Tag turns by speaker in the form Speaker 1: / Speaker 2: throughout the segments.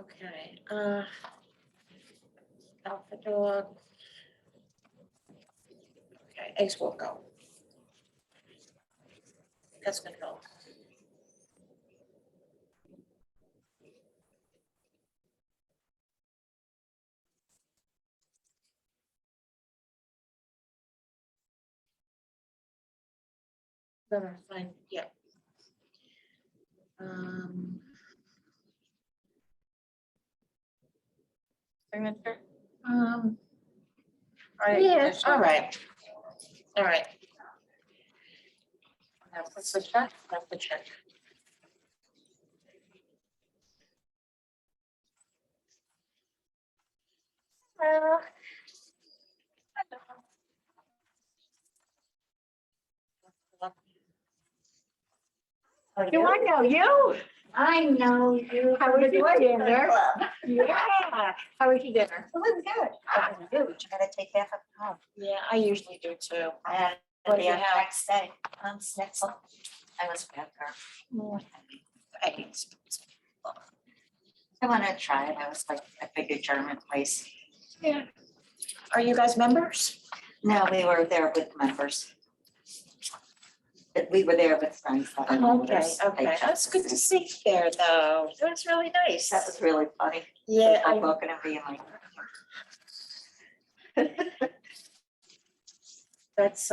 Speaker 1: Okay, Alpha Dog. Okay, Ace will go. That's gonna go. Gonna find, yeah.
Speaker 2: Signature.
Speaker 1: Yeah, all right. All right. Now, what's the check? That's the check.
Speaker 2: Do I know you?
Speaker 3: I know you.
Speaker 2: How was your dinner?
Speaker 3: Yeah.
Speaker 2: How was your dinner?
Speaker 3: It was good. I was huge. I gotta take half of it home.
Speaker 1: Yeah, I usually do too.
Speaker 3: I had
Speaker 1: What
Speaker 3: to
Speaker 1: do
Speaker 3: be
Speaker 1: you
Speaker 3: on the
Speaker 1: have?
Speaker 3: next day on Snitzel. I was bad girl. I wanted to try it. I was like a bigger German place.
Speaker 1: Yeah. Are you guys members?
Speaker 3: No, we were there with members. But we were there with friends that are
Speaker 1: Oh, okay,
Speaker 3: members.
Speaker 1: okay. That's good to see you there, though. It was really nice.
Speaker 3: That was really funny.
Speaker 1: Yeah,
Speaker 3: I'm
Speaker 1: I,
Speaker 3: looking at me and like.
Speaker 1: that's,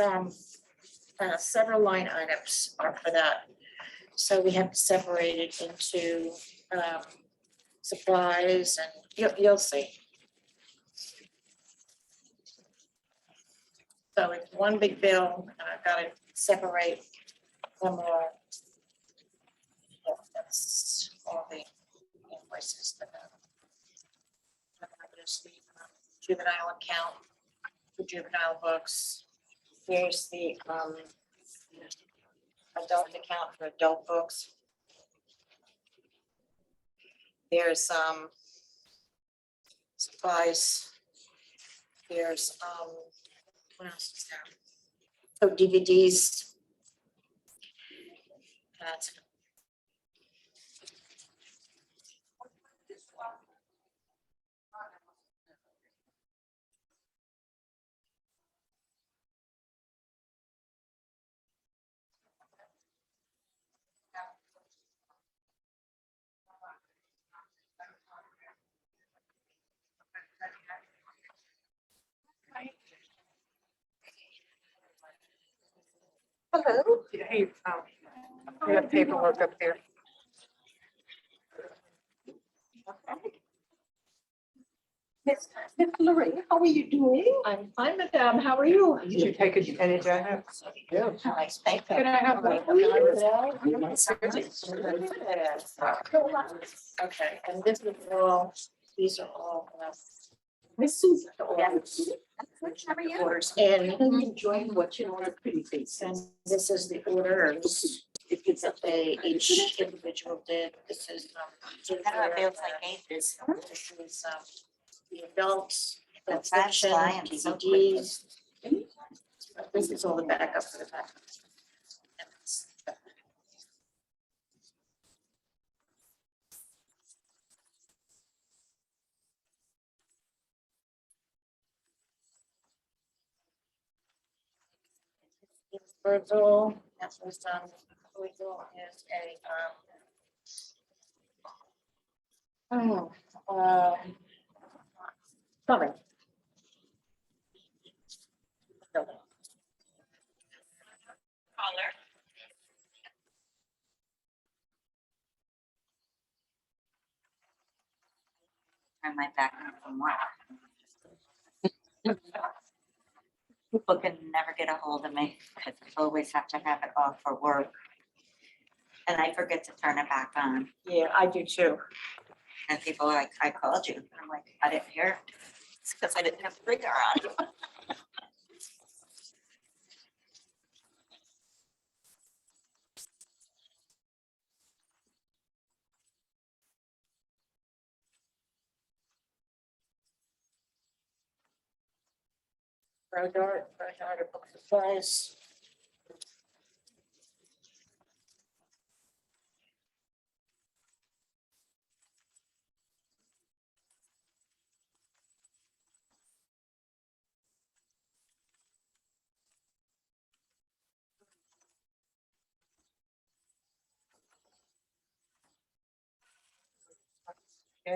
Speaker 1: several line items are for that. So we have to separate it into, supplies and you'll see. So it's one big bill and I've got to separate them all. Yeah, that's all the invoices that there's the juvenile account for juvenile books. Here's the adult account for adult books. There's supplies. There's what else is there? Oh, DVDs. That's
Speaker 2: Hello. Hey, you have paperwork up there.
Speaker 4: Miss Lorraine, how are you doing?
Speaker 1: I'm fine, madam. How are you?
Speaker 2: Did you take an agenda?
Speaker 4: Yeah.
Speaker 2: Can I have one?
Speaker 1: Okay, and this is all, these are all,
Speaker 4: Miss Susan.
Speaker 3: How are you?
Speaker 1: orders in,
Speaker 4: I'm enjoying watching all the pretty faces.
Speaker 1: and this is the orders. If it's a, each individual did, this is,
Speaker 3: I don't know, it feels like ages.
Speaker 1: this is, the adults, the
Speaker 3: The time's
Speaker 1: section,
Speaker 3: flying so quickly.
Speaker 1: DVDs. This is all the backup for the back. Virgil, that was, Virgil is plumbing.
Speaker 3: Turn my back on from work. People can never get a hold of me because I always have to have it off for work. And I forget to turn it back on.
Speaker 1: Yeah, I do too.
Speaker 3: And people are like, I called you. I'm like, I didn't hear. It's because I didn't have the ringer on.
Speaker 1: Road art, book supplies. No,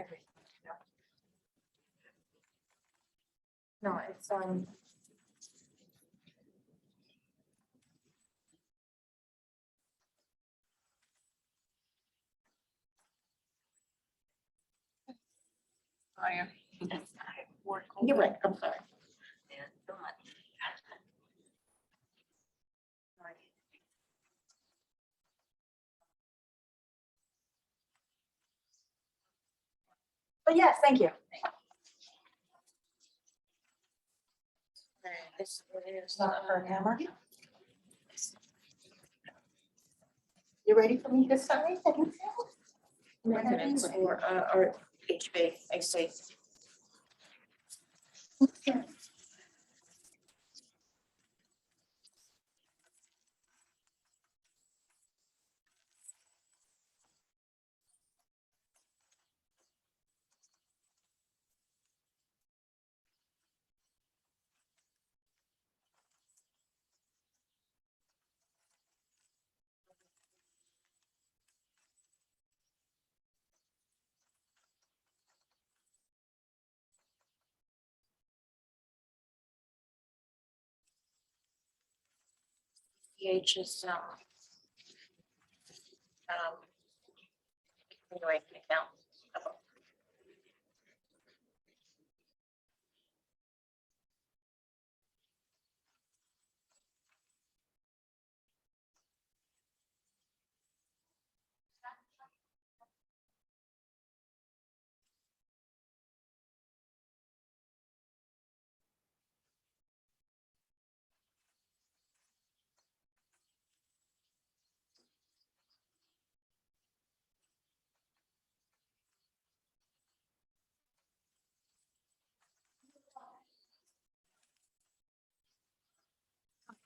Speaker 1: it's, you're right, I'm sorry.
Speaker 2: But yes, thank you.
Speaker 1: This is not her hammer.
Speaker 4: You ready for me to sign?
Speaker 1: Minutes or HVAC. PH is, anyway, account.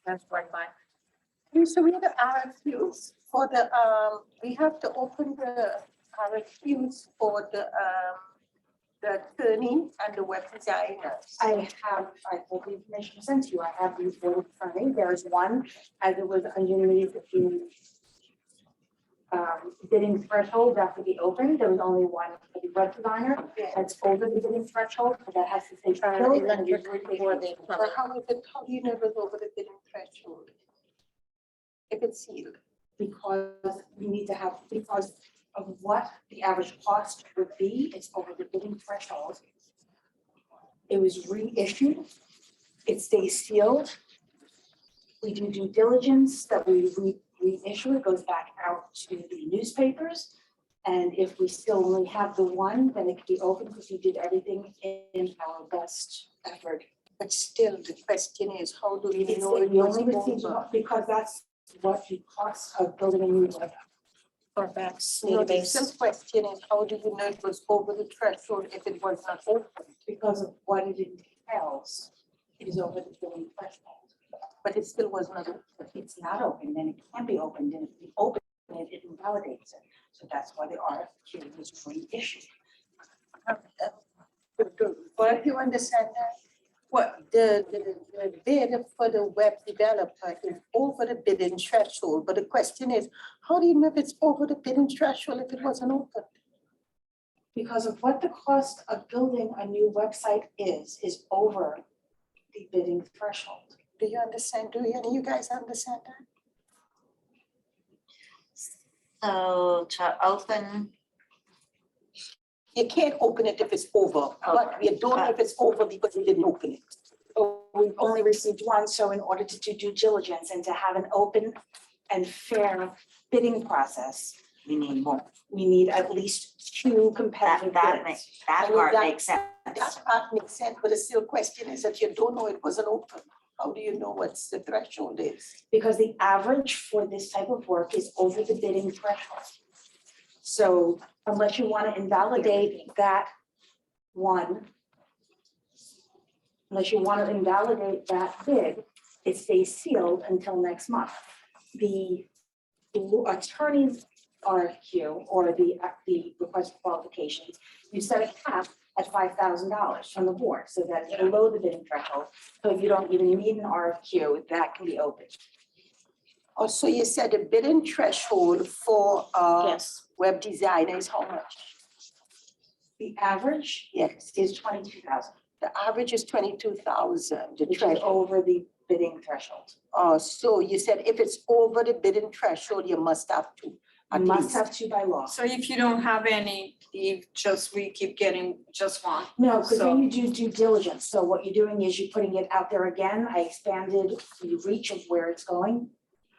Speaker 1: That's right by.
Speaker 4: So we have the RFQs for the, we have to open the RFQs for the attorney and the web designers.
Speaker 5: I have the information sent to you. I have these board in front of me. There is one, as it was underneath the bidding threshold that could be opened. There was only one for the web designer that's over the bidding threshold, so that has to say.
Speaker 1: Electric for the
Speaker 4: But
Speaker 1: plumbing.
Speaker 4: how do you know it was over the bidding threshold? If it's sealed.
Speaker 5: Because we need to have, because of what the average cost would be, it's over the bidding threshold. It was reissued, it stays sealed. We do due diligence that we reissue, it goes back out to the newspapers. And if we still only have the one, then it can be open because we did everything in our best effort.
Speaker 4: But still, the question is, how do we
Speaker 5: It's
Speaker 4: know it
Speaker 5: the
Speaker 4: was
Speaker 5: only receipt,
Speaker 4: over?
Speaker 5: because that's what the cost of building a new web.
Speaker 1: Or backs
Speaker 4: No, the
Speaker 1: database.
Speaker 4: still question is, how do you know it was over the threshold if it was not open?
Speaker 5: Because of what it entails, it is over the building threshold.
Speaker 4: But it still was not open.
Speaker 5: If it's not open, then it can be opened, and if we open it, it invalidates it. So that's why the RFQ was reissued.
Speaker 4: But you understand that? What the bid for the web developer is over the bidding threshold, but the question is, how do you know if it's over the bidding threshold if it wasn't open?
Speaker 5: Because of what the cost of building a new website is over the bidding threshold.
Speaker 4: Do you understand? Do any of you guys understand that?
Speaker 3: So to open,
Speaker 4: You can't open it if it's over, but we don't know if it's over because you didn't open it.
Speaker 5: So we've only received one, so in order to do due diligence and to have an open and fair bidding process,
Speaker 3: we need more.
Speaker 5: we need at least two competitive
Speaker 3: That
Speaker 5: bids.
Speaker 3: that
Speaker 4: I know
Speaker 3: part
Speaker 4: that-
Speaker 3: makes sense.
Speaker 4: That part makes sense, but the still question is, if you don't know it wasn't open, how do you know what's the threshold is?
Speaker 5: Because the average for this type of work is over the bidding threshold. So unless you want to invalidate that one, unless you want to invalidate that bid, it stays sealed until next month. The attorney's RFQ or the request for qualifications, you set a cap at $5,000 from the board, so that's below the bidding threshold. So you don't even need an RFQ, that can be opened.
Speaker 4: Oh, so you said the bidding threshold for
Speaker 1: Yes,
Speaker 4: web designer is how much?
Speaker 5: The average
Speaker 4: Yes,
Speaker 5: is 22,000,
Speaker 4: the average is 22,000, the
Speaker 5: which is
Speaker 4: treasurer.
Speaker 5: over the bidding threshold.
Speaker 4: So you said if it's over the bidding threshold, you must have two, at
Speaker 5: You must
Speaker 4: least.
Speaker 5: have two by law.
Speaker 6: So if you don't have any, we keep getting just one.
Speaker 5: No, because
Speaker 6: So-
Speaker 5: then you do due diligence. So what you're doing is you're putting it out there again. I expanded the reach of where it's going.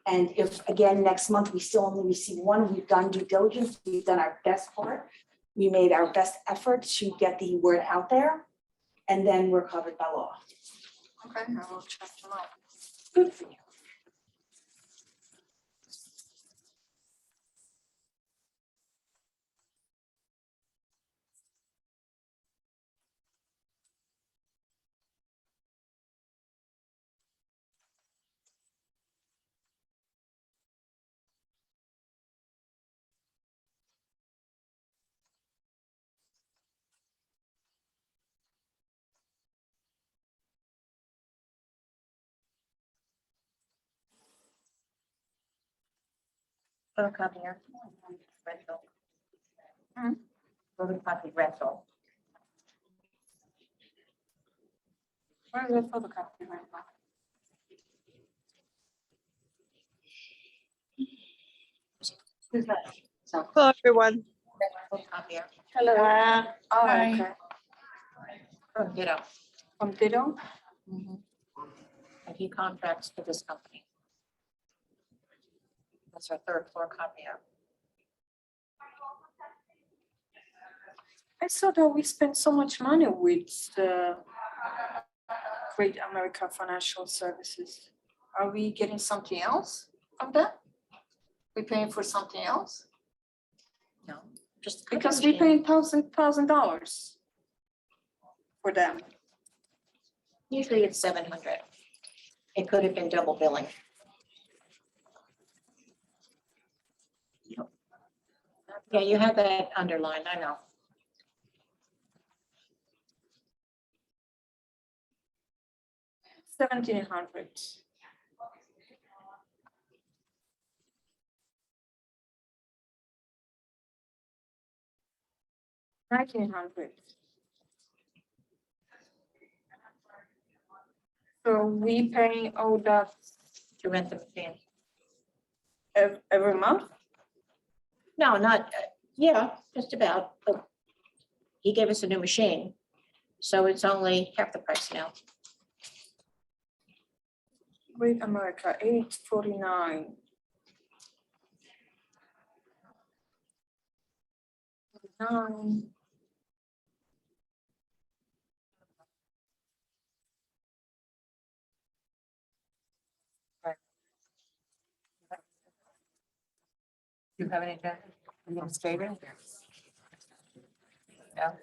Speaker 5: And if, again, next month, we still only receive one, we've done due diligence, we've done our best part. We made our best effort to get the word out there, and then we're covered by law.
Speaker 6: Okay, I will check them out.
Speaker 5: Good for you.
Speaker 1: Photocopier. Rental.
Speaker 6: Hmm?
Speaker 1: Photocopy rental.
Speaker 6: Where is the photocopy right now?
Speaker 3: Who's that? So,
Speaker 7: Hello, everyone.
Speaker 1: Photocopier
Speaker 4: Hello.
Speaker 6: Oh,
Speaker 7: Hi.
Speaker 6: okay.
Speaker 1: from Ditto.
Speaker 6: From Ditto?
Speaker 1: And he contracts for this company. That's our third floor copier.
Speaker 6: I saw that we spent so much money with the Great America Financial Services. Are we getting something else from that? We paying for something else?
Speaker 1: No, just. the
Speaker 6: Because we
Speaker 1: machine.
Speaker 6: paying $1,000 for them.
Speaker 1: Usually it's 700. It could have been double billing. Yeah, you had that underlined, I know.
Speaker 6: $1,700. $1,900. So we paying all that
Speaker 1: To rent the machine.
Speaker 6: every month?
Speaker 1: No, not, yeah, just about, but he gave us a new machine. So it's only half the price now.
Speaker 6: Great America, $849. Nine.
Speaker 1: You have any, administrator? No.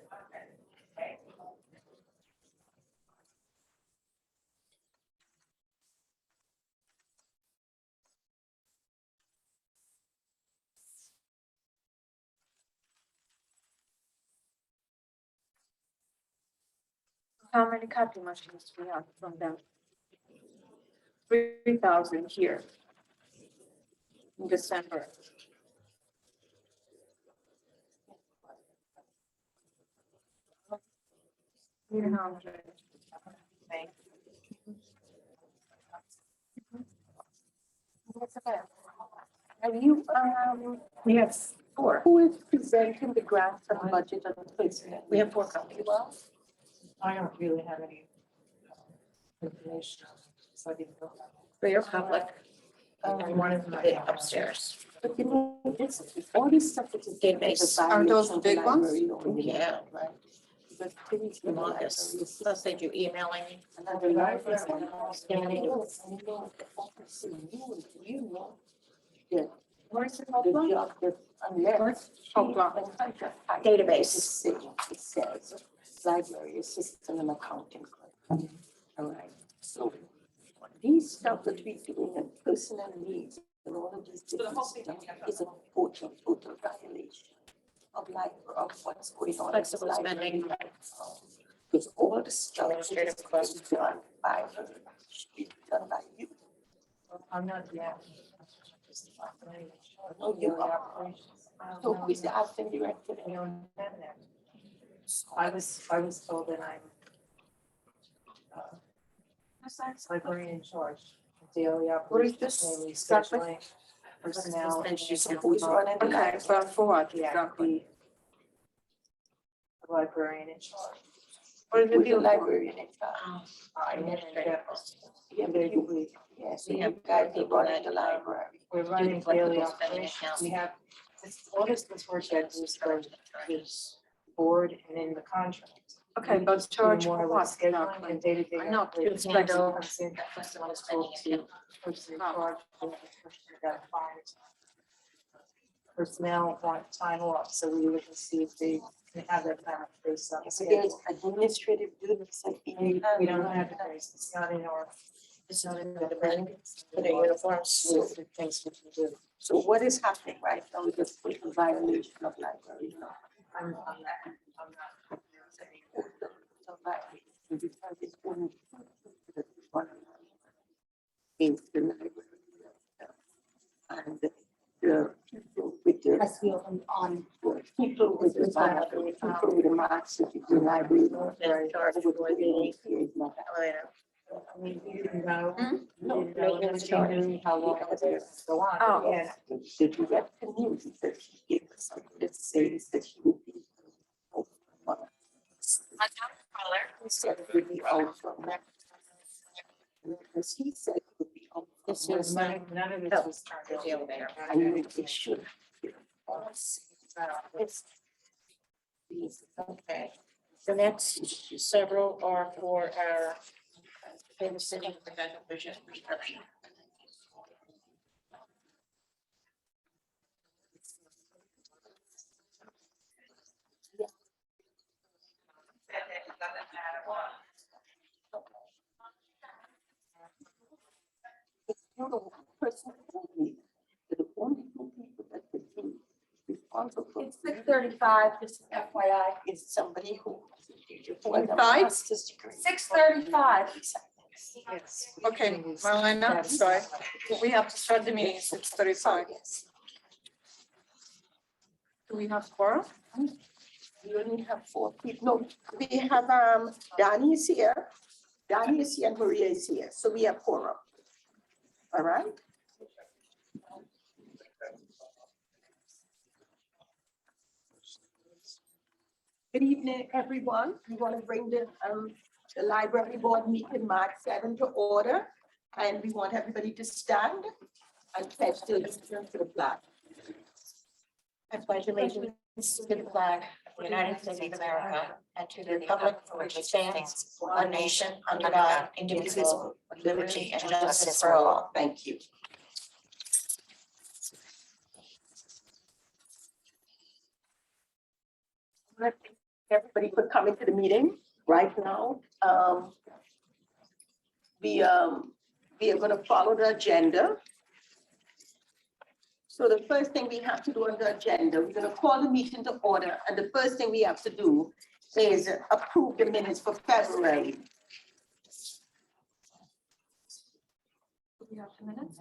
Speaker 6: How many copy machines we have from them? 3,000 here in December. $300.
Speaker 4: Have you,
Speaker 1: We have four.
Speaker 4: who is presenting the grants and budget and placement?
Speaker 1: We have four companies.
Speaker 8: I don't really have any information, so I didn't know.
Speaker 1: For your public. And one is the bid upstairs.
Speaker 4: But you know, it's, all this stuff that is.
Speaker 1: Database.
Speaker 6: Are those the big ones?
Speaker 1: Yeah.
Speaker 4: Right. Because things in the
Speaker 1: Humongous.
Speaker 4: library,
Speaker 1: Plus they do emailing.
Speaker 4: another library, scanning. You know. Yeah.
Speaker 6: Where is it?
Speaker 4: The job that unless.
Speaker 6: Oakland.
Speaker 1: Database.
Speaker 4: It says library assistant and accounting clerk. All right, so these stuff that we do in personal needs and all of these different stuff is a total violation of life, of what's going on. in
Speaker 1: Flexible
Speaker 4: library.
Speaker 1: spending.
Speaker 4: Because all the stuff that
Speaker 1: Administrative
Speaker 4: is
Speaker 1: costs.
Speaker 4: done by her, should be done by you.
Speaker 8: I'm not, yeah.
Speaker 4: No, you are. So who is the acting director?
Speaker 8: I don't have that. I was told that I'm librarian in charge, of daily operations,
Speaker 6: this
Speaker 8: daily
Speaker 6: exactly?
Speaker 8: scheduling, personnel.
Speaker 4: And she's
Speaker 8: and
Speaker 4: always running the
Speaker 6: Okay,
Speaker 4: library.
Speaker 6: but for what
Speaker 8: Yeah,
Speaker 6: exactly?
Speaker 8: the librarian in charge.
Speaker 6: What is the
Speaker 4: With the
Speaker 6: deal?
Speaker 4: librarian in town.
Speaker 8: I
Speaker 1: Administrative.
Speaker 4: Yeah, but you, yeah, so
Speaker 1: We
Speaker 4: you
Speaker 1: have
Speaker 4: guys are
Speaker 1: people
Speaker 4: running
Speaker 1: that,
Speaker 4: the library.
Speaker 8: We're running
Speaker 1: flexible
Speaker 8: daily
Speaker 1: spending
Speaker 8: operations.
Speaker 1: accounts.
Speaker 8: We have, all this work that is for this board and in the contract.
Speaker 6: Okay,
Speaker 8: We
Speaker 6: but
Speaker 8: just do
Speaker 6: charge
Speaker 8: more
Speaker 6: for
Speaker 8: with
Speaker 6: what
Speaker 8: scheduling
Speaker 6: exactly?
Speaker 8: and day-to-day.
Speaker 6: I know,
Speaker 8: operations.
Speaker 6: to handle
Speaker 8: Comes in,
Speaker 1: flexible
Speaker 8: let's
Speaker 1: spending
Speaker 8: talk to
Speaker 1: account.
Speaker 8: person in charge, the person that finds personnel want time off, so we look and see if they can have that time off based on the
Speaker 4: So there's
Speaker 8: schedule.
Speaker 4: administrative duties that
Speaker 8: We don't have the grace, it's not in our, it's not in the brand.
Speaker 1: For the uniforms.
Speaker 8: So the things we can do.
Speaker 4: So what is happening right now with the full violation of library law?
Speaker 8: I'm not.
Speaker 4: In the library. And the people with the.
Speaker 5: Has to be on.
Speaker 4: People with the library, people with the master's degree library.
Speaker 1: Then charge for the elevator.
Speaker 8: I mean, you didn't know.
Speaker 6: Hmm?
Speaker 4: No,
Speaker 8: You didn't know
Speaker 4: maintenance
Speaker 8: that
Speaker 4: charge.
Speaker 8: you knew how long it would go on.
Speaker 6: Oh.
Speaker 8: Yeah.
Speaker 4: The direct community that she gave us, that says that she would be. He said it would be out from. Because he said it would be out.
Speaker 1: This
Speaker 4: from-
Speaker 1: is
Speaker 8: None of this was turned
Speaker 1: the elevator.
Speaker 4: I knew it should.
Speaker 1: Okay, the next several are for our babysitting provision prescription.
Speaker 4: You're the person who told me that the only two people that could be responsible for.
Speaker 2: It's 6:35, just FYI.
Speaker 4: Is somebody who.
Speaker 6: Inside?
Speaker 2: 6:35.
Speaker 8: Yes.
Speaker 6: Okay, Marlena, sorry, we have to start the meeting, 6:35. Do we have quorum?
Speaker 4: We only have 4 people. No, we have, Donnie is here. Donnie is here and Maria is here, so we have quorum. All right? Good evening, everyone. We want to bring the library board meeting March 7 to order. And we want everybody to stand and pledge their allegiance to the flag.
Speaker 1: I pledge allegiance to the flag of the United States of America and to the republic for which it stands, one nation, under God, indivisible, with liberty and justice for all.
Speaker 4: Thank you. Everybody for coming to the meeting right now. We are gonna follow the agenda. So the first thing we have to do on the agenda, we're gonna call the meeting to order, and the first thing we have to do is approve the minutes for February.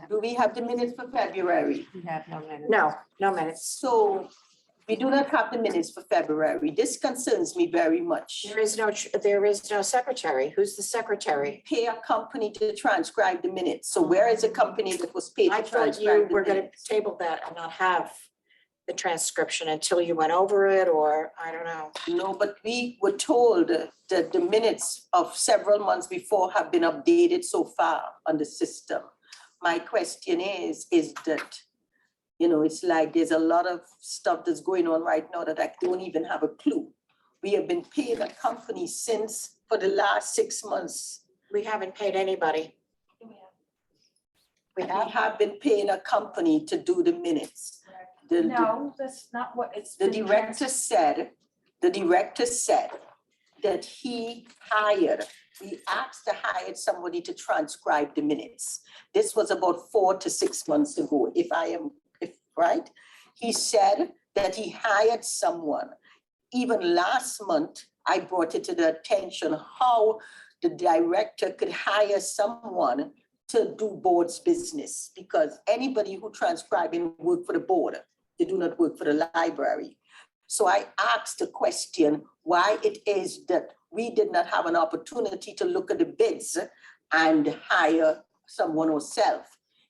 Speaker 4: Do we have the minutes for February?
Speaker 8: We have no minutes.
Speaker 1: No minutes.
Speaker 4: So we do not have the minutes for February. This concerns me very much.
Speaker 1: There is no secretary. Who's the secretary?
Speaker 4: Pay a company to transcribe the minutes. So where is the company that was paid
Speaker 1: I
Speaker 4: to
Speaker 1: thought
Speaker 4: transcribe
Speaker 1: you
Speaker 4: the
Speaker 1: were gonna
Speaker 4: minutes?
Speaker 1: table that and not have the transcription until you went over it, or I don't know.
Speaker 4: No, but we were told that the minutes of several months before have been updated so far on the system. My question is that, you know, it's like there's a lot of stuff that's going on right now that I don't even have a clue. We have been paying a company for the last 6 months.
Speaker 1: We haven't paid anybody. We
Speaker 4: We
Speaker 1: have.
Speaker 4: have been paying a company to do the minutes.
Speaker 2: No, that's not what it's.
Speaker 4: The
Speaker 2: been
Speaker 4: director said that we asked to hire somebody to transcribe the minutes. This was about 4 to 6 months ago, if right? He said that he hired someone. Even last month, I brought it to the attention how the director could hire someone to do board's business, because anybody who transcribe and work for the board, they do not work for the library. So I asked the question why it is that we did not have an opportunity to look at the bids and hire someone ourselves.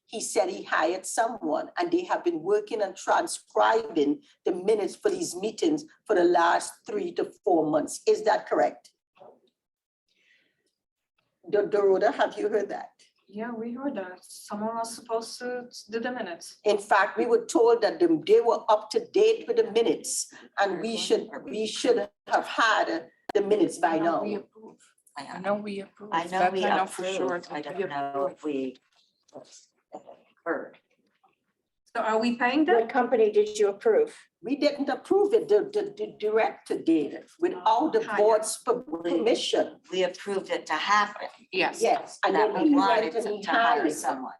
Speaker 4: He said he hired someone and they have been working on transcribing the minutes for these meetings for the last 3 to 4 months. Is that correct? Dorota, have you heard that?
Speaker 6: Yeah, we heard that. Someone was supposed to do the minutes.
Speaker 4: In fact, we were told that they were up to date with the minutes and we should have had the minutes by now.
Speaker 6: I know we approved.
Speaker 3: I know
Speaker 6: That
Speaker 3: we
Speaker 6: I know for sure.
Speaker 3: approved, I
Speaker 6: that
Speaker 3: don't know if we heard.
Speaker 6: So are we paying them?
Speaker 1: What company did you approve?
Speaker 4: We didn't approve it, the director did, without the board's permission.
Speaker 3: We approved it to happen,
Speaker 6: Yes.
Speaker 4: Yes, and
Speaker 3: that
Speaker 4: then
Speaker 3: we
Speaker 4: he
Speaker 3: wanted
Speaker 4: went and he
Speaker 3: to hire
Speaker 4: hired
Speaker 3: someone.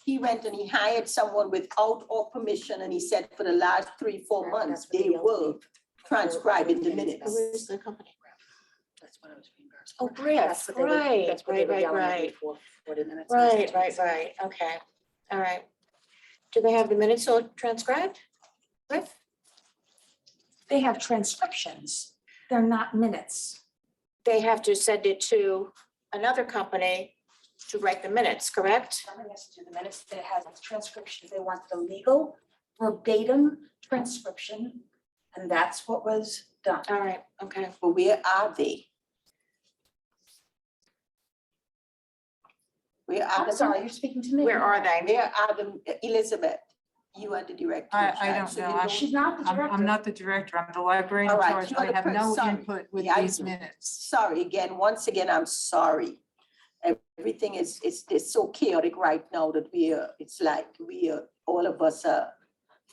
Speaker 4: He went and he hired someone without our permission, and he said for the last 3, 4 months, they were transcribing the
Speaker 1: Who
Speaker 4: minutes.
Speaker 1: is the company?
Speaker 8: That's what I was being asked.
Speaker 1: Oh, Griff, right, right. Right, okay, all right. Do they have the minutes all transcribed? Griff?
Speaker 5: They have transcriptions. They're not minutes.
Speaker 1: They have to send it to another company to write the minutes, correct?
Speaker 5: Somebody has to do the minutes. That has transcription. They want the legal verbatim transcription. And that's what was done.
Speaker 1: All right, okay.
Speaker 4: But where are they? Where are
Speaker 5: I'm
Speaker 4: they?
Speaker 5: sorry, you're speaking to me.
Speaker 1: Where are they?
Speaker 4: Where are the, Elizabeth, you are the director.
Speaker 8: I don't
Speaker 4: so
Speaker 8: know.
Speaker 4: you
Speaker 8: I'm-
Speaker 5: She's not the director.
Speaker 8: I'm not the director, I'm the librarian
Speaker 4: All
Speaker 8: in
Speaker 4: right,
Speaker 8: charge,
Speaker 4: you are
Speaker 8: I
Speaker 4: the
Speaker 8: have no
Speaker 4: sorry.
Speaker 8: input with
Speaker 4: Yeah, I
Speaker 8: these
Speaker 4: do.
Speaker 8: minutes.
Speaker 4: Sorry again, once again, I'm sorry. Everything is so chaotic right now that it's like all of us are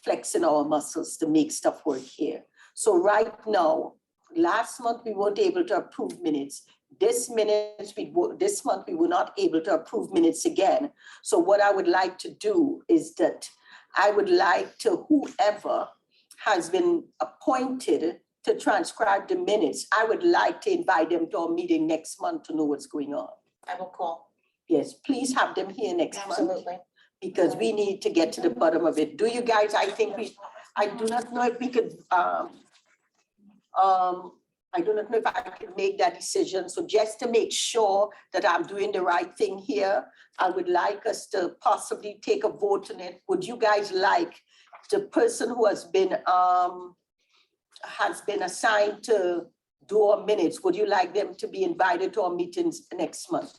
Speaker 4: flexing our muscles to make stuff work here. So right now, last month, we weren't able to approve minutes. This month, we were not able to approve minutes again. So what I would like to do is that I would like to, whoever has been appointed to transcribe the minutes, I would like to invite them to our meeting next month to know what's going on.
Speaker 1: I will call.
Speaker 4: Yes, please have them here next month,
Speaker 1: Absolutely.
Speaker 4: because we need to get to the bottom of it. Do you guys, I do not know if we could, I do not know if I can make that decision. So just to make sure that I'm doing the right thing here, I would like us to possibly take a vote on it. Would you guys like the person who has been assigned to do our minutes, would you like them to be invited to our meetings next month?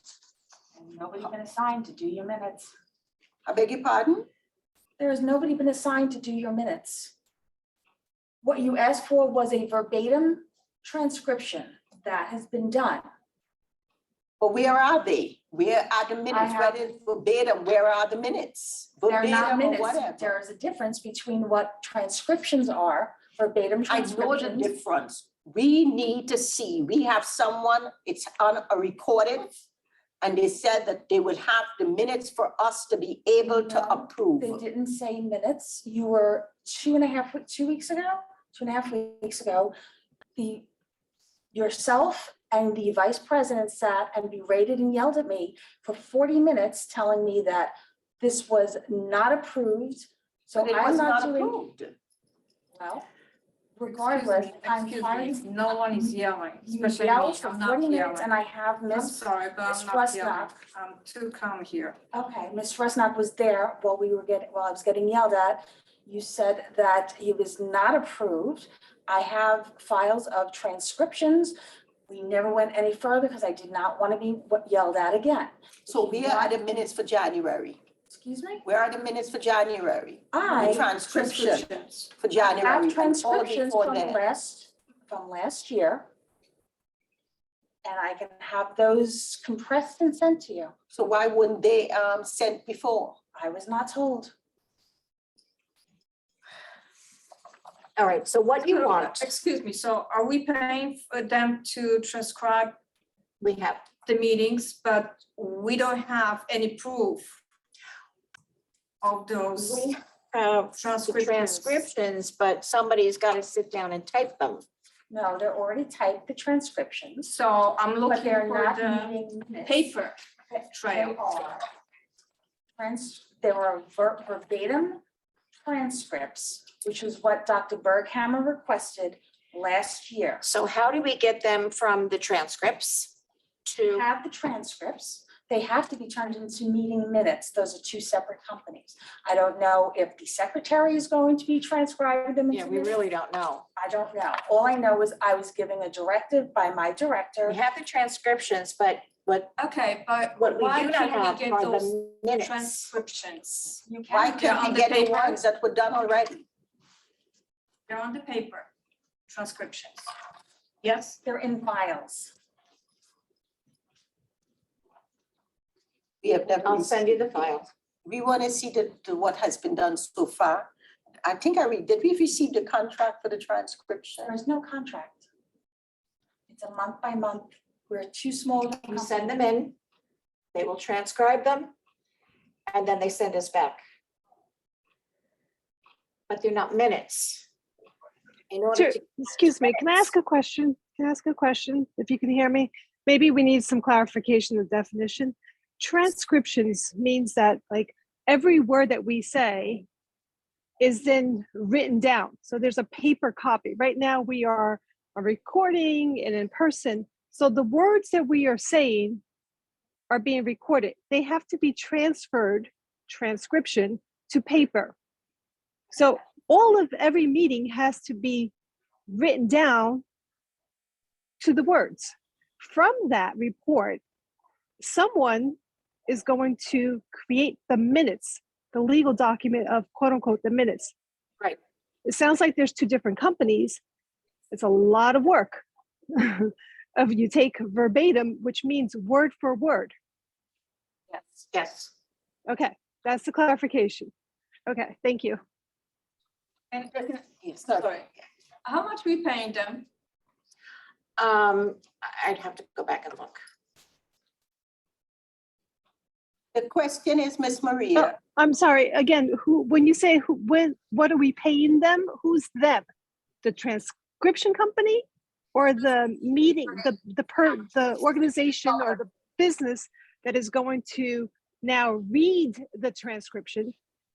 Speaker 5: Nobody's been assigned to do your minutes.
Speaker 4: I beg your pardon?
Speaker 5: There has nobody been assigned to do your minutes. What you asked for was a verbatim transcription. That has been done.
Speaker 4: But where are they? Where are the minutes?
Speaker 5: have-
Speaker 4: Whether it's verbatim, where are the minutes?
Speaker 5: They're not
Speaker 4: Verbatim or
Speaker 5: minutes.
Speaker 4: whatever.
Speaker 5: There is a difference between what transcriptions are, verbatim
Speaker 4: I know the
Speaker 5: transcriptions.
Speaker 4: difference. We need to see, we have someone, it's on a recorded, and they said that they would have the minutes for us to be able to
Speaker 5: No,
Speaker 4: approve.
Speaker 5: They didn't say minutes. You were 2 weeks ago, yourself and the vice president sat and berated and yelled at me for 40 minutes, telling me that this was not approved. So
Speaker 4: But it
Speaker 5: I'm
Speaker 4: was
Speaker 5: not
Speaker 4: not
Speaker 5: doing,
Speaker 4: approved.
Speaker 5: well, regardless, I'm
Speaker 6: Excuse
Speaker 5: trying
Speaker 6: me,
Speaker 5: to.
Speaker 6: no one is yelling,
Speaker 5: You
Speaker 6: especially me,
Speaker 5: yelled for
Speaker 6: I'm
Speaker 5: 40
Speaker 6: not
Speaker 5: minutes
Speaker 6: yelling.
Speaker 5: and I have
Speaker 6: I'm
Speaker 5: Miss.
Speaker 6: sorry, but
Speaker 5: Miss
Speaker 6: I'm not yelling,
Speaker 5: Rusnak.
Speaker 6: I'm too calm here.
Speaker 5: Okay, Ms. Resnick was there while I was getting yelled at. You said that it was not approved. I have files of transcriptions. We never went any further because I did not want to be yelled at again.
Speaker 4: So where are the minutes for January?
Speaker 5: Excuse me?
Speaker 4: Where are the minutes for January? The
Speaker 5: I
Speaker 4: transcription
Speaker 6: Transcriptions.
Speaker 4: for January.
Speaker 5: have
Speaker 4: and all
Speaker 5: transcriptions
Speaker 4: before
Speaker 5: from
Speaker 4: that.
Speaker 5: last year. And I can have those compressed and sent to you.
Speaker 4: So why wouldn't they sent before?
Speaker 5: I was not told.
Speaker 1: All right, so what you want,
Speaker 6: Excuse me, so are we paying for them to transcribe
Speaker 1: we have,
Speaker 6: the meetings, but we don't have any proof of those
Speaker 1: we have the
Speaker 6: transcriptions?
Speaker 1: transcriptions, but somebody's got to sit down and type them.
Speaker 5: No, they're already typed, the transcriptions,
Speaker 6: So I'm
Speaker 5: but
Speaker 6: looking
Speaker 5: they're
Speaker 6: for
Speaker 5: not
Speaker 6: the
Speaker 5: meeting minutes.
Speaker 6: paper
Speaker 5: They
Speaker 6: trail.
Speaker 5: are. They were verbatim
Speaker 2: transcripts, which was what Dr. Berghammer requested last year.
Speaker 1: So how do we get them from the transcripts to?
Speaker 2: Have the transcripts, they have to be turned into meeting minutes. Those are two separate companies. I don't know if the secretary is going to be transcribing them
Speaker 1: Yeah,
Speaker 2: into
Speaker 1: we
Speaker 2: minutes.
Speaker 1: really don't know.
Speaker 2: I don't know. All I know is I was giving a directive by my director.
Speaker 1: We have the transcriptions, but
Speaker 6: Okay, but
Speaker 1: what we
Speaker 6: why
Speaker 1: do not
Speaker 6: can't
Speaker 1: have
Speaker 6: we get
Speaker 1: are
Speaker 6: those
Speaker 1: the minutes.
Speaker 6: transcriptions? You
Speaker 4: Why
Speaker 6: can, they're
Speaker 4: can't
Speaker 6: on
Speaker 4: we
Speaker 6: the
Speaker 4: get the
Speaker 6: paper,
Speaker 4: ones that were done already?
Speaker 6: they're on the paper, transcriptions.
Speaker 1: Yes.
Speaker 2: They're in files.
Speaker 4: We have never.
Speaker 1: I'll send you the file.
Speaker 4: We want to see what has been done so far. I think did we receive the contract for the transcription?
Speaker 2: There is no contract. It's a month by month. We're too small. of a
Speaker 1: We
Speaker 2: company.
Speaker 1: send them in, they will transcribe them, and then they send us back. But they're not minutes. In order
Speaker 7: Sure.
Speaker 1: to,
Speaker 7: Excuse me, can I ask a question? Can I ask a question, if you can hear me? Maybe we need some clarification of definition. Transcriptions means that like every word that we say is then written down. So there's a paper copy. Right now we are a recording and in person. So the words that we are saying are being recorded. They have to be transferred, transcription, to paper. So all of every meeting has to be written down to the words. From that report, someone is going to create the minutes, the legal document of quote unquote the minutes.
Speaker 1: Right.
Speaker 7: It sounds like there's two different companies. It's a lot of work. Of you take verbatim, which means word for word.
Speaker 1: yes, yes.
Speaker 7: Okay, that's the clarification. Okay, thank you.
Speaker 6: And,
Speaker 4: Yes.
Speaker 6: sorry, how much we paying them?
Speaker 1: I'd have to go back and look.
Speaker 4: The question is, Miss Maria,
Speaker 7: I'm sorry, again, who, when you say who, when, what are we paying them? Who's them? The transcription company or the meeting, the organization or the business that is going to now read the transcription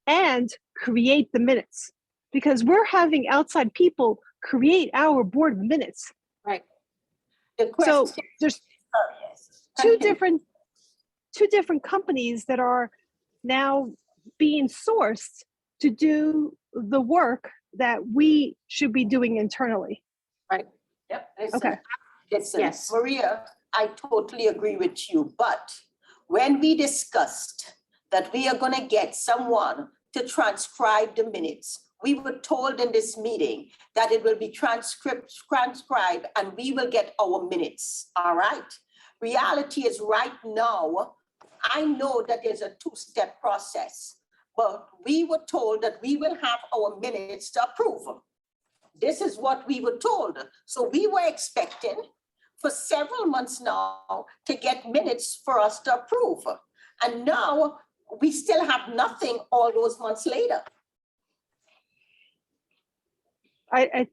Speaker 7: and create the minutes? Because we're having outside people create our board minutes.
Speaker 1: Right.
Speaker 4: the
Speaker 7: So
Speaker 4: question.
Speaker 7: there's
Speaker 4: Yes.
Speaker 7: two
Speaker 4: Continue.
Speaker 7: different companies that are now being sourced to do the work that we should be doing internally.
Speaker 4: Yep. Listen,
Speaker 7: Okay.
Speaker 4: Listen,
Speaker 1: Yes.
Speaker 4: Maria, I totally agree with you, but when we discussed that we are gonna get someone to transcribe the minutes, we were told in this meeting that it will be transcribed and we will get our minutes, all right? Reality is right now, I know that there's a two-step process, but we were told that we will have our minutes to approve. This is what we were told. So we were expecting for several months now to get minutes for us to approve. And now we still have nothing all those months later.
Speaker 7: I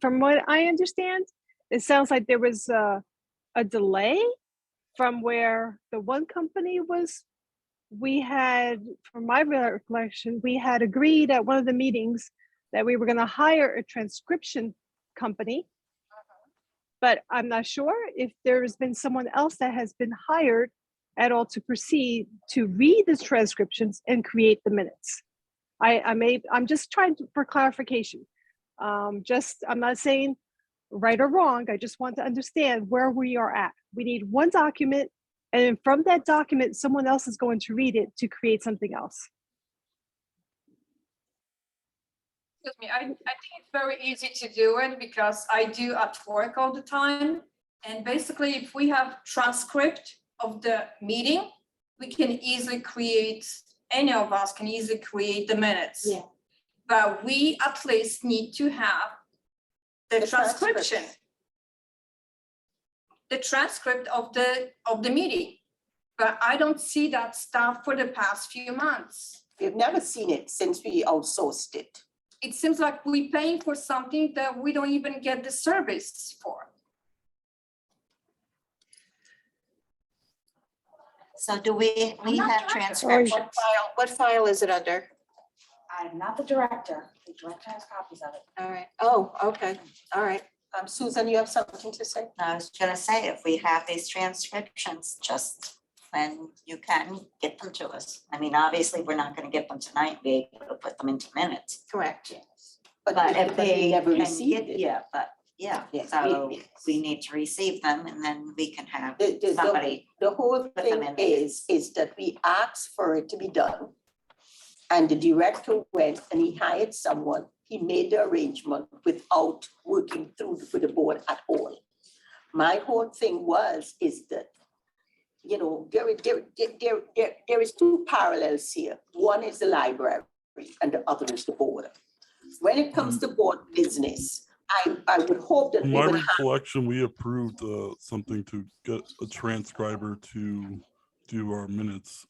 Speaker 7: from what I understand, it sounds like there was a delay from where the one company was. We had, from my recollection, we had agreed at one of the meetings that we were going to hire a transcription company. But I'm not sure if there has been someone else that has been hired at all to proceed to read the transcriptions and create the minutes. I'm just trying for clarification. I'm not saying right or wrong. I just want to understand where we are at. We need one document, and then from that document, someone else is going to read it to create something else.
Speaker 6: Excuse me, I think it's very easy to do it because I do at work all the time. And basically, if we have transcript of the meeting, we can easily create, any of us can easily create the minutes.
Speaker 1: Yeah.
Speaker 6: But we at least need to have the
Speaker 4: The
Speaker 6: transcription.
Speaker 4: transcripts.
Speaker 6: The transcript of the meeting. But I don't see that stuff for the past few months.
Speaker 4: We've never seen it since we outsourced it.
Speaker 6: It seems like we're paying for something that we don't even get the service for.
Speaker 3: So do we
Speaker 6: not
Speaker 3: have
Speaker 6: sure.
Speaker 3: transcriptions?
Speaker 1: What file is it under?
Speaker 2: I'm not the director. The director has copies of it.
Speaker 4: All right. Oh, okay. All right. Susan, you have something to say?
Speaker 3: I was gonna say, if we have these transcriptions, just when you can, get them to us. I mean, obviously, we're not gonna get them tonight, be able to put them into minutes.
Speaker 4: Correct.
Speaker 3: But if they
Speaker 4: never
Speaker 3: can
Speaker 4: received
Speaker 3: get,
Speaker 4: it.
Speaker 3: yeah, but, yeah,
Speaker 4: Yes,
Speaker 3: so
Speaker 4: yes.
Speaker 3: we need to receive them and then we can have
Speaker 4: The
Speaker 3: somebody.
Speaker 4: whole
Speaker 3: Put them
Speaker 4: thing
Speaker 3: in.
Speaker 4: is that we asked for it to be done. And the director went and he hired someone. He made the arrangement without working through with the board at all. My whole thing is that, you know, there is two parallels here. One is the library and the other is the board. When it comes to board business, I would hope that
Speaker 9: In
Speaker 4: we
Speaker 9: my
Speaker 4: would have,
Speaker 9: recollection, we approved something to get a transcriber to do our minutes.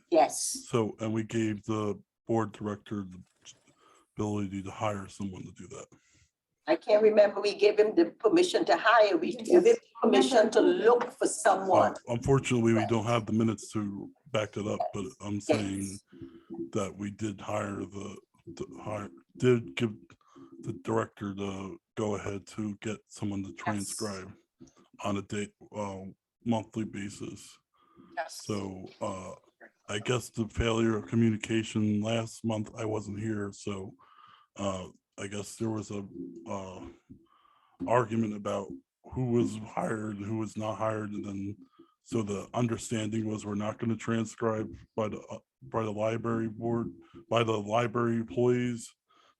Speaker 4: yes.
Speaker 9: So, and we gave the board director the ability to hire someone to do that.
Speaker 4: I can't remember, we gave him the permission to hire, we gave him permission to look for someone.
Speaker 9: Unfortunately, we don't have the minutes to back it up, but I'm saying that we did did give the director the go ahead to get someone to transcribe on a monthly basis.
Speaker 6: Yes.
Speaker 9: So I guess the failure of communication last month, I wasn't here, so I guess there was a argument about who was hired and who was not hired, and then so the understanding was we're not going to transcribe by the library board, by the library employees.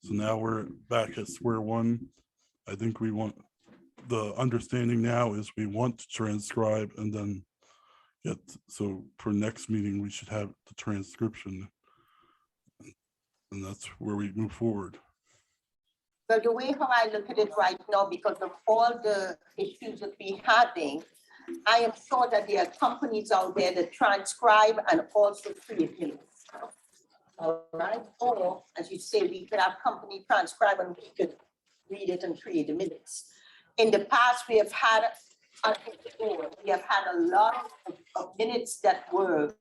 Speaker 9: So now we're back at square one. I think the understanding now is we want to transcribe and then so for next meeting, we should have the transcription. And that's where we move forward.
Speaker 4: But the way how I look at it right now, because of all the issues that we're having, I am sure that there are companies out there that transcribe and also create minutes. All right, or as you say, we could have company transcribe and we could read it and create the minutes. In the past, we have had a lot of minutes that were,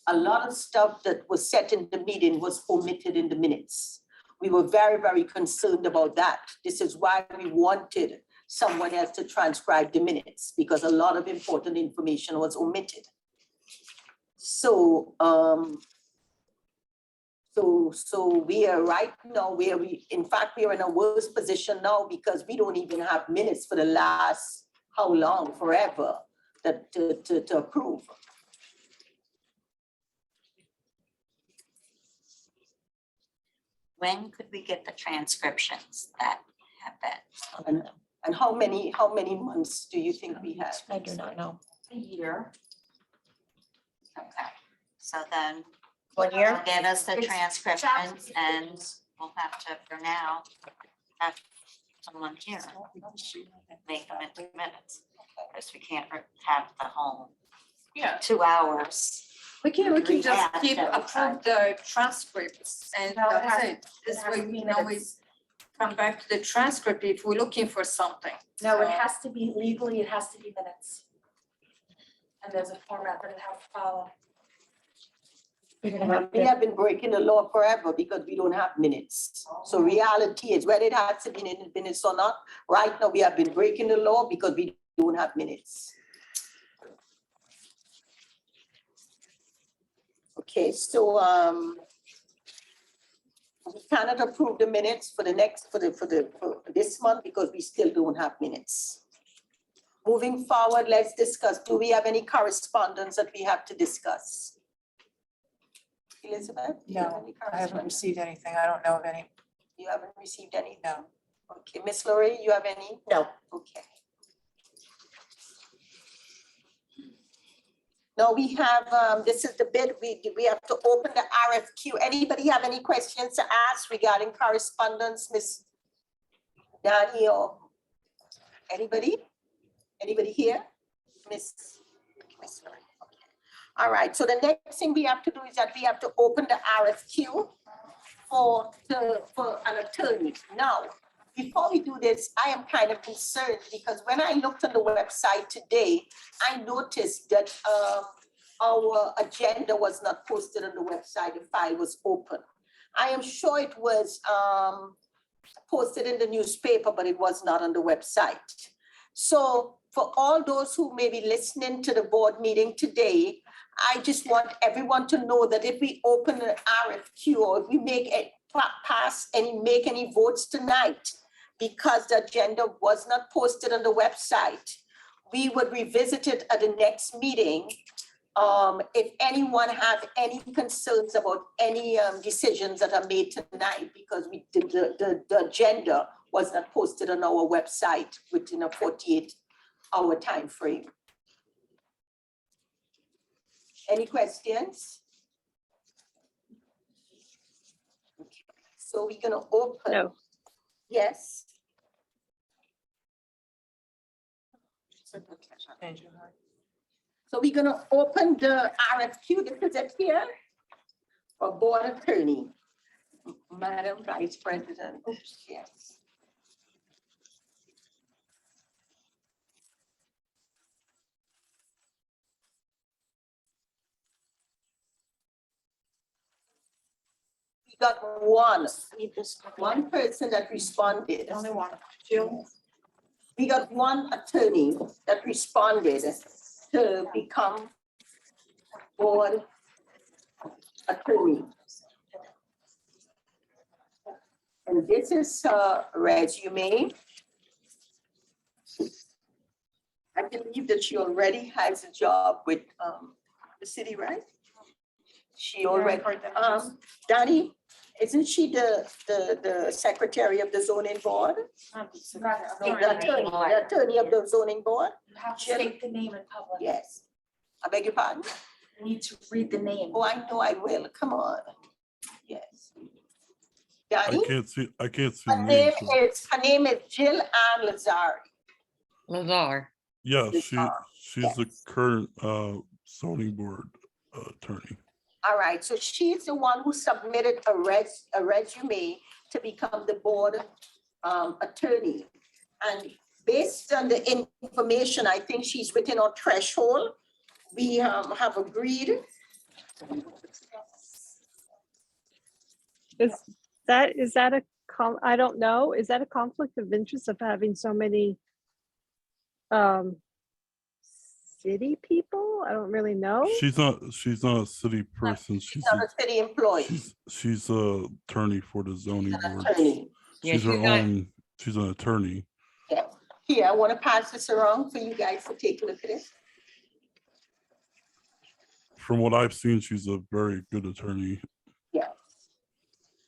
Speaker 4: a lot of stuff that was said in the meeting was omitted in the minutes. We were very, very concerned about that. This is why we wanted someone else to transcribe the minutes, because a lot of important information was omitted. So, so we are right now where in fact, we are in a worse position now because we don't even have minutes for the last, how long, forever, that to approve.
Speaker 3: When could we get the transcriptions that have been?
Speaker 4: And how many months do you think we have?
Speaker 1: I do not know.
Speaker 2: A year.
Speaker 3: Okay, so then
Speaker 1: 1 year?
Speaker 3: get us the
Speaker 2: It's
Speaker 3: transcriptions and we'll have to, for now, have someone here make them into minutes. Because we can't have the whole
Speaker 6: Yeah,
Speaker 3: 2 hours.
Speaker 6: we can just
Speaker 3: Rehash
Speaker 6: keep
Speaker 3: every
Speaker 6: approve the transcripts and
Speaker 2: No, it
Speaker 6: that's
Speaker 2: has-
Speaker 6: it. This
Speaker 2: it has
Speaker 6: way
Speaker 2: to be
Speaker 6: we can always
Speaker 2: minutes.
Speaker 6: come back to the transcript if we're looking for something.
Speaker 2: No, it has to be legally, it has to be minutes. And there's a format that it has to follow.
Speaker 4: We have been breaking the law forever because we don't have minutes. So reality is whether it has to be in minutes or not, right now we have been breaking the law because we don't have minutes. Okay, so we cannot approve the minutes for this month because we still don't have minutes. Moving forward, let's discuss, do we have any correspondence that we have to discuss? Elizabeth? do you have
Speaker 8: No,
Speaker 4: any
Speaker 8: I haven't
Speaker 4: correspondence?
Speaker 8: received anything. I don't know of any.
Speaker 4: You haven't received any?
Speaker 8: No.
Speaker 4: Okay, Miss Lori, you have any?
Speaker 1: No.
Speaker 4: Okay. Now we have, this is the bid, we have to open the RFQ. Anybody have any questions to ask regarding correspondence, Miss Danny or anybody? Anybody here? Miss Lori, okay. All right, so the next thing we have to do is that we have to open the RFQ for an attorney. Now, before we do this, I am kind of concerned because when I looked on the website today, I noticed that our agenda was not posted on the website, the file was open. I am sure it was posted in the newspaper, but it was not on the website. So for all those who may be listening to the board meeting today, I just want everyone to know that if we open an RFQ or if we make make any votes tonight, because the agenda was not posted on the website, we would revisit it at the next meeting. If anyone have any concerns about any decisions that are made tonight, because the agenda was not posted on our website within a 48-hour time frame. Any questions? Okay. So we're gonna open.
Speaker 7: No.
Speaker 4: Yes. So we're gonna open the RFQ. This is it here for board attorney. Madam Vice President. Oops, yes. We got one person that responded.
Speaker 8: Only one. Jill?
Speaker 4: We got one attorney that responded to become board attorney. And this is her resume. I believe that she already has a job with the city, right? She already, Donnie, isn't she the secretary of the zoning board? The attorney of the zoning board?
Speaker 2: You have to state the name in public.
Speaker 4: Yes. I beg your pardon?
Speaker 2: You need to read the name.
Speaker 4: Oh, I know I will. Come on. Yes.
Speaker 9: I
Speaker 4: Donnie?
Speaker 9: can't see
Speaker 4: Her
Speaker 9: the
Speaker 4: name
Speaker 9: name.
Speaker 4: her name is Jill Ann Lazari.
Speaker 10: Lazar.
Speaker 9: Yeah,
Speaker 4: Lazar,
Speaker 9: she's the
Speaker 4: yes.
Speaker 9: current zoning board attorney.
Speaker 4: All right, so she's the one who submitted a resume to become the board attorney. And based on the information, I think she's within our threshold. We have agreed.
Speaker 7: Is that I don't know, is that a conflict of interest of having so many city people? I don't really know.
Speaker 9: She's not a city person.
Speaker 4: She's not a city employee.
Speaker 9: She's a attorney for the zoning
Speaker 4: An
Speaker 9: board.
Speaker 4: attorney.
Speaker 10: Yeah,
Speaker 9: She's her own, she's an attorney.
Speaker 4: Yeah. Here, I want to pass this around for you guys to take a look at it.
Speaker 9: From what I've seen, she's a very good attorney.
Speaker 4: Yeah.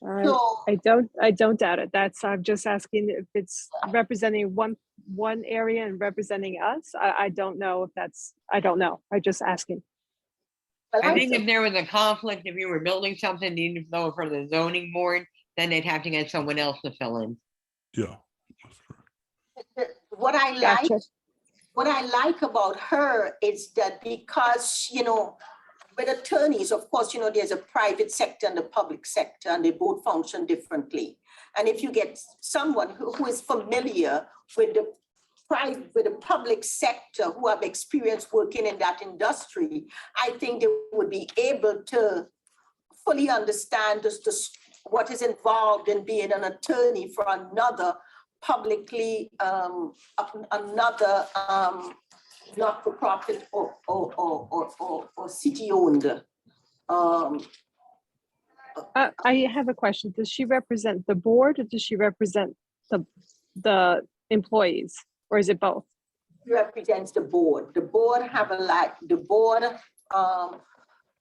Speaker 7: I,
Speaker 4: So,
Speaker 7: I don't doubt it. I'm just asking if it's representing one area and representing us. I don't know if I don't know. I'm just asking.
Speaker 4: well,
Speaker 10: I think if there was a conflict, if you were building something, even though for the zoning board, then they'd have to get someone else to fill in.
Speaker 9: Yeah, that's correct.
Speaker 4: what I like,
Speaker 7: Gotcha.
Speaker 4: what I like about her is that because, with attorneys, of course, there's a private sector and the public sector, and they both function differently. And if you get someone who is familiar with the public sector, who have experience working in that industry, I think they would be able to fully understand what is involved in being an attorney for another publicly, another not-for-profit or city-owned.
Speaker 7: I have a question. Does she represent the board or does she represent the employees, or is it both?
Speaker 4: Represents the board. The board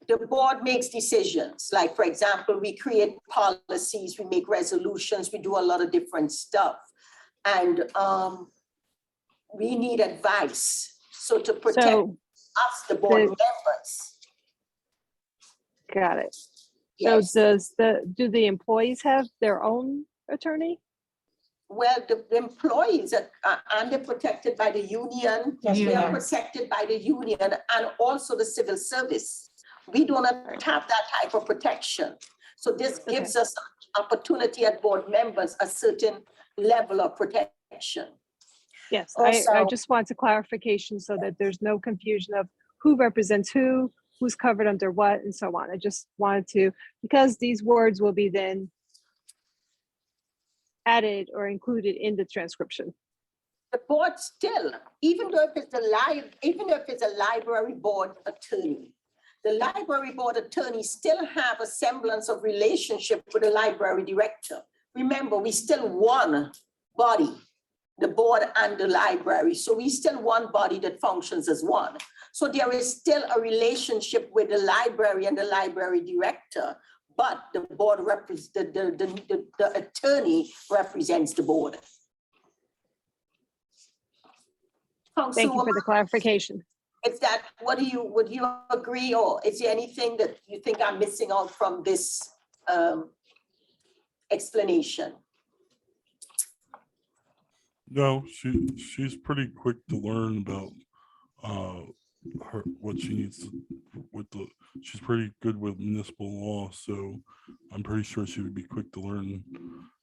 Speaker 4: the board makes decisions. Like, for example, we create policies, we make resolutions, we do a lot of different stuff. And we need advice. So to protect us, the board members.
Speaker 7: Got it.
Speaker 4: Yes.
Speaker 7: So do the employees have their own attorney?
Speaker 4: Well, the employees are protected by the union. They are protected by the union and also the civil service. We do not have that type of protection. So this gives us opportunity as board members, a certain level of protection.
Speaker 7: Yes,
Speaker 4: Also-
Speaker 7: I just want a clarification so that there's no confusion of who represents who who's covered under what and so on. I just wanted to, because these words will be then added or included in the transcription.
Speaker 4: The board still, even though if it's a library board attorney, the library board attorney still have a semblance of relationship with the library director. Remember, we still one body, the board and the library. So we still one body that functions as one. So there is still a relationship with the library and the library director, but the board the attorney represents the board.
Speaker 7: Thank you for the clarification.
Speaker 4: Is that, would you agree, or is there anything that you think I'm missing out from this explanation?
Speaker 9: No, she's pretty quick to learn about what she needs to, she's pretty good with municipal law, so I'm pretty sure she would be quick to learn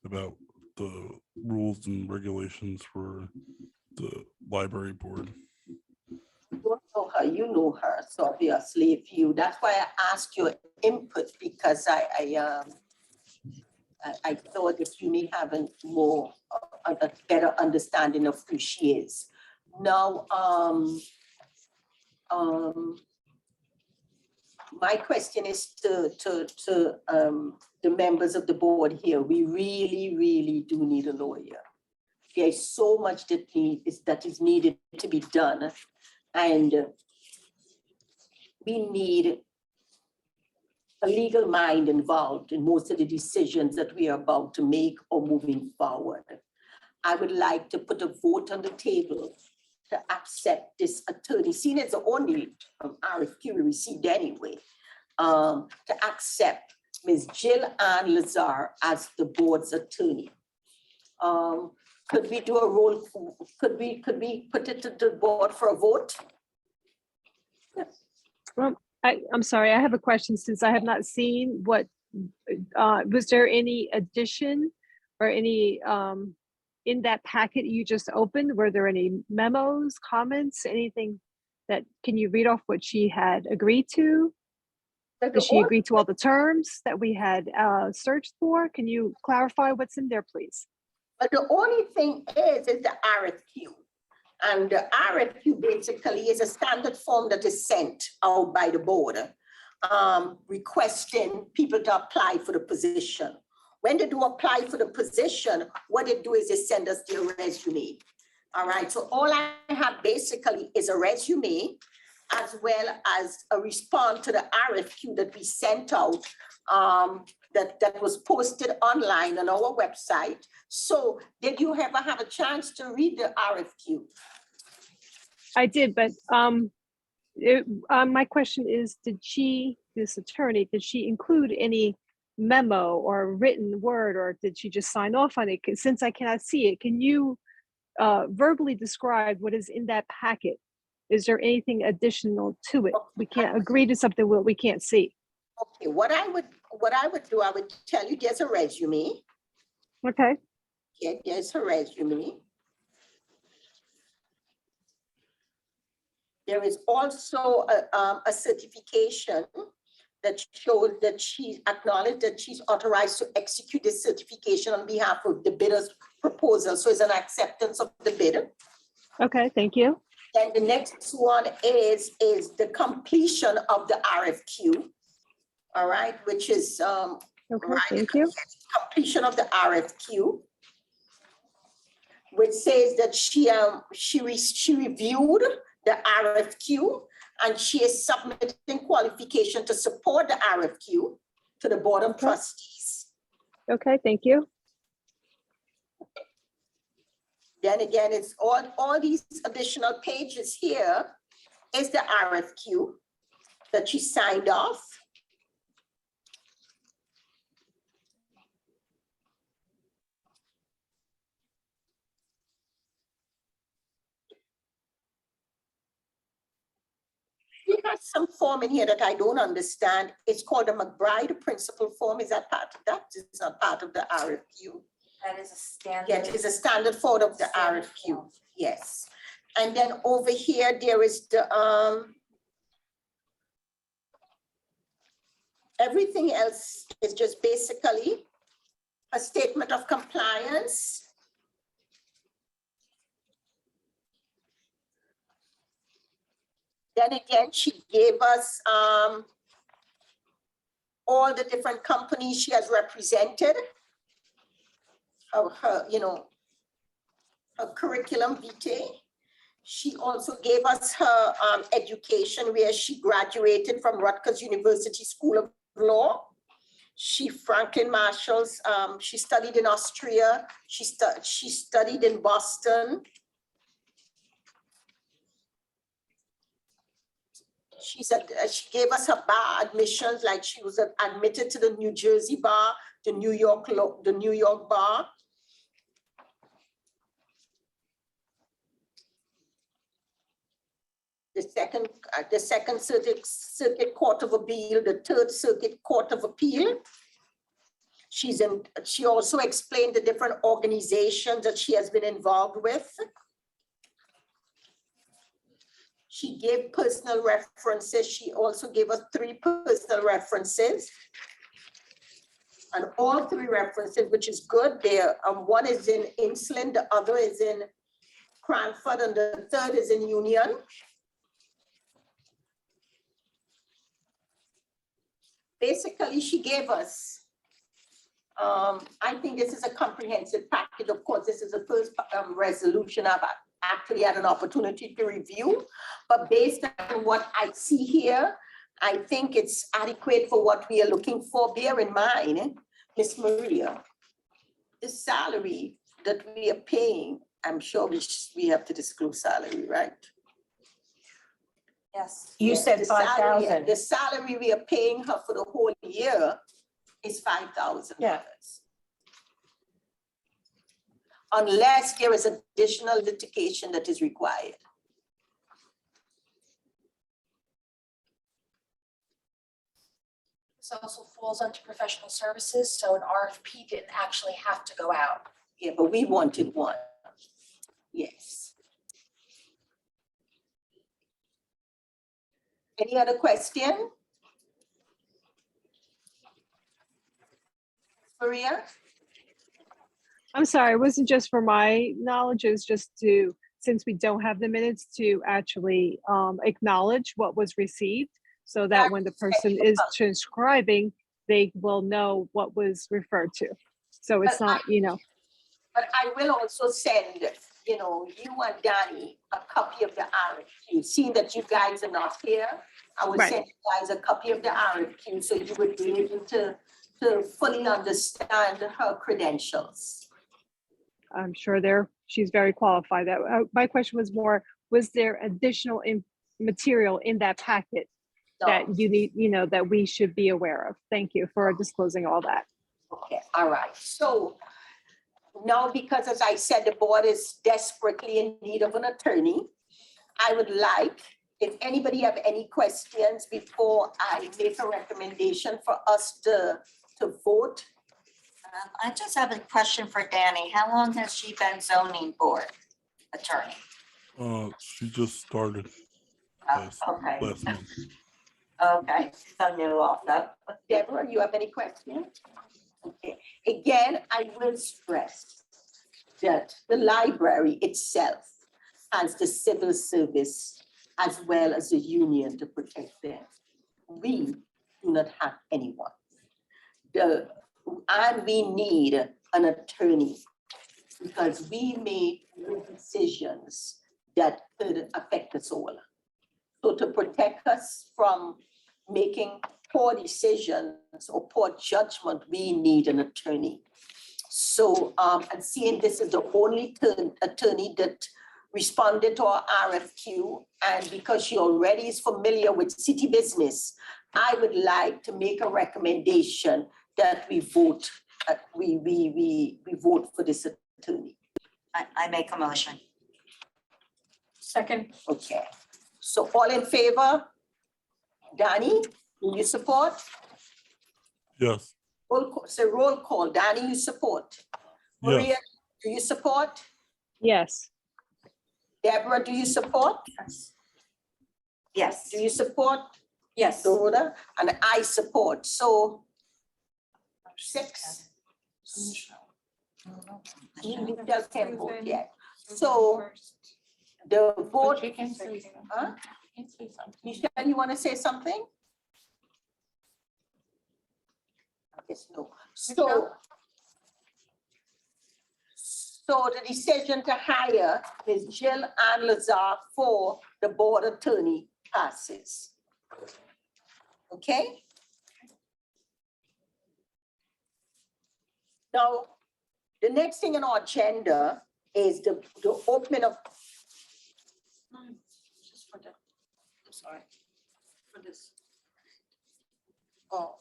Speaker 9: about the rules and regulations for the library board.
Speaker 4: You don't know her, you know her, so obviously if you, that's why I asked your input, because I thought that you may have a better understanding of who she is. Now, my question is to the members of the board here. We really do need a lawyer. There's so much that is needed to be done, and we need a legal mind involved in most of the decisions that we are about to make or moving forward. I would like to put a vote on the table to accept this attorney, seen as the only RFQ we received anyway, to accept Ms. Jill Ann Lazar as the board's attorney. Could we do a roll? Could we put it to the board for a vote?
Speaker 7: Well, I'm sorry, I have a question since I have not seen what, was there any addition or any, in that packet you just opened, were there any memos, comments, anything that, can you read off what she had agreed to? Did she agree to all the terms that we had searched for? Can you clarify what's in there, please?
Speaker 4: But the only thing is the RFQ. And the RFQ basically is a standard form that is sent out by the board, requesting people to apply for the position. When they do apply for the position, what they do is they send us their resume. All right, so all I have basically is a resume as well as a response to the RFQ that we sent out that was posted online on our website. So did you ever have a chance to read the RFQ?
Speaker 7: I did, but my question is, this attorney, did she include any memo or written word, or did she just sign off on it? Since I cannot see it, can you verbally describe what is in that packet? Is there anything additional to it? We can't agree to something we can't see.
Speaker 4: Okay, what I would do, I would tell you there's a resume.
Speaker 7: Okay.
Speaker 4: Yeah, there's a resume. There is also a certification that shows that she acknowledged that she's authorized to execute this certification on behalf of the bidder's proposal. So it's an acceptance of the bidder.
Speaker 7: Okay, thank you.
Speaker 4: Then the next one is the completion of the RFQ. All right, which is
Speaker 7: Okay,
Speaker 4: right,
Speaker 7: thank you.
Speaker 4: completion of the RFQ, which says that she reviewed the RFQ and she is submitting qualification to support the RFQ to the Board of Trustees.
Speaker 7: Okay, thank you.
Speaker 4: Then again, it's all these additional pages here is the RFQ that she signed off. She has some form in here that I don't understand. It's called the McBride Principal Form. Is that part of that? It's not part of the RFQ.
Speaker 1: That is a standard.
Speaker 4: Yeah, it is a standard form of the
Speaker 1: Standard
Speaker 4: RFQ,
Speaker 1: form.
Speaker 4: yes. And then over here, there is the Everything else is just basically a statement of compliance. Then again, she gave us all the different companies she has represented. Her, you know, her curriculum vitae. She also gave us her education, where she graduated from Rutgers University School of Law. She Franklin Marshall's, she studied in Austria. She studied in Boston. She said she gave us her bar admissions, like she was admitted to the New Jersey bar, the New York bar. The second circuit court of appeal, the third circuit court of appeal. She also explained the different organizations that she has been involved with. She gave personal references. She also gave us 3 personal references. And all 3 references, which is good, there. One is in Insuland, the other is in Cranford, and the third is in Union. Basically, she gave us, I think this is a comprehensive package. Of course, this is the first resolution I've actually had an opportunity to review, but based on what I see here, I think it's adequate for what we are looking for. Bear in mind, Miss Maria, the salary that we are paying, I'm sure we have to disclose salary, right?
Speaker 5: Yes.
Speaker 1: You
Speaker 4: Yes,
Speaker 1: said
Speaker 4: the salary-
Speaker 1: 5,000.
Speaker 4: The salary we are paying her for the whole year is $5,000.
Speaker 1: Yeah.
Speaker 4: Unless there is additional litigation that is required.
Speaker 2: This also falls under professional services, so an RFP didn't actually have to go out.
Speaker 4: Yeah, but we wanted one. Yes. Any other question? Maria?
Speaker 7: I'm sorry, it wasn't just for my knowledge, it was just to, since we don't have the minutes, to actually acknowledge what was received, so that when the person is transcribing, they will know what was referred to. So it's not, you know.
Speaker 4: But I will also send, you know, you and Danny a copy of the RFQ. Seeing that you guys are not here, I will
Speaker 7: Right.
Speaker 4: send you guys a copy of the RFQ so you would be able to fully understand her credentials.
Speaker 7: I'm sure she's very qualified. That my question was more, was there additional material in that packet that
Speaker 4: No.
Speaker 7: you need, you know, that we should be aware of? Thank you for disclosing all that.
Speaker 4: Okay, all right. So now, because as I said, the board is desperately in need of an attorney, I would like, if anybody have any questions before I make a recommendation for us to vote.
Speaker 3: I just have a question for Danny. How long has she been zoning board attorney?
Speaker 9: She just started
Speaker 3: Oh, okay,
Speaker 9: last month.
Speaker 3: okay, so new also.
Speaker 4: Deborah, you have any questions? Okay, again, I will stress that the library itself has the civil service as well as the union to protect them. We do not have anyone. And we need an attorney because we make decisions that could affect us all. So to protect us from making poor decisions or poor judgment, we need an attorney. So, and seeing this is the only attorney that responded to our RFQ, and because she already is familiar with city business, I would like to make a recommendation that we vote, we vote for this attorney.
Speaker 3: I make a motion.
Speaker 2: Second.
Speaker 4: Okay, so all in favor? Danny, do you support?
Speaker 9: Yes,
Speaker 4: Roll call. Danny, you support? Maria,
Speaker 9: yes,
Speaker 4: do you support?
Speaker 7: Yes.
Speaker 4: Deborah, do you support?
Speaker 3: Yes.
Speaker 4: Do you support?
Speaker 5: Yes.
Speaker 4: Dorota, and I support, so 6. We just can't vote yet. So the vote, huh? Michelle, you want to say something? I guess no. So the decision to hire Ms. Jill Ann Lazar for the board attorney passes. Okay? Now, the next thing on our agenda is the opening of,
Speaker 5: Just for the, I'm sorry, for this.
Speaker 4: oh,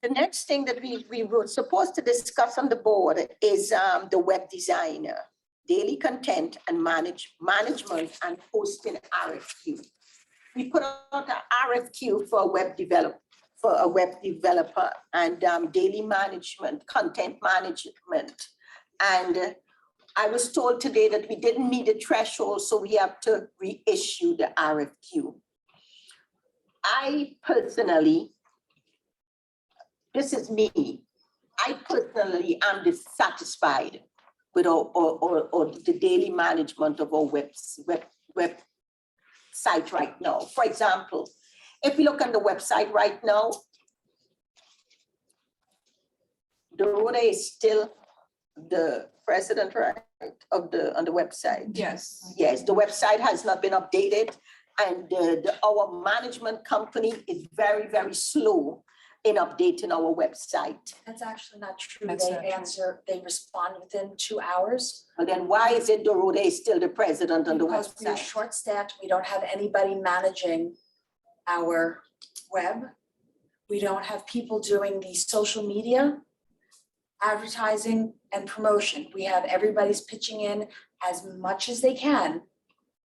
Speaker 4: the next thing that we were supposed to discuss on the board is the web designer, daily content and management and posting RFQ. We put out an RFQ for a web developer and daily management, content management. And I was told today that we didn't meet the threshold, so we have to reissue the RFQ. I personally, this is me, I personally am dissatisfied with the daily management of our website right now. For example, if you look on the website right now, Dorota is still the president, right, on the website.
Speaker 5: Yes.
Speaker 4: Yes, the website has not been updated, and our management company is very, very slow in updating our website.
Speaker 2: That's actually not true.
Speaker 5: That's
Speaker 2: They
Speaker 5: not true.
Speaker 2: they respond within 2 hours.
Speaker 4: But then why is it Dorota is still the president on the
Speaker 2: Because we are
Speaker 4: website?
Speaker 2: short-staffed, we don't have anybody managing our web. We don't have people doing the social media, advertising and promotion. We have everybody's pitching in as much as they can,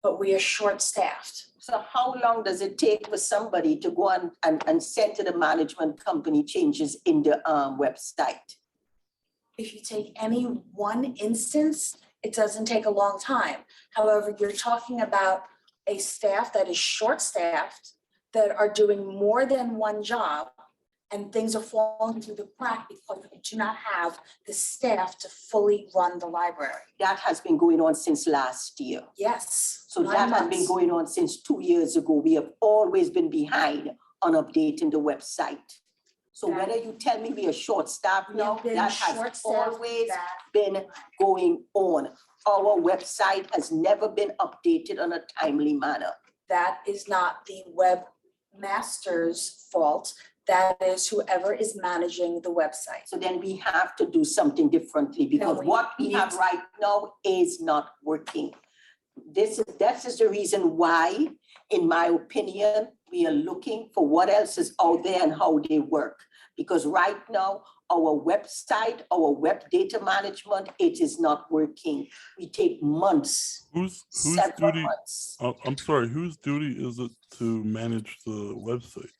Speaker 2: but we are short-staffed.
Speaker 4: So how long does it take for somebody to go on and send to the management company changes in the website?
Speaker 2: If you take any one instance, it doesn't take a long time. However, you're talking about a staff that is short-staffed, that are doing more than one job, and things are falling through the crack because we do not have the staff to fully run the library.
Speaker 4: That has been going on since last year.
Speaker 2: Yes.
Speaker 4: So
Speaker 2: 9
Speaker 4: that has been
Speaker 2: months.
Speaker 4: going on since 2 years ago. We have always been behind on updating the website. So
Speaker 2: That-
Speaker 4: whether you tell me we are short-staffed
Speaker 2: We
Speaker 4: now,
Speaker 2: have been
Speaker 4: that has
Speaker 2: short-staffed
Speaker 4: always
Speaker 2: that
Speaker 4: been going on. Our website has never been updated on a timely manner.
Speaker 2: that is not the webmaster's fault. That is whoever is managing the website.
Speaker 4: So then we have to do something differently because
Speaker 2: we
Speaker 4: what we have
Speaker 2: need-
Speaker 4: right now is not working. That is the reason why, in my opinion, we are looking for what else is out there and how they work. Because right now, our website, our web data management, it is not working. We take months,
Speaker 9: Whose
Speaker 4: several
Speaker 9: duty,
Speaker 4: months.
Speaker 9: I'm sorry, whose duty is it to manage the website?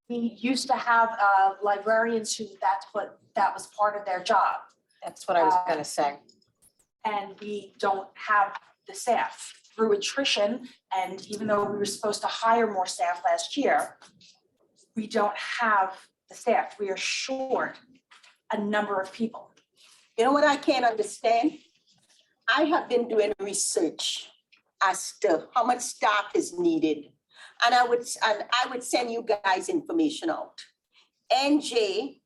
Speaker 2: We used to have librarians who that was part of their job.
Speaker 1: That's what I was gonna say.
Speaker 2: And we don't have the staff through attrition. And even though we were supposed to hire more staff last year, we don't have the staff. We are short a number of people.
Speaker 4: You know what I can't understand? I have been doing research as to how much staff is needed. And I would send you guys information out. NJLA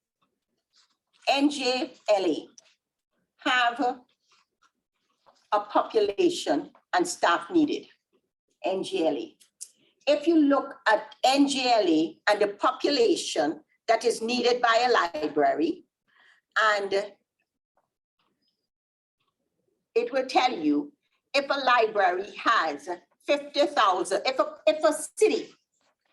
Speaker 4: have a population and staff needed, NJLA. If you look at NJLA and the population that is needed by a library, and it will tell you if a library has 50,000, if a city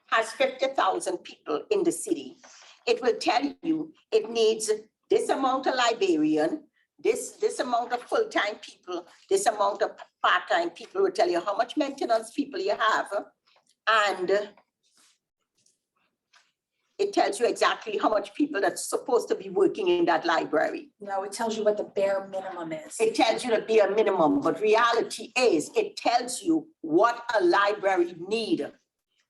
Speaker 4: has 50,000 people in the city, it will tell you it needs this amount of librarian, this amount of full-time people, this amount of part-time people. Will tell you how much maintenance people you have, and it tells you exactly how much people that's supposed to be working in that library.
Speaker 2: No, it tells you what the bare minimum is.
Speaker 4: It tells you to be a minimum, but reality is it tells you what a library need.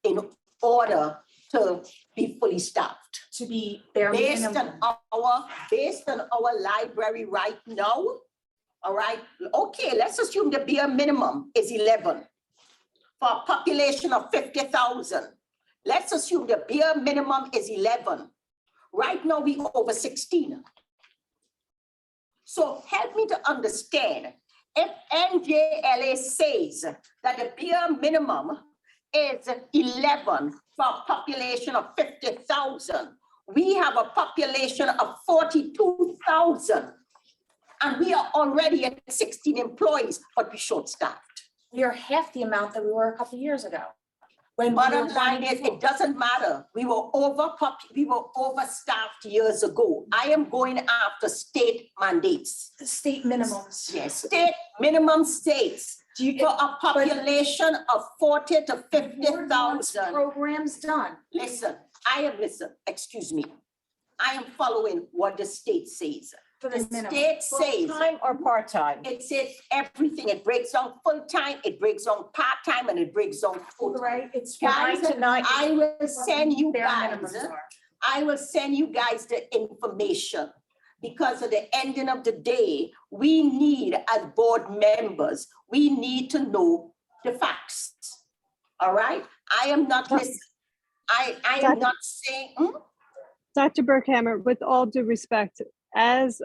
Speaker 4: in order to be fully staffed?
Speaker 2: To be bare
Speaker 4: Based
Speaker 2: minimum.
Speaker 4: on our library right now, all right, okay, let's assume the bare minimum is 11 for a population of 50,000. Let's assume the bare minimum is 11. Right now, we over 16. So help me to understand, if NJLA says that the bare minimum is 11 for a population of 50,000, we have a population of 42,000. And we are already at 16 employees, but we're short-staffed.
Speaker 2: We are half the amount that we were a couple of years ago. When we
Speaker 4: Bottom
Speaker 2: were
Speaker 4: line is, it doesn't matter. We were overstaffed years ago. I am going after state mandates.
Speaker 2: state minimums.
Speaker 4: Yes, state minimum states
Speaker 2: Do you
Speaker 4: for a population of 40 to
Speaker 2: board wants
Speaker 4: 50,000.
Speaker 2: programs done?
Speaker 4: Listen, excuse me. I am following what the state says.
Speaker 2: For
Speaker 4: The
Speaker 2: the minimum.
Speaker 4: state says,
Speaker 1: Full-time or part-time?
Speaker 4: it says everything. It breaks down full-time, it breaks down part-time, and it breaks down full-time.
Speaker 2: Right, it's.
Speaker 4: Guys,
Speaker 1: Nine to nine.
Speaker 4: I will send you
Speaker 2: Bare
Speaker 4: guys,
Speaker 2: minimums are.
Speaker 4: I will send you guys the information. Because at the ending of the day, we need, as board members, we need to know the facts. All right? I am not listening. I am not saying,
Speaker 7: Dr. Berkhammer, with all due respect, as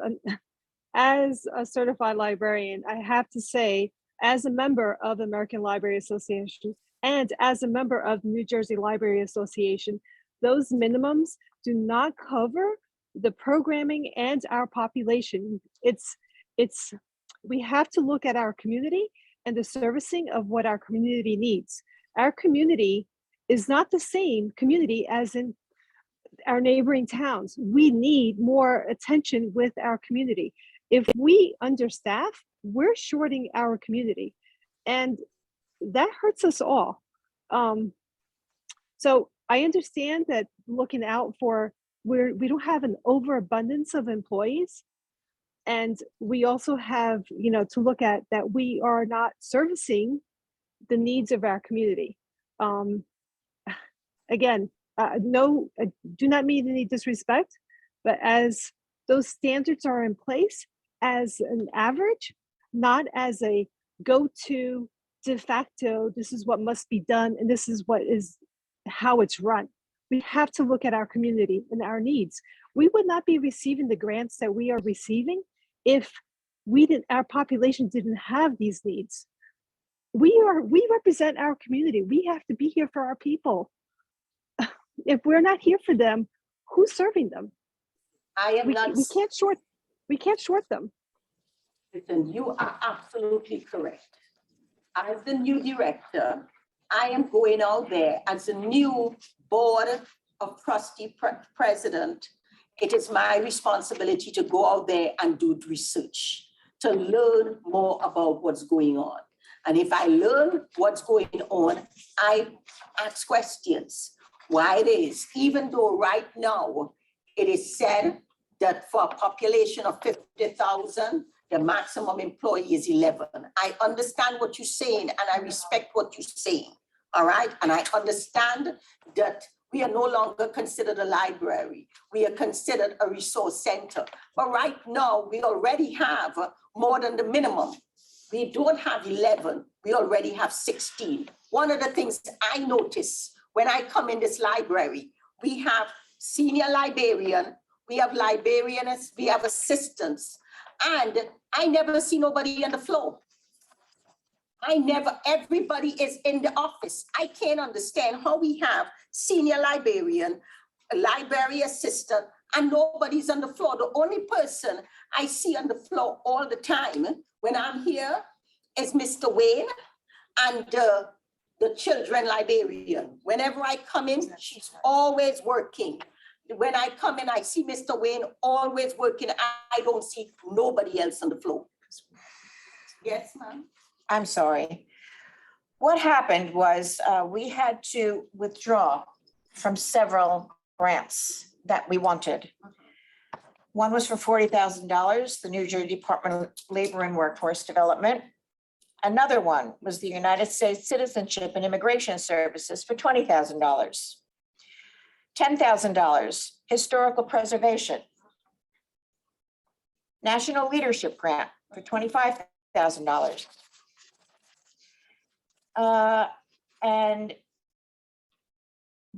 Speaker 7: a certified librarian, I have to say, as a member of the American Library Association and as a member of New Jersey Library Association, those minimums do not cover the programming and our population. We have to look at our community and the servicing of what our community needs. Our community is not the same community as in our neighboring towns. We need more attention with our community. If we understaff, we're shorting our community, and that hurts us all. So I understand that looking out for we don't have an overabundance of employees, and we also have to look at that we are not servicing the needs of our community. Again, no, I do not mean any disrespect, but as those standards are in place as an average, not as a go-to de facto, this is what must be done and this is how it's run. We have to look at our community and our needs. We would not be receiving the grants that we are receiving if our population didn't have these needs. We represent our community. We have to be here for our people. If we're not here for them, who's serving them? We can't short them.
Speaker 4: Listen, you are absolutely correct. As the new director, I am going out there as a new board of trustee president. It is my responsibility to go out there and do research, to learn more about what's going on. And if I learn what's going on, I ask questions. Why it is, even though right now it is said that for a population of 50,000, the maximum employee is 11. I understand what you're saying and I respect what you're saying, all right? And I understand that we are no longer considered a library. We are considered a resource center. But right now, we already have more than the minimum. We don't have 11, we already have 16. One of the things I notice when I come in this library, we have senior librarian, we have librarians, we have assistants, and I never see nobody on the floor. Everybody is in the office. I can't understand how we have senior librarian, a library assistant, and nobody's on the floor. The only person I see on the floor all the time when I'm here is Mr. Wayne and the children librarian. Whenever I come in, she's always working. When I come in, I see Mr. Wayne always working. I don't see nobody else on the floor. Yes, ma'am.
Speaker 1: I'm sorry. What happened was we had to withdraw from several grants that we wanted. One was for $40,000, the New Jersey Department of Labor and Workforce Development. Another one was the United States Citizenship and Immigration Services for $20,000. $10,000, historical preservation. National Leadership Grant for $25,000. And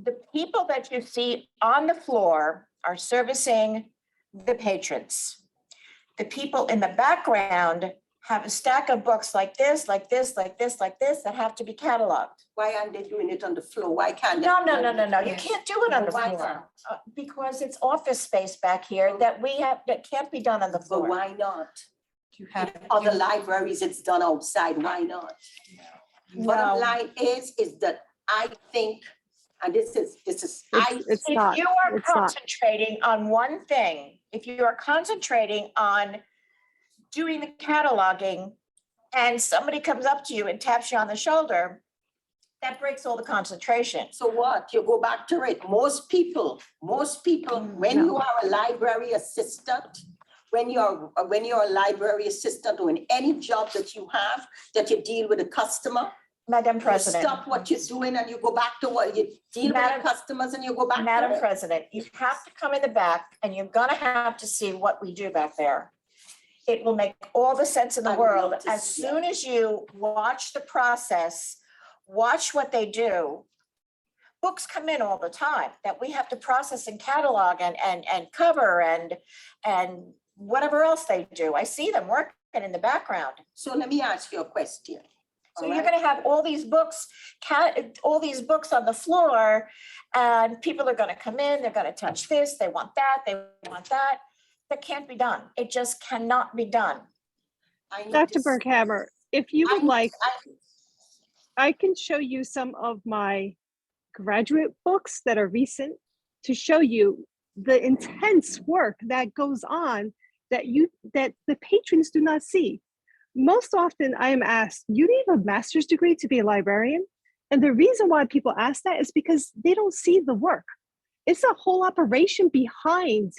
Speaker 1: the people that you see on the floor are servicing the patrons. The people in the background have a stack of books like this, like this, like this, like this, that have to be cataloged.
Speaker 4: Why aren't they doing it on the floor? Why can't they?
Speaker 1: No, you can't do it on the
Speaker 4: Why
Speaker 1: floor.
Speaker 4: not?
Speaker 1: Because it's office space back here that can't be done on the
Speaker 4: But
Speaker 1: floor.
Speaker 4: why not?
Speaker 3: You have.
Speaker 4: Other libraries, it's done outside, why not? Bottom line is that I think, and this is,
Speaker 7: It's
Speaker 1: If
Speaker 7: not,
Speaker 1: you are
Speaker 7: it's not.
Speaker 1: concentrating on one thing, if you are concentrating on doing the cataloging and somebody comes up to you and taps you on the shoulder, that breaks all the concentration.
Speaker 4: so what? You go back to it. Most people, when
Speaker 7: No.
Speaker 4: you are a library assistant, when you're a library assistant doing any job that you have, that you deal with a customer,
Speaker 1: Madam
Speaker 4: you
Speaker 1: President.
Speaker 4: stop what you're doing and you go back to what you deal with
Speaker 1: Madam-
Speaker 4: the customers and you go back to
Speaker 1: Madam
Speaker 4: it.
Speaker 1: President, you have to come in the back and you're gonna have to see what we do back there. It will make all the sense in the
Speaker 4: I would love
Speaker 1: world
Speaker 4: to
Speaker 1: as
Speaker 4: see
Speaker 1: soon as you watch the process, watch what they do. Books come in all the time that we have to process and catalog and cover and whatever else they do. I see them working in the background.
Speaker 4: So let me ask you a question.
Speaker 1: So
Speaker 4: all
Speaker 1: you're
Speaker 4: right?
Speaker 1: gonna have all these books, all these books on the floor, and people are gonna come in, they're gonna touch this, they want that, they want that. That can't be done. It just cannot be done.
Speaker 4: I need
Speaker 7: Dr.
Speaker 4: to-
Speaker 7: Berghammer, if you would
Speaker 4: I-
Speaker 7: like,
Speaker 4: I-
Speaker 7: I can show you some of my graduate books that are recent to show you the intense work that goes on that the patrons do not see. Most often I am asked, you need a master's degree to be a librarian? And the reason why people ask that is because they don't see the work. It's a whole operation behind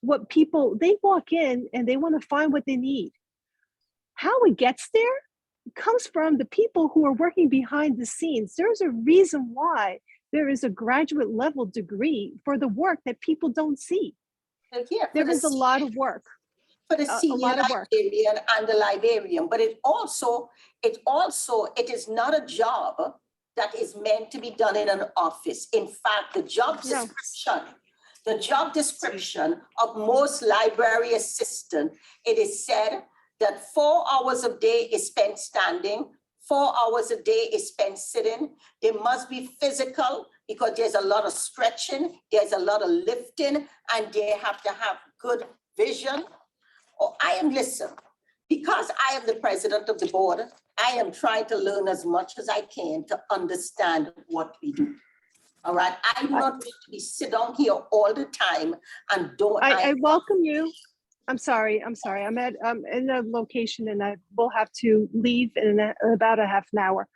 Speaker 7: what they walk in and they want to find what they need. How it gets there comes from the people who are working behind the scenes. There's a reason why there is a graduate level degree for the work that people don't see.
Speaker 4: Yeah, for
Speaker 7: There
Speaker 4: the
Speaker 7: is a lot of work.
Speaker 4: for the
Speaker 7: a
Speaker 4: senior
Speaker 7: lot of work.
Speaker 4: librarian and the librarian, but it is not a job that is meant to be done in an office. In fact, the job
Speaker 7: No.
Speaker 4: description of most library assistant, it is said that 4 hours a day is spent standing, 4 hours a day is spent sitting. They must be physical because there's a lot of stretching, there's a lot of lifting, and they have to have good vision. Listen, because I am the president of the board, I am trying to learn as much as I can to understand what we do. All right, I do not want to be sit down here all the time and don't.
Speaker 7: I welcome you. I'm sorry. I'm in a location and I will have to leave in about a half an hour.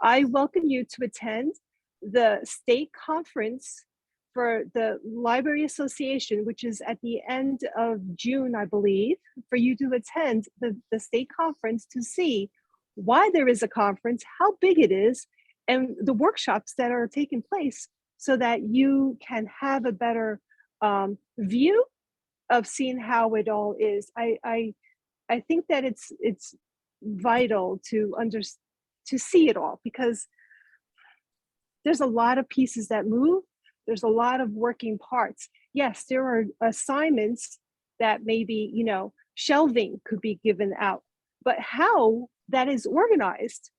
Speaker 7: I welcome you to attend the state conference for the Library Association, which is at the end of June, I believe, for you to attend the state conference to see why there is a conference, how big it is, and the workshops that are taking place so that you can have a better view of seeing how it all is. I think that it's vital to see it all because there's a lot of pieces that move. There's a lot of working parts. Yes, there are assignments that maybe, shelving could be given out, but how that is organized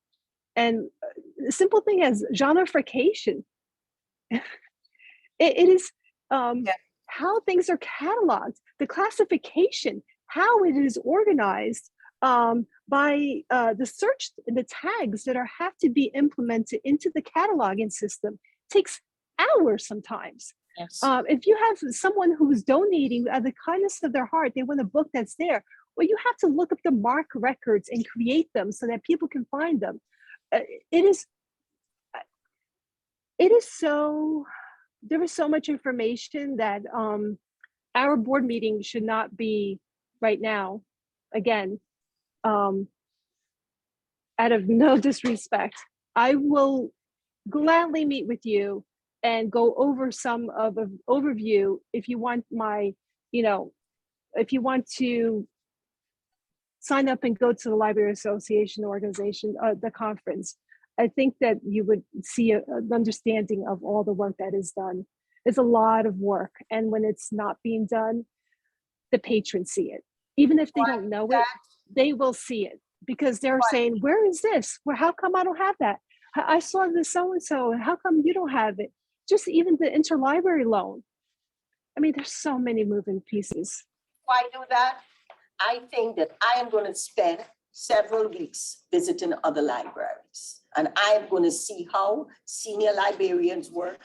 Speaker 7: and the simple thing as genreification, it is how things are cataloged, the classification, how it is organized by the search, the tags that have to be implemented into the cataloging system takes hours sometimes.
Speaker 1: Yes.
Speaker 7: If you have someone who's donating out of the kindness of their heart, they want a book that's there, well, you have to look up the MARC records and create them so that people can find them. There is so much information that our board meeting should not be right now. Again, out of no disrespect, I will gladly meet with you and go over some of the overview if you want my, you know, if you want to sign up and go to the Library Association organization, the conference. I think that you would see an understanding of all the work that is done. It's a lot of work. And when it's not being done, the patrons see it. Even if they don't know it, they will see it because they're saying, where is this? Well, how come I don't have that? I saw this so-and-so, how come you don't have it? Just even the interlibrary loan. I mean, there's so many moving pieces.
Speaker 4: Why do that? I think that I am going to spend several weeks visiting other libraries. And I am going to see how senior librarians work,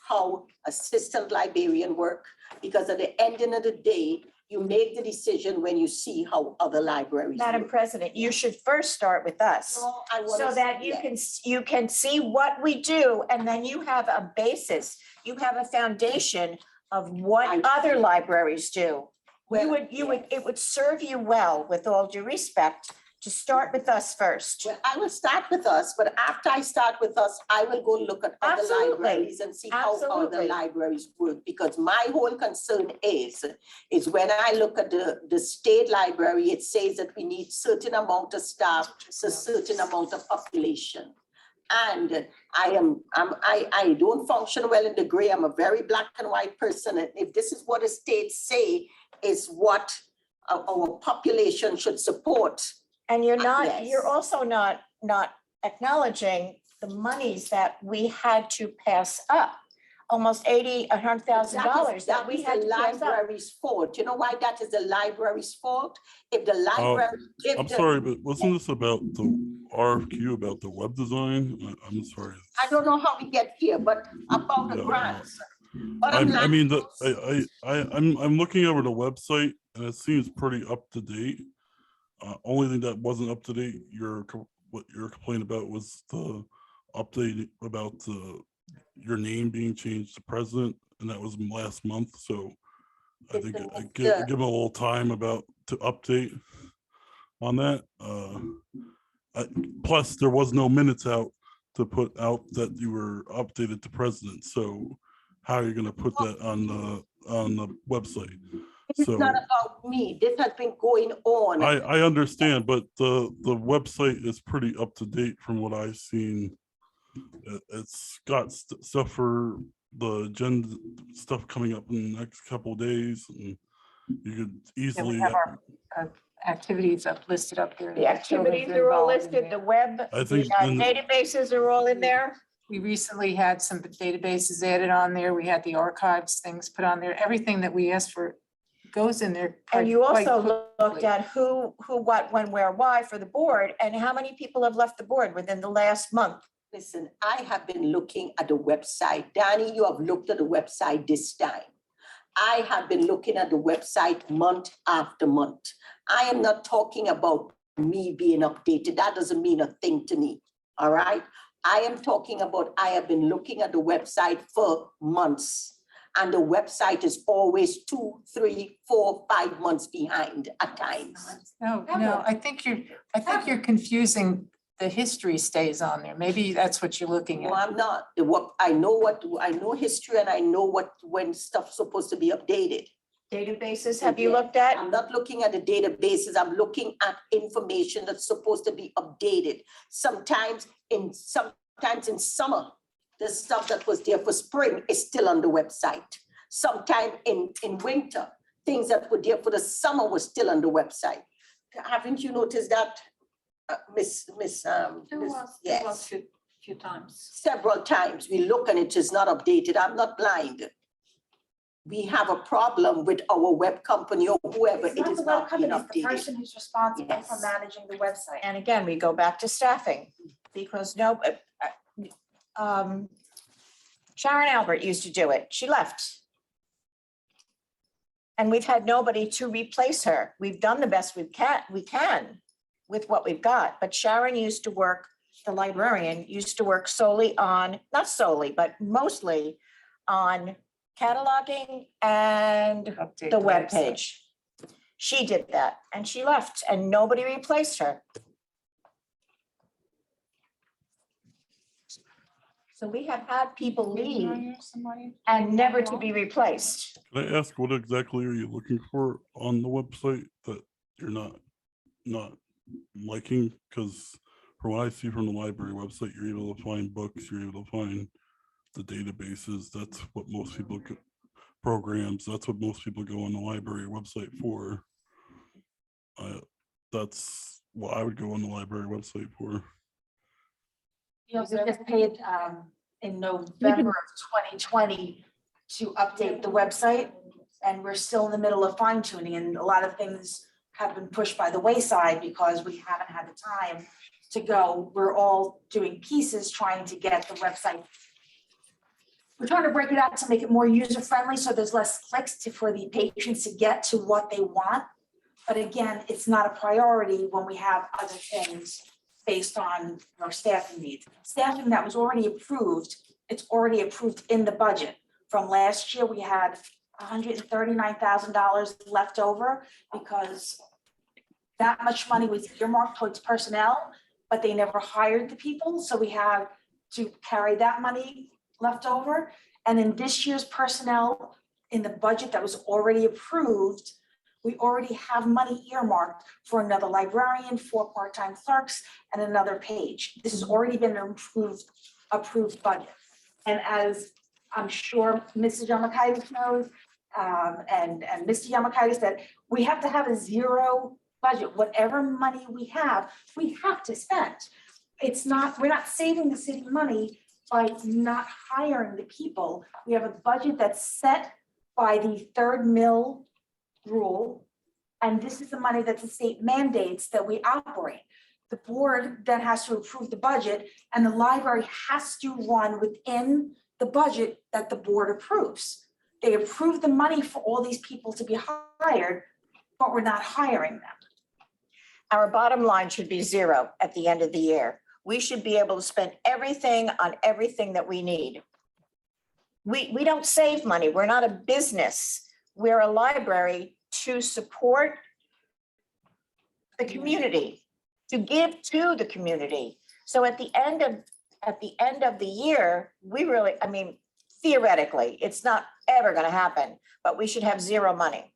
Speaker 4: how assistant librarian work, because at the ending of the day, you make the decision when you see how other libraries
Speaker 1: Madam
Speaker 4: work.
Speaker 1: President, you should first start with us.
Speaker 4: So I wanna
Speaker 1: So that you can see what we do, and then you have a basis, you have a foundation of what other libraries do. It would serve you well, with all due respect, to start with us first.
Speaker 4: Well, I will start with us, but after I start with us, I will go look at other
Speaker 1: Absolutely.
Speaker 4: libraries and see how other
Speaker 1: Absolutely.
Speaker 4: libraries work. Because my whole concern is when I look at the state library, it says that we need certain amount of staff, a certain amount of population. And I don't function well in the gray. I'm a very black and white person. And if this is what the states say is what our population should support,
Speaker 1: And you're
Speaker 4: Yes.
Speaker 1: also not acknowledging the monies that we had to pass up. Almost $100,000 that we had to
Speaker 4: the
Speaker 1: pass up.
Speaker 4: library's fault. You know why that is the library's fault? If the library. if
Speaker 9: I'm
Speaker 4: the-
Speaker 9: sorry, but wasn't this about the RFQ about the web design? I'm sorry.
Speaker 4: I don't know how we get here, but about the
Speaker 9: Yeah,
Speaker 4: grants. Bottom
Speaker 9: I
Speaker 4: line,
Speaker 9: mean, I'm looking over the website and it seems pretty up to date. Only thing that wasn't up to date, what you're complaining about was the update about your name being changed to president, and that was last month. So I think I give them a little time to update on that. Plus, there was no minutes out to put out that you were updated to president. So how are you going to put that on the website?
Speaker 4: it's not about me. This has been going on.
Speaker 9: I understand, but the website is pretty up to date from what I've seen. It's got stuff for the agenda stuff coming up in the next couple of days, and you could easily.
Speaker 8: have our activities listed up there.
Speaker 1: The activities are all listed, the web,
Speaker 9: I
Speaker 1: the
Speaker 9: think in the-
Speaker 1: databases are all in there.
Speaker 8: We recently had some databases added on there. We had the archives things put on there. Everything that we asked for goes in there.
Speaker 1: And you
Speaker 8: quite
Speaker 1: also looked
Speaker 8: quickly.
Speaker 1: at who, what, when, where, why for the board, and how many people have left the board within the last month.
Speaker 4: Listen, I have been looking at the website. Danny, you have looked at the website this time. I have been looking at the website month after month. I am not talking about me being updated. That doesn't mean a thing to me, all right? I am talking about, I have been looking at the website for months. And the website is always 2, 3, 4, 5 months behind at times.
Speaker 8: No, I think you're confusing. The history stays on there. Maybe that's what you're looking
Speaker 4: No,
Speaker 8: at.
Speaker 4: I'm not. I know history and I know when stuff's supposed to be updated.
Speaker 1: Databases, have you looked at?
Speaker 4: I'm not looking at the databases. I'm looking at information that's supposed to be updated. Sometimes in summer, the stuff that was there for spring is still on the website. Sometime in winter, things that were there for the summer were still on the website. Haven't you noticed that, Miss? Yes,
Speaker 8: Few times.
Speaker 4: several times. We look and it is not updated. I'm not blind. We have a problem with our web company or whoever.
Speaker 2: It's
Speaker 4: It
Speaker 2: not
Speaker 4: is
Speaker 2: the
Speaker 4: not
Speaker 2: web company,
Speaker 4: being
Speaker 2: it's the
Speaker 4: updated.
Speaker 2: person who's responsible for
Speaker 4: Yes.
Speaker 2: managing the website.
Speaker 1: And again, we go back to staffing, because Sharon Albert used to do it. She left. And we've had nobody to replace her. We've done the best we can with what we've got. But Sharon used to work, the librarian used to work solely on, not solely, but mostly on cataloging and
Speaker 8: Update
Speaker 1: the
Speaker 8: website.
Speaker 1: webpage. She did that and she left and nobody replaced her. So we have had people leave
Speaker 8: Hire somebody?
Speaker 1: and never to be replaced.
Speaker 9: Can I ask what exactly are you looking for on the website that you're not liking? Because from what I see from the library website, you're able to find books, you're able to find the databases. That's what most people programs. That's what most people go on the library website for. That's what I would go on the library website for.
Speaker 2: You know, we just paid in November of 2020 to update the website. And we're still in the middle of fine tuning, and a lot of things have been pushed by the wayside because we haven't had the time to go. We're all doing pieces trying to get the website. We're trying to break it out to make it more user friendly, so there's less clicks for the patients to get to what they want. But again, it's not a priority when we have other things based on our staffing needs. Staffing that was already approved, it's already approved in the budget. From last year, we had $139,000 left over because that much money was earmarked towards personnel, but they never hired the people. So we have to carry that money left over. And in this year's personnel, in the budget that was already approved, we already have money earmarked for another librarian, 4 part-time clerks, and another page. This has already been an approved budget. And as I'm sure Mrs. Yamakaitis knows, and Mr. Yamakaitis, that we have to have a zero budget. Whatever money we have to spend. We're not saving the city money by not hiring the people. We have a budget that's set by the third mill rule. And this is the money that the state mandates that we operate. The board then has to approve the budget, and the library has to run within the budget that the board approves. They approve the money for all these people to be hired, but we're not hiring them.
Speaker 1: Our bottom line should be zero at the end of the year. We should be able to spend everything on everything that we need. We don't save money. We're not a business. We're a library to support the community, to give to the community. So at the end of the year, we really, I mean, theoretically, it's not ever going to happen, but we should have zero money.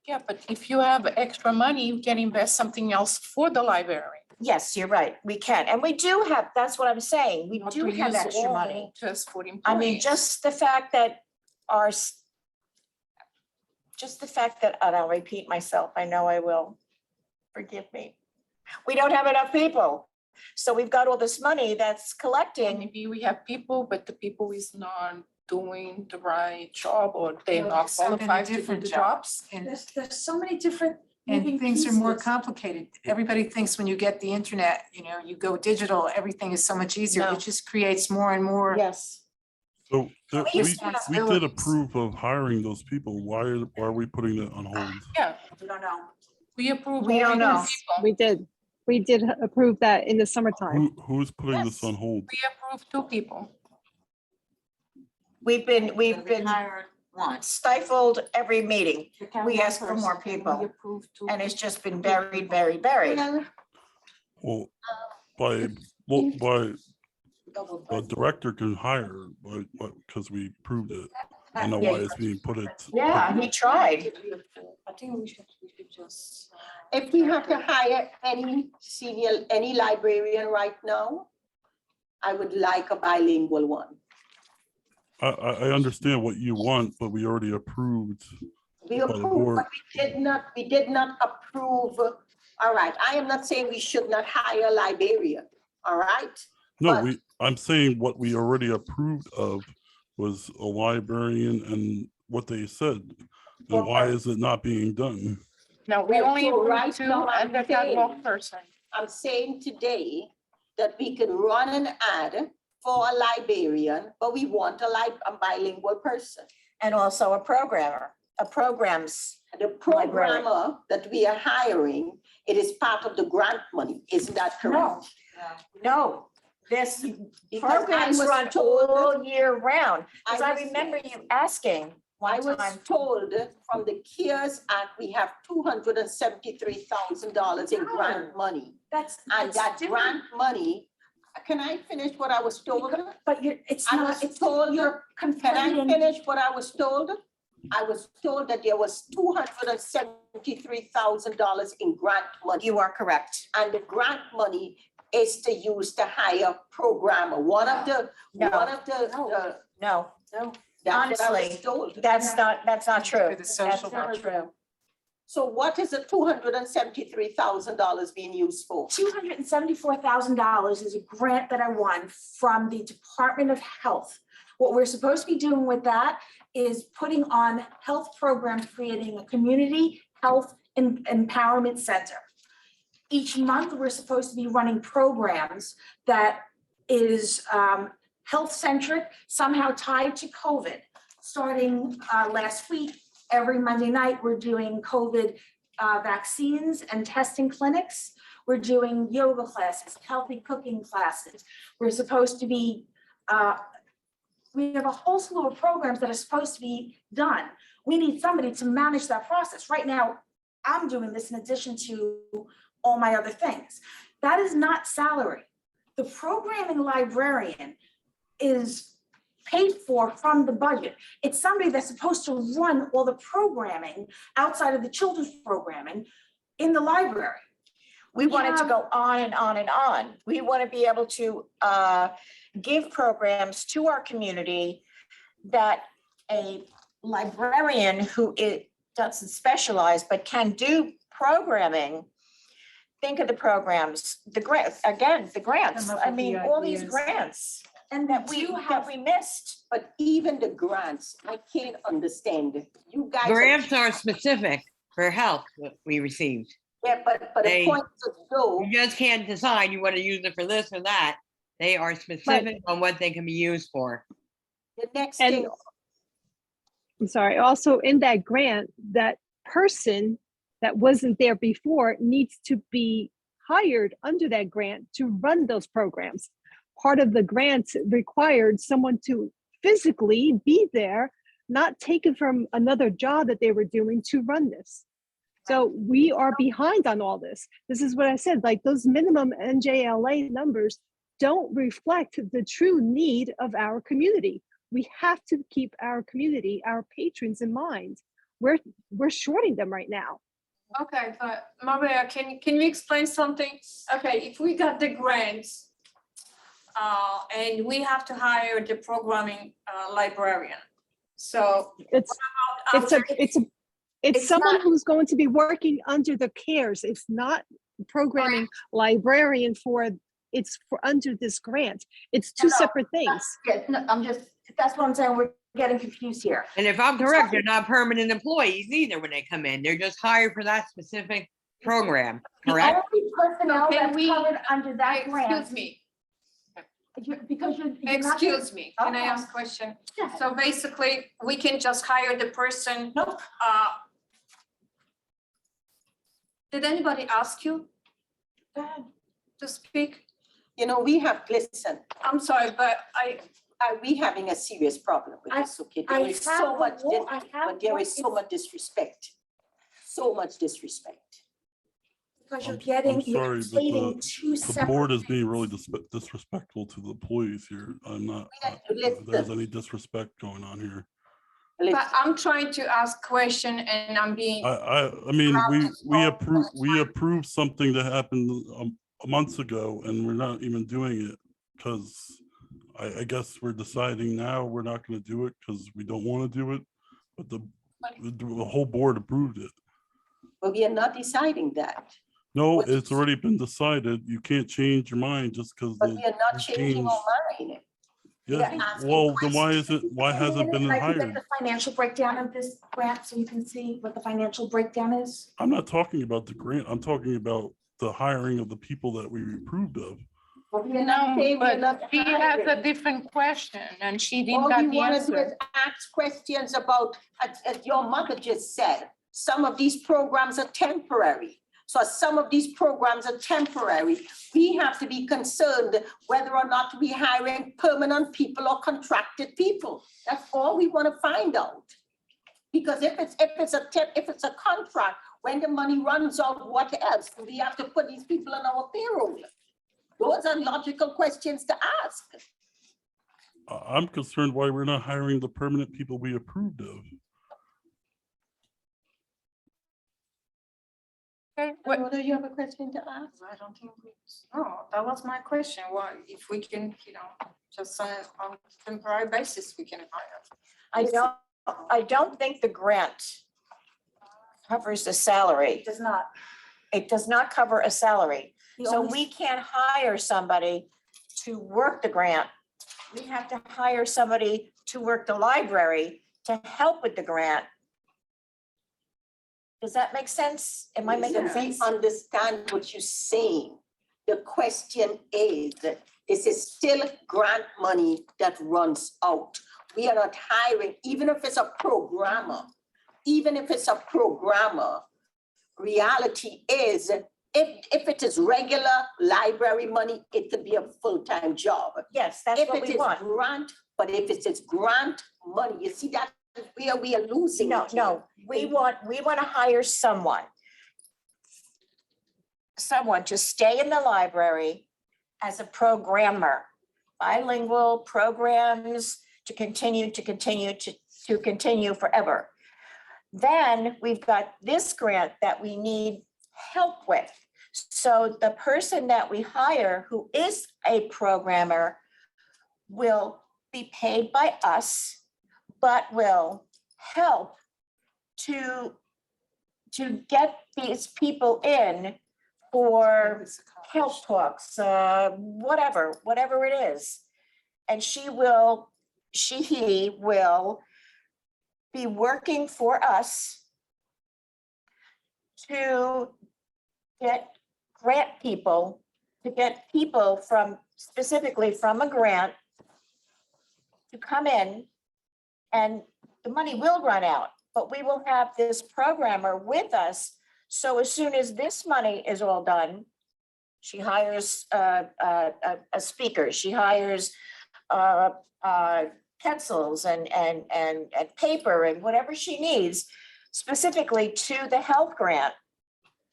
Speaker 8: Yeah, but if you have extra money, you can invest something else for the library.
Speaker 1: Yes, you're right. We can. And we do have, that's what I'm saying. We
Speaker 8: Not
Speaker 1: do
Speaker 8: to
Speaker 1: have
Speaker 8: use
Speaker 1: extra
Speaker 8: all
Speaker 1: money.
Speaker 8: Just for employees.
Speaker 1: I mean, just the fact that and I'll repeat myself, I know I will, forgive me. We don't have enough people. So we've got all this money that's collecting.
Speaker 8: Maybe we have people, but the people is not doing the right job, or they're not qualified to do the jobs.
Speaker 2: There's so many different moving
Speaker 8: And things are more
Speaker 2: pieces.
Speaker 8: complicated. Everybody thinks when you get the internet, you go digital, everything is so much easier.
Speaker 1: No.
Speaker 8: It just creates more and more.
Speaker 1: Yes.
Speaker 9: So
Speaker 1: we
Speaker 9: we
Speaker 1: used to have
Speaker 9: did
Speaker 8: facilities.
Speaker 9: approve of hiring those people. Why are we putting it on hold?
Speaker 8: Yeah,
Speaker 2: We don't know.
Speaker 8: we approve.
Speaker 1: We don't
Speaker 8: all
Speaker 1: know.
Speaker 8: these people.
Speaker 7: We did approve that in the summertime.
Speaker 9: Who's putting this on hold?
Speaker 8: We approve 2 people.
Speaker 1: We've been
Speaker 3: Hired once.
Speaker 1: stifled every meeting,
Speaker 8: We can
Speaker 1: We
Speaker 8: one
Speaker 1: ask for more
Speaker 8: person, and
Speaker 1: people,
Speaker 8: we approve 2
Speaker 1: and it's
Speaker 8: people.
Speaker 1: just been buried, buried, buried.
Speaker 9: Well, by the director can hire, but because we approved it. I don't know why it's being put at.
Speaker 1: Yeah, he tried.
Speaker 6: I think we should just.
Speaker 4: If we have to hire any librarian right now, I would like a bilingual one.
Speaker 9: I understand what you want, but we already approved.
Speaker 4: We
Speaker 9: By the
Speaker 4: approved,
Speaker 9: board.
Speaker 4: but we did not approve. All right, I am not saying we should not hire a librarian, all right?
Speaker 9: No,
Speaker 4: But-
Speaker 9: I'm saying what we already approved of was a librarian and what they said. And why is it not being done?
Speaker 8: Now, we
Speaker 4: Well,
Speaker 8: only
Speaker 4: so
Speaker 8: approve
Speaker 4: right
Speaker 8: 2,
Speaker 4: now I'm
Speaker 8: and that
Speaker 4: saying-
Speaker 8: one person.
Speaker 4: I'm saying today that we can run an ad for a librarian, but we want a bilingual person.
Speaker 1: And also a programmer, a programs.
Speaker 4: The programmer that we are hiring, it is part of the grant money, isn't that correct?
Speaker 1: No, this
Speaker 4: Because I
Speaker 1: programs
Speaker 4: was
Speaker 1: run
Speaker 4: told-
Speaker 1: all year round. Because I
Speaker 4: was-
Speaker 1: remember you asking
Speaker 4: I
Speaker 1: one
Speaker 4: was
Speaker 1: time.
Speaker 4: told from the CARES Act, we have $273,000 in grant money.
Speaker 2: That's
Speaker 4: And that
Speaker 2: different.
Speaker 4: grant money Can I finish what I was told?
Speaker 5: But it's
Speaker 4: I
Speaker 5: not,
Speaker 4: was
Speaker 5: it's,
Speaker 4: told,
Speaker 5: you're
Speaker 4: can I
Speaker 5: conflating.
Speaker 4: finish what I was told? I was told that there was $273,000 in grant money.
Speaker 1: You are correct.
Speaker 4: And the grant money is to use to hire programmer. One of the.
Speaker 1: No. No,
Speaker 4: That's what I was
Speaker 1: honestly,
Speaker 4: told.
Speaker 1: that's not true.
Speaker 8: For the social
Speaker 1: That's not true.
Speaker 4: So what is the $273,000 being used for?
Speaker 5: $274,000 is a grant that I won from the Department of Health. What we're supposed to be doing with that is putting on health programs, creating a community health empowerment center. Each month, we're supposed to be running programs that is health-centric, somehow tied to COVID. Starting last week, every Monday night, we're doing COVID vaccines and testing clinics. We're doing yoga classes, healthy cooking classes. We're supposed to be, we have a whole slew of programs that are supposed to be done. We need somebody to manage that process. Right now, I'm doing this in addition to all my other things. That is not salary. The programming librarian is paid for from the budget. It's somebody that's supposed to run all the programming outside of the children's programming in the library.
Speaker 1: We want it to go on and on and on. We want to be able to give programs to our community that a librarian who doesn't specialize but can do programming. Think of the programs, the grants,
Speaker 8: Come up
Speaker 1: I
Speaker 8: with
Speaker 1: mean,
Speaker 8: the
Speaker 1: all these
Speaker 8: ideas.
Speaker 1: grants
Speaker 5: And
Speaker 1: that we missed.
Speaker 4: But even the grants, I can't understand. You guys.
Speaker 10: Grants are specific for health that we received.
Speaker 4: Yeah, but the
Speaker 10: They-
Speaker 4: point is though,
Speaker 10: You just can't decide you want to use it for this or that. They are specific on what they can be used for.
Speaker 4: the next
Speaker 7: And
Speaker 4: thing,
Speaker 7: I'm sorry, also in that grant, that person that wasn't there before needs to be hired under that grant to run those programs. Part of the grant required someone to physically be there, not taken from another job that they were doing to run this. So we are behind on all this. This is what I said, like those minimum NJLA numbers don't reflect the true need of our community. We have to keep our community, our patrons in mind. We're shorting them right now.
Speaker 6: Okay, but Maria, can you explain something? Okay, if we got the grants, and we have to hire the programming librarian. So
Speaker 7: It's
Speaker 5: It's
Speaker 7: someone
Speaker 5: not-
Speaker 7: who's going to be working under the cares. It's not programming librarian it's for under this grant. It's two
Speaker 5: No,
Speaker 7: separate things.
Speaker 5: Yeah, no, that's what I'm saying, we're getting confused here.
Speaker 10: And if I'm correct, they're not permanent employees either when they come in. They're just hired for that specific program, correct?
Speaker 5: The only personnel
Speaker 6: So can
Speaker 5: that's
Speaker 6: we-
Speaker 5: covered under that grant.
Speaker 6: excuse me,
Speaker 5: Because you're not.
Speaker 6: excuse me, can I
Speaker 5: Okay.
Speaker 6: ask a question?
Speaker 5: Yeah.
Speaker 6: So basically, we can just hire the person.
Speaker 5: Nope.
Speaker 6: Did anybody ask you to speak?
Speaker 4: listen,
Speaker 6: I'm sorry, but
Speaker 4: we having a serious problem with
Speaker 5: I-
Speaker 4: this, okay?
Speaker 5: I
Speaker 4: There is
Speaker 5: have
Speaker 4: so
Speaker 5: the
Speaker 4: much,
Speaker 5: wa- I have
Speaker 4: but there
Speaker 5: what
Speaker 4: is so
Speaker 5: is-
Speaker 4: much disrespect. So much disrespect.
Speaker 5: Because you're
Speaker 9: I'm
Speaker 5: getting, you're
Speaker 9: sorry, but
Speaker 5: stating two
Speaker 9: The
Speaker 5: separate.
Speaker 9: board is being
Speaker 5: things.
Speaker 9: really disrespectful to the employees here. I'm not,
Speaker 4: Listen.
Speaker 9: there's any disrespect going on here.
Speaker 6: but I'm trying to ask question and I'm being,
Speaker 9: I mean, we approved something that happened months ago and we're not even doing it because I guess we're deciding now we're not going to do it because we don't want to do it. But the whole board approved it.
Speaker 4: But we are not deciding that.
Speaker 9: No,
Speaker 4: What-
Speaker 9: it's already been decided. You can't change your mind just because.
Speaker 4: But we are not changing our mind.
Speaker 9: Yeah,
Speaker 4: are asking
Speaker 9: well, then why hasn't it been
Speaker 5: Can I get
Speaker 9: hired?
Speaker 5: the financial breakdown of this grant so you can see what the financial breakdown is?
Speaker 9: I'm not talking about the grant. I'm talking about the hiring of the people that we approved of.
Speaker 4: But we are not saying we are
Speaker 8: But
Speaker 4: not
Speaker 8: she has a
Speaker 4: hiring.
Speaker 8: different question and she didn't
Speaker 4: All
Speaker 8: got
Speaker 4: we
Speaker 8: the
Speaker 4: want to do is
Speaker 8: answer.
Speaker 4: ask questions about, as your mother just said, some of these programs are temporary. So some of these programs are temporary. We have to be concerned whether or not we're hiring permanent people or contracted people. That's all we want to find out. Because if it's a contract, when the money runs out, what else? Do we have to put these people on our payroll? Those are logical questions to ask.
Speaker 9: I'm concerned why we're not hiring the permanent people we approved of.
Speaker 6: Okay,
Speaker 4: What do you have a question to ask?
Speaker 6: I don't think we, no, that was my question. Why, if we can, just on temporary basis, we can hire.
Speaker 1: I don't think the grant covers the salary.
Speaker 2: It does not.
Speaker 1: It does not cover a salary.
Speaker 2: The
Speaker 1: So
Speaker 2: only-
Speaker 1: we can't hire somebody to work the grant. We have to hire somebody to work the library to help with the grant. Does that make sense? Am I making sense?
Speaker 4: I understand what you're saying. The question is, this is still grant money that runs out. We are not hiring, even if it's a programmer, reality is, if it is regular library money, it could be a full-time job.
Speaker 1: Yes, that's
Speaker 4: If
Speaker 1: what
Speaker 4: it
Speaker 1: we
Speaker 4: is
Speaker 1: want.
Speaker 4: grant, but if it is grant money, you see that where we are losing.
Speaker 1: No,
Speaker 4: it here.
Speaker 1: no, we want to hire someone to stay in the library as a programmer, bilingual programs to continue forever. Then we've got this grant that we need help with. So the person that we hire who is a programmer will be paid by us, but will help to get these people in for health talks, whatever it is. And he will be working for us to get people from, specifically from a grant to come in, and the money will run out, but we will have this programmer with us. So as soon as this money is all done, she hires a speaker, she hires pencils and paper and whatever she needs specifically to the health grant.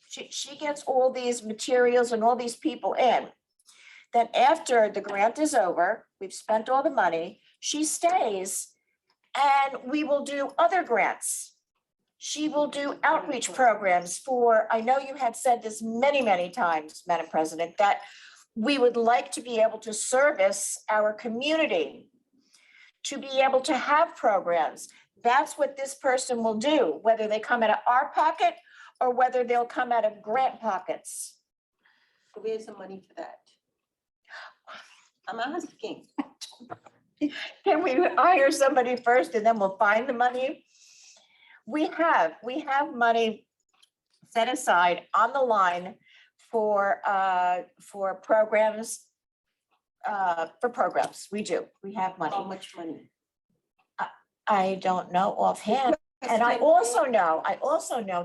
Speaker 1: She gets all these materials and all these people in. Then after the grant is over, we've spent all the money, she stays and we will do other grants. She will do outreach programs for, I know you had said this many, many times, Madam President, that we would like to be able to service our community, to be able to have programs. That's what this person will do, whether they come out of our pocket or whether they'll come out of grant pockets.
Speaker 4: Where's the money for that? I'm asking.
Speaker 1: Can we hire somebody first and then we'll find the money? We have money set aside on the line for programs. We do. We have
Speaker 4: How
Speaker 1: money.
Speaker 4: much money?
Speaker 1: I don't know offhand. And I also know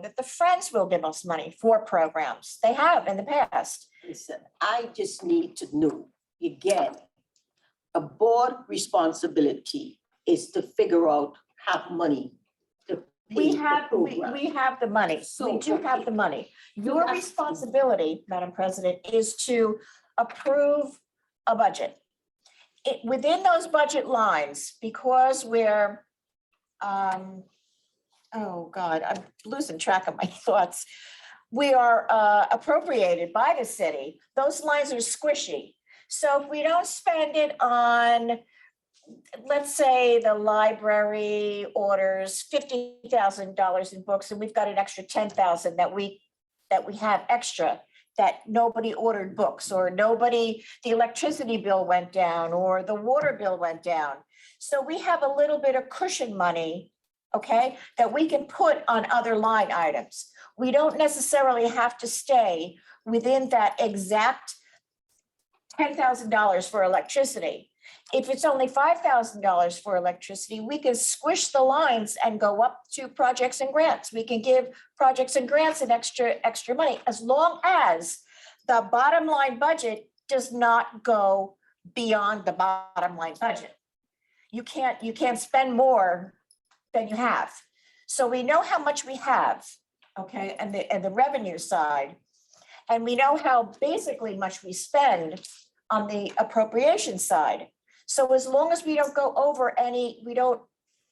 Speaker 1: that the Friends will give us money for programs. They have in the past.
Speaker 4: Listen, I just need to know, again, a board responsibility is to figure out, have money to pay
Speaker 1: We
Speaker 4: the
Speaker 1: have the money. We
Speaker 4: So,
Speaker 1: do have the money. Your
Speaker 4: that's-
Speaker 1: responsibility, Madam President, is to approve a budget. Within those budget lines, because we're, oh God, I'm losing track of my thoughts. We are appropriated by the city. Those lines are squishy. So if we don't spend it on, let's say the library orders $50,000 in books and we've got an extra 10,000 that we have extra, that nobody ordered books or the electricity bill went down or the water bill went down. So we have a little bit of cushion money, okay, that we can put on other line items. We don't necessarily have to stay within that exact $10,000 for electricity. If it's only $5,000 for electricity, we can squish the lines and go up to projects and grants. We can give projects and grants an extra money, as long as the bottom line budget does not go beyond the bottom line budget. You can't spend more than you have. So we know how much we have, okay, and the revenue side. And we know how basically much we spend on the appropriation side. So as long as we don't go over we don't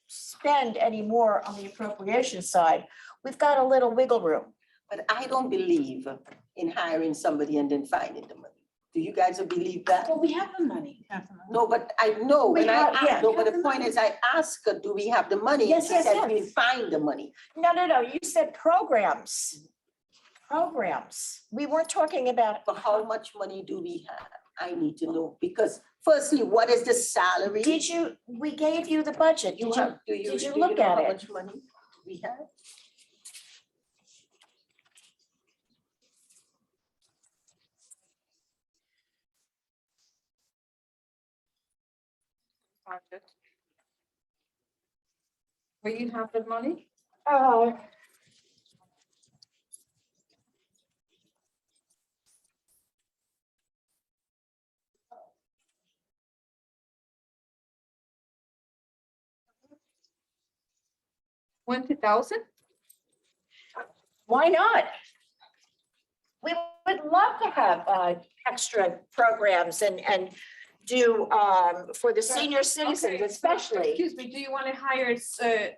Speaker 1: spend any more on the appropriation side, we've got a little wiggle room.
Speaker 4: But I don't believe in hiring somebody and then finding the money. Do you guys believe that?
Speaker 2: Well, we have the money.
Speaker 4: No, but I know,
Speaker 1: We
Speaker 4: and
Speaker 1: have- yeah.
Speaker 4: no, but the point is, I asked her, do we have the money?
Speaker 1: Yes,
Speaker 4: She
Speaker 1: yes,
Speaker 4: said
Speaker 1: yes.
Speaker 4: we find the money.
Speaker 1: No, you said programs. Programs. We weren't talking about,
Speaker 4: But how much money do we have? I need to know, because firstly, what is the salary?
Speaker 1: we gave you the budget.
Speaker 4: Do you
Speaker 1: look
Speaker 4: know
Speaker 1: at
Speaker 4: how
Speaker 1: it?
Speaker 4: much money we have?
Speaker 6: Budget. Will you have the money? $20,000?
Speaker 1: Why not? We would love to have extra programs and do for the senior citizens
Speaker 6: Okay,
Speaker 1: especially.
Speaker 6: Excuse me, do you want to hire a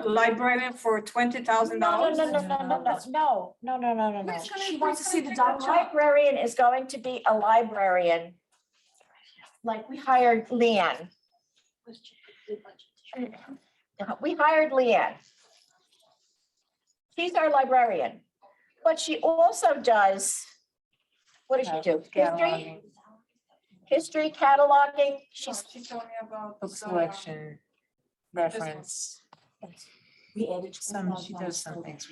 Speaker 6: librarian for $20,000?
Speaker 1: No.
Speaker 2: She wants to see the
Speaker 1: The
Speaker 2: document.
Speaker 1: librarian is going to be a librarian. Like we hired Leanne. We hired Leanne. She's our librarian, but she also does, what does she do? History, cataloging.
Speaker 6: She told me about.
Speaker 8: Book selection, reference,
Speaker 2: We added.
Speaker 8: she does some things.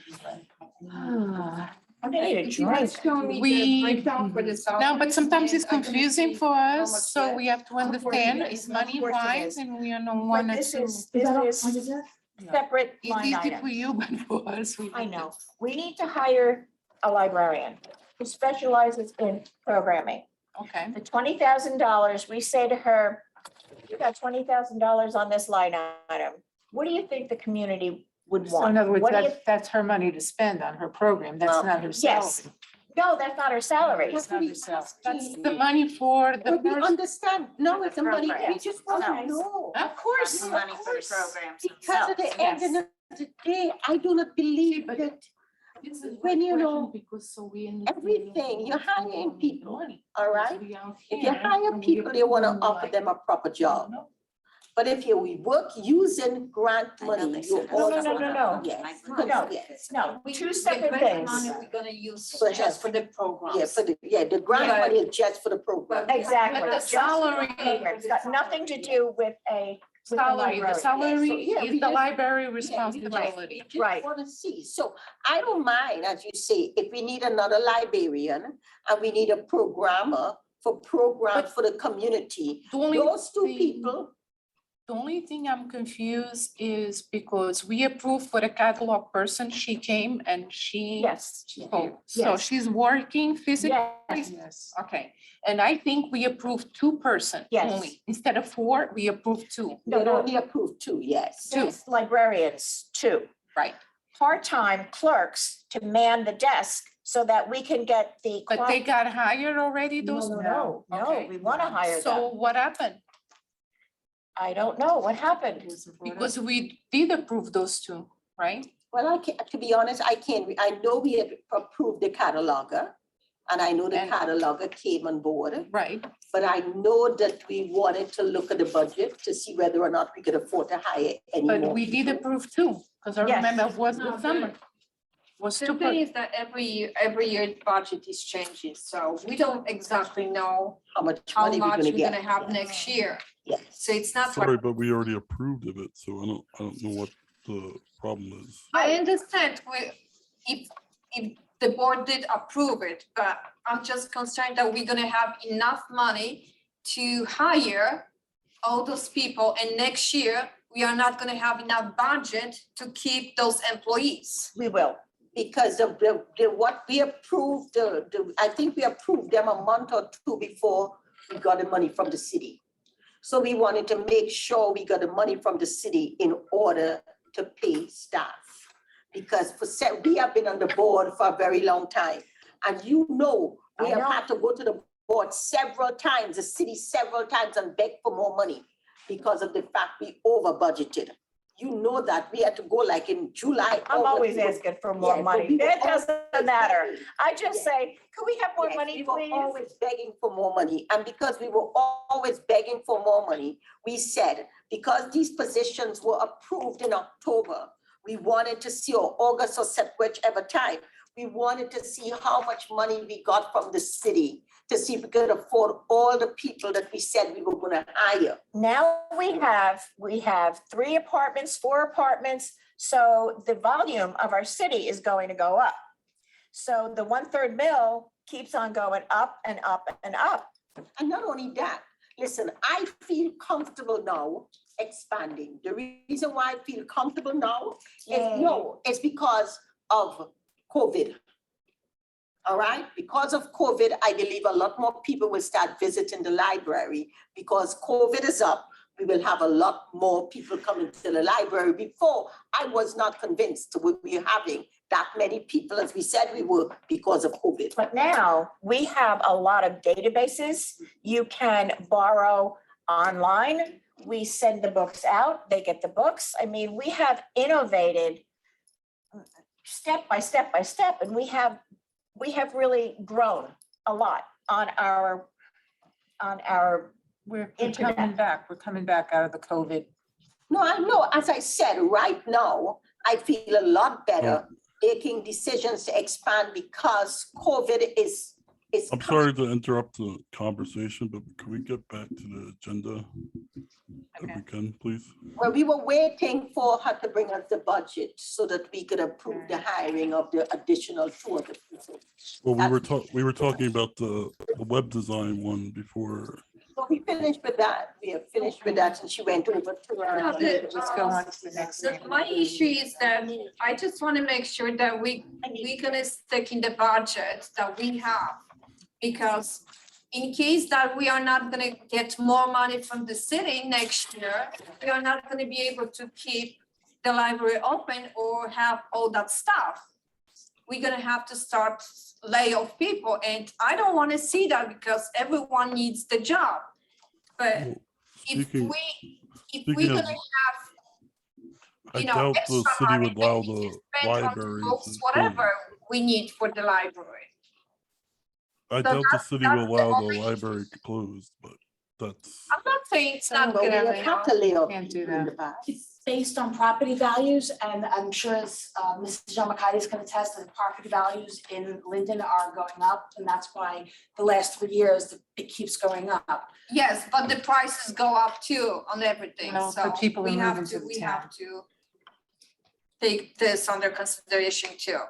Speaker 1: I'm gonna need a
Speaker 6: If you want
Speaker 1: drink.
Speaker 6: to show me the
Speaker 8: We-
Speaker 6: breakdown for the
Speaker 8: No,
Speaker 6: salaries,
Speaker 8: but sometimes it's
Speaker 6: and I'm gonna
Speaker 8: confusing
Speaker 6: see
Speaker 8: for
Speaker 6: how much
Speaker 8: us, so
Speaker 6: that-
Speaker 8: we have to understand
Speaker 1: it
Speaker 8: it's
Speaker 1: is.
Speaker 8: money
Speaker 1: Of course it
Speaker 8: wise
Speaker 1: is.
Speaker 8: and we are no
Speaker 1: But
Speaker 8: one or
Speaker 1: this
Speaker 8: two.
Speaker 1: is separate
Speaker 8: It's
Speaker 1: line
Speaker 8: easy for
Speaker 1: items.
Speaker 8: you, but for us, we.
Speaker 1: I know. We need to hire a librarian who specializes in programming.
Speaker 8: Okay,
Speaker 1: The $20,000, we say to her, you got $20,000 on this line item. What do you think the community would
Speaker 8: so in
Speaker 1: want?
Speaker 8: other words,
Speaker 1: What do you-
Speaker 8: that's her money to spend on her program, that's
Speaker 4: Well,
Speaker 8: not her
Speaker 1: yes.
Speaker 8: salary.
Speaker 1: No, that's not her salary.
Speaker 8: That's not her salary, that's
Speaker 4: asking.
Speaker 8: the money for the
Speaker 4: But we
Speaker 8: person.
Speaker 4: understand, no, it's the money, we
Speaker 3: program.
Speaker 4: just want to
Speaker 3: Okay.
Speaker 4: know.
Speaker 8: Of course.
Speaker 3: That's money for the programs
Speaker 4: Because at
Speaker 3: themselves.
Speaker 4: the end of the day, I do not believe
Speaker 8: but
Speaker 4: that when you know
Speaker 8: Because so we.
Speaker 4: everything, you're hiring people, all right? If you
Speaker 8: If
Speaker 4: hire people, they want to offer them a proper job. But if we work using grant
Speaker 3: I know they
Speaker 4: money, you
Speaker 3: said
Speaker 1: No,
Speaker 4: also.
Speaker 1: no.
Speaker 4: Yes,
Speaker 1: No.
Speaker 4: yes.
Speaker 1: No,
Speaker 6: We
Speaker 1: two
Speaker 6: use
Speaker 1: separate
Speaker 6: the grant
Speaker 1: things.
Speaker 6: money We're gonna use
Speaker 4: For
Speaker 6: just for the
Speaker 4: Yeah,
Speaker 6: programs.
Speaker 4: the grant
Speaker 6: Yeah.
Speaker 4: money is just for the program.
Speaker 1: Exactly.
Speaker 8: But the
Speaker 1: Just for the
Speaker 8: salary-
Speaker 1: program. It's got nothing to do with a. with the
Speaker 8: Salary, the
Speaker 1: library.
Speaker 8: salary
Speaker 4: So, yeah,
Speaker 8: is
Speaker 4: we
Speaker 8: the
Speaker 4: just-
Speaker 8: library
Speaker 4: Yeah, we
Speaker 8: responsibility.
Speaker 4: just
Speaker 1: Right.
Speaker 4: want to see. So I don't mind, as you say, if we need another librarian and we need a programmer for programs for the community,
Speaker 8: The only
Speaker 4: those two
Speaker 8: thing-
Speaker 4: people.
Speaker 8: The only thing I'm confused is because we approved for the catalog person, she came and she.
Speaker 1: Yes.
Speaker 8: spoke. So
Speaker 1: Yes.
Speaker 8: she's working physically.
Speaker 1: Yes.
Speaker 8: Okay, and I think we approved two person
Speaker 1: Yes.
Speaker 8: only. Instead of four, we approved two.
Speaker 1: No,
Speaker 4: They
Speaker 1: no.
Speaker 4: only approved two, yes.
Speaker 1: Yes, librarians, too.
Speaker 8: Right.
Speaker 1: Part-time clerks to man the desk so that we can get the.
Speaker 8: But they got hired already, those?
Speaker 1: No,
Speaker 8: Okay.
Speaker 1: we want to hire
Speaker 8: So
Speaker 1: them.
Speaker 8: what happened?
Speaker 1: I don't know what happened.
Speaker 8: Because we did approve those two, right?
Speaker 4: Well, I can't, to be honest, I can't, I know we had approved the cataloger. And I know the
Speaker 8: And-
Speaker 4: cataloger came on board,
Speaker 8: Right.
Speaker 4: but I know that we wanted to look at the budget to see whether or not we could afford to hire any more.
Speaker 8: But we did
Speaker 4: people.
Speaker 8: approve two, because I
Speaker 1: Yes.
Speaker 8: remember it was
Speaker 6: No,
Speaker 8: the summer. Was
Speaker 6: The
Speaker 8: two.
Speaker 6: thing is that every year budget is changing, so we don't exactly know
Speaker 4: How much
Speaker 6: how
Speaker 4: money we're
Speaker 6: much
Speaker 4: gonna
Speaker 6: we're
Speaker 4: get.
Speaker 6: gonna have next year.
Speaker 4: Yes.
Speaker 6: So it's not.
Speaker 9: Sorry, but we already approved of it, so I don't know what the problem is.
Speaker 6: I understand if the board did approve it, but I'm just concerned that we're gonna have enough money to hire all those people, and next year, we are not gonna have enough budget to keep those employees.
Speaker 1: We will.
Speaker 4: Because of what we approved, I think we approved them a month or two before we got the money from the city. So we wanted to make sure we got the money from the city in order to pay staff. Because we have been on the board for a very long time. And you know, we
Speaker 1: I
Speaker 4: have
Speaker 1: know.
Speaker 4: had to go to the board several times, the city several times and beg for more money because of the fact we over budgeted. You know that we had to go like in July.
Speaker 1: I'm
Speaker 4: August,
Speaker 1: always
Speaker 4: we were-
Speaker 1: asking for more
Speaker 4: Yes, but
Speaker 1: money.
Speaker 4: we were
Speaker 1: That doesn't
Speaker 4: always
Speaker 1: matter.
Speaker 4: begging.
Speaker 1: I just
Speaker 4: Yes.
Speaker 1: say, can we have more
Speaker 4: Yes,
Speaker 1: money,
Speaker 4: we were
Speaker 1: please?
Speaker 4: always begging for more money. And because we were always begging for more money, we said, because these positions were approved in October, we wanted to see, or August or September, whichever time, we wanted to see how much money we got from the city to see if we could afford all the people that we said we were gonna hire. Now we have 3 apartments, 4 apartments, so the volume of our city is going to go up. So the 1/3 mill keeps on going up and up and up. And not only that, listen, I feel comfortable now expanding. The reason why I feel comfortable now is because of COVID. All right, because of COVID, I believe a lot more people will start visiting the library. Because COVID is up, we will have a lot more people coming to the library. Before, I was not convinced we were having that many people as we said we were because of COVID. But now we have a lot of databases. You can borrow online. We send the books out, they get the books. I mean, we have innovated step by step by step, and we have really grown a lot on our
Speaker 8: We're
Speaker 4: Internet.
Speaker 8: coming back. We're coming back out of the COVID.
Speaker 4: No, I know, as I said, right now, I feel a lot better making decisions to expand because COVID is
Speaker 9: I'm sorry to interrupt the conversation, but can we get back to the agenda? If we can, please.
Speaker 4: Well, we were waiting for her to bring us the budget so that we could approve the hiring of the additional 2 other people.
Speaker 9: Well, we were talking about the web design one before.
Speaker 4: So we finished with that. We have finished with that and she went over to her.
Speaker 8: Let's go on to the next.
Speaker 11: So my issue is that I just want to make sure that we're gonna stick in the budget that we have. Because in case that we are not gonna get more money from the city next year, we are not gonna be able to keep the library open or have all that stuff. We're gonna have to start lay off people, and I don't wanna see that because everyone needs the job. But if
Speaker 9: Speaking-
Speaker 11: we're
Speaker 9: speaking
Speaker 11: gonna
Speaker 9: of-
Speaker 11: have,
Speaker 9: I
Speaker 11: you know,
Speaker 9: doubt the
Speaker 11: extra
Speaker 9: city
Speaker 11: money
Speaker 9: would allow
Speaker 11: that we
Speaker 9: the
Speaker 11: can spend on
Speaker 9: libraries.
Speaker 11: books,
Speaker 9: to close.
Speaker 11: whatever we need for the library.
Speaker 9: I
Speaker 11: So
Speaker 9: doubt the
Speaker 11: that's-
Speaker 9: city will
Speaker 11: that's the
Speaker 9: allow the
Speaker 11: only-
Speaker 9: library to close, but that's,
Speaker 11: I'm not saying it's not
Speaker 4: But we
Speaker 11: gonna,
Speaker 4: have had to lay off
Speaker 8: Can't do
Speaker 4: people in
Speaker 8: that.
Speaker 4: the past.
Speaker 2: It's based on property values, and I'm sure as Mrs. Yamakaitis can attest that the property values in Linden are going up, and that's why the last 3 years, it keeps going up.
Speaker 11: yes, but the prices go up too on everything,
Speaker 8: Well,
Speaker 11: so
Speaker 8: but people are
Speaker 11: we have
Speaker 8: moving
Speaker 11: to,
Speaker 8: to the
Speaker 11: we
Speaker 8: town.
Speaker 11: have to take this under consideration too.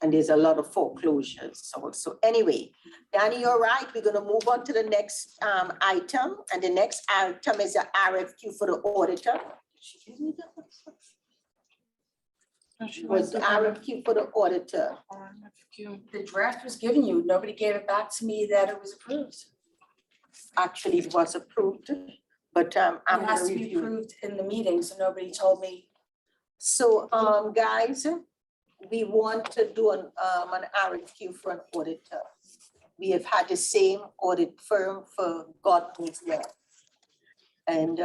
Speaker 4: And there's a lot of foreclosures. So anyway, Danny, you're right. We're gonna move on to the next item. And the next item is a RFQ for the auditor. Was the RFQ for the auditor.
Speaker 2: The draft was given you, nobody gave it back to me that it was approved.
Speaker 4: Actually, it was approved, but I'm
Speaker 2: It has
Speaker 4: gonna
Speaker 2: to be
Speaker 4: review.
Speaker 2: approved in the meeting, so nobody told me.
Speaker 4: So, guys, we want to do an RFQ for an auditor. We have had the same audit firm for God knows when. And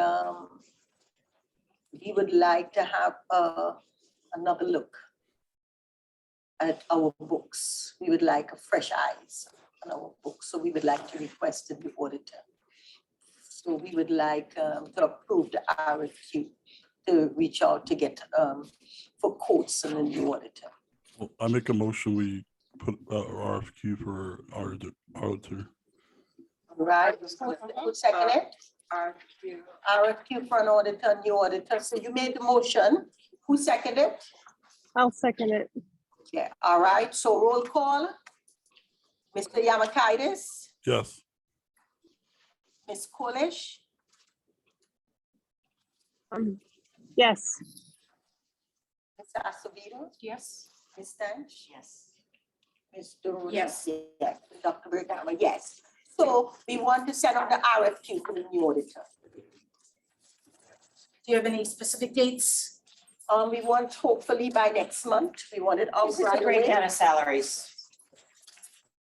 Speaker 4: we would like to have another look at our books. We would like a fresh eyes on our books, so we would like to request the auditor. So we would like to approve the RFQ, to reach out to get for quotes on the new auditor.
Speaker 9: well, I make a motion, we put RFQ for our auditor.
Speaker 4: All right, who second it? RFQ for an auditor, new auditor. So you made the motion. Who seconded it?
Speaker 7: I'll second it.
Speaker 4: Yeah, all right, so roll call. Mr. Yamakaitis,
Speaker 9: Yes,
Speaker 4: Ms. Coolish,
Speaker 7: Yes,
Speaker 4: Mr. Acevedo,
Speaker 8: Yes.
Speaker 4: Ms. Stench,
Speaker 3: Yes.
Speaker 4: Ms. Dorota.
Speaker 11: Yes.
Speaker 4: Yes, Dr. Berghammer, yes. So we want to set up the RFQ for the new auditor.
Speaker 2: Do you have any specific dates?
Speaker 4: We want hopefully by next month, we want it out
Speaker 1: This is a
Speaker 4: right away.
Speaker 1: breakdown of salaries.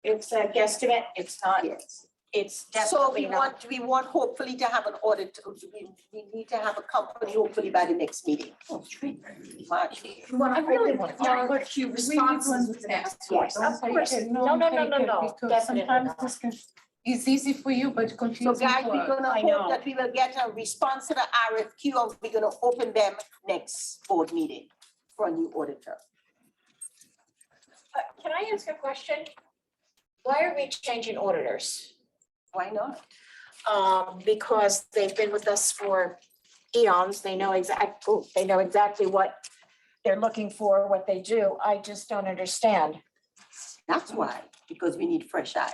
Speaker 1: It's a guesstimate, it's not,
Speaker 4: Yes.
Speaker 1: it's
Speaker 4: So
Speaker 1: definitely not.
Speaker 4: we want hopefully to have an audit, we need to have a company hopefully by the next meeting. March.
Speaker 1: I really want to know.
Speaker 2: But you responses with the next two.
Speaker 1: Yes, of course. No, definitely not.
Speaker 8: It's easy for you, but
Speaker 4: So
Speaker 8: confusing
Speaker 4: guys,
Speaker 8: for
Speaker 4: we're
Speaker 8: us.
Speaker 4: gonna
Speaker 1: I
Speaker 4: hope
Speaker 1: know.
Speaker 4: that we will get a response to the RFQ and we're gonna open them next board meeting for a new auditor.
Speaker 1: Can I ask a question? Why are we changing auditors?
Speaker 4: Why not?
Speaker 1: Because they've been with us for eons, they know exactly what they're looking for, what they do. I just don't understand.
Speaker 4: That's why, because we need fresh eyes.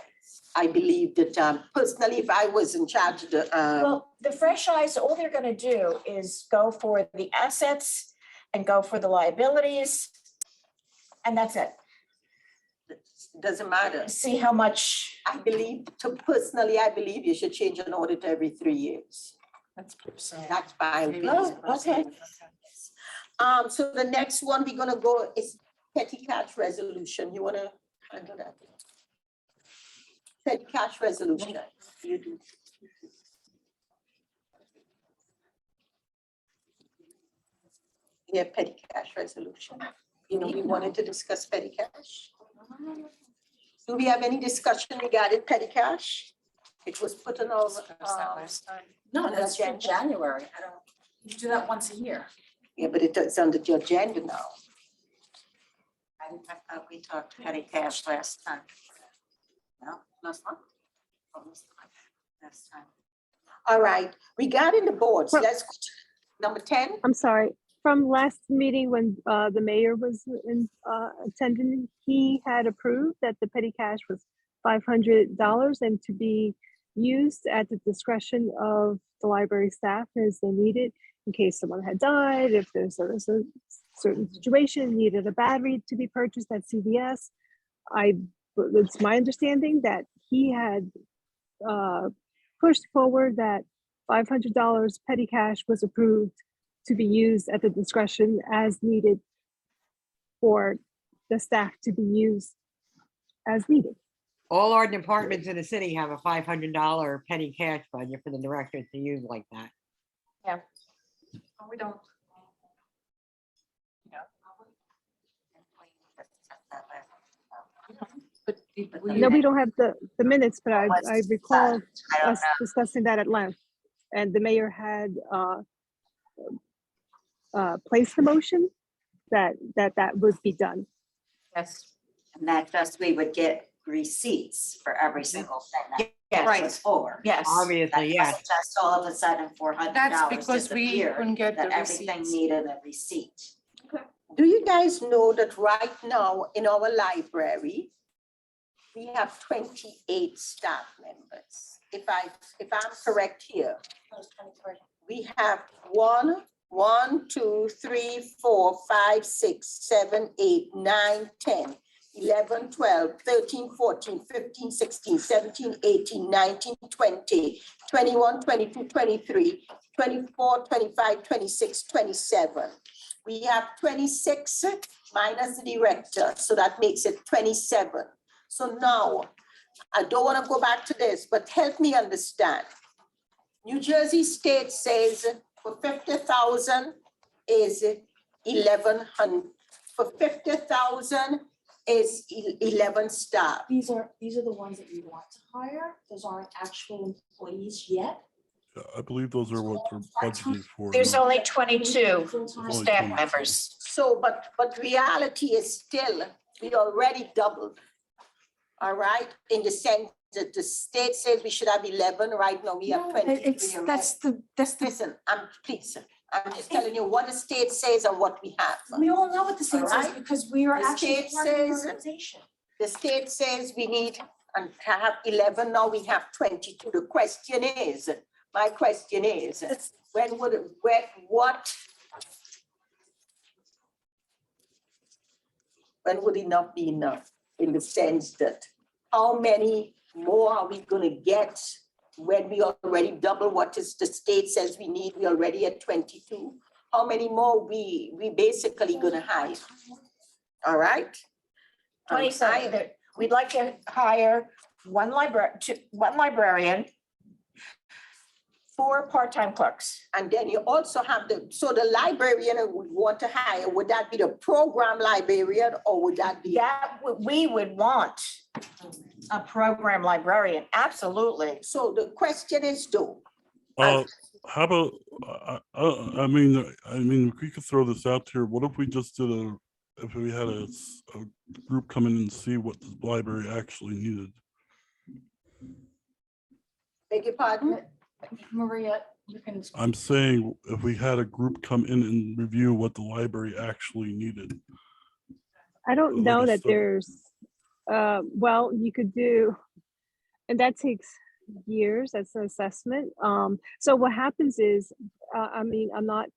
Speaker 4: I believe that personally, if I was in charge of the,
Speaker 1: Well, the fresh eyes, all they're gonna do is go for the assets and go for the liabilities. And that's it.
Speaker 4: doesn't matter.
Speaker 1: See how much,
Speaker 4: I believe, personally, I believe you should change an audit every 3 years.
Speaker 8: That's personal.
Speaker 4: That's my opinion.
Speaker 1: oh, okay.
Speaker 4: So the next one we're gonna go is petty cash resolution. You wanna handle that? Petty cash resolution. You do. Yeah, petty cash resolution. You know, we wanted to discuss petty cash. Do we have any discussion regarding petty cash? It was put on our,
Speaker 2: No, that's for January. I don't, you do that once a year.
Speaker 4: yeah, but it's under the agenda now.
Speaker 3: I thought we talked petty cash last time. No, last month? Oh, last time.
Speaker 4: All right, regarding the boards,
Speaker 7: Well-
Speaker 4: let's go to number 10.
Speaker 7: I'm sorry, from last meeting when the mayor was in attending, he had approved that the petty cash was $500 and to be used at the discretion of the library staff as they needed in case someone had died, if there's a certain situation, needed a battery to be purchased at CVS. It's my understanding that he had pushed forward that $500 petty cash was approved to be used at the discretion as needed for the staff to be used as needed.
Speaker 10: All our departments in the city have a $500 petty cash budget for the director to use like that.
Speaker 2: We don't.
Speaker 8: But
Speaker 7: No, we don't have the minutes, but I recall
Speaker 3: I don't
Speaker 7: us
Speaker 3: know.
Speaker 7: discussing that at length. And the mayor had placed the motion that would be done.
Speaker 1: Yes.
Speaker 3: And that just, we would get receipts for every single thing that
Speaker 1: Yes.
Speaker 3: was for.
Speaker 1: Yes.
Speaker 10: Obviously,
Speaker 3: That
Speaker 10: yes.
Speaker 3: wasn't just all of a sudden $400
Speaker 8: that's because we
Speaker 3: disappeared,
Speaker 8: couldn't get the
Speaker 3: that everything
Speaker 8: receipts.
Speaker 3: needed a receipt.
Speaker 4: Do you guys know that right now in our library, we have 28 staff members? If I'm correct here, we have 1, 2, 3, 4, 5, 6, 7, 8, 9, 10, 11, 12, 13, 14, 15, 16, 17, 18, 19, 20, 21, 22, 23, 24, 25, 26, 27. We have 26 minus the director, so that makes it 27. So now, I don't want to go back to this, but help me understand. New Jersey State says for 50,000 is 1,100. For 50,000 is 11 staff.
Speaker 2: These are the ones that we want to hire. Those aren't actual employees yet.
Speaker 9: Yeah, I believe those are what they're budgeted for.
Speaker 1: There's
Speaker 9: now.
Speaker 1: only 22
Speaker 2: Full-time.
Speaker 9: Only
Speaker 1: staff
Speaker 9: 22.
Speaker 1: members.
Speaker 4: So, but reality is still, we already doubled. All right, in the sense that the state says we should have 11, right now we have 23 already. Listen, please, I'm just telling you what the state says and what we have.
Speaker 2: We all know what the state says
Speaker 4: Alright.
Speaker 2: because we are
Speaker 4: The
Speaker 2: actually
Speaker 4: state
Speaker 2: part of the
Speaker 4: says-
Speaker 2: organization.
Speaker 4: The state says we need and have 11, now we have 22. The question is, my question is, when would, when would enough be enough? In the sense that how many more are we gonna get when we already double what is the state says we need? We already at 22. How many more we basically gonna hire? All right?
Speaker 1: 27. we'd like to hire one librarian, 4 part-time clerks.
Speaker 4: And then you also have so the librarian would want to hire, would that be the program librarian or would that be?
Speaker 1: We would want a program librarian, absolutely.
Speaker 4: So the question is,
Speaker 9: How about, I mean, we could throw this out here. What if we just did if we had a group come in and see what the library actually needed?
Speaker 4: beg your pardon?
Speaker 2: Maria, you can.
Speaker 9: I'm saying if we had a group come in and review what the library actually needed.
Speaker 7: I don't
Speaker 9: Like
Speaker 7: know
Speaker 9: a
Speaker 7: that
Speaker 9: study.
Speaker 7: there's, well, you could do, and that takes years, that's an assessment. So what happens is, I mean, I'm not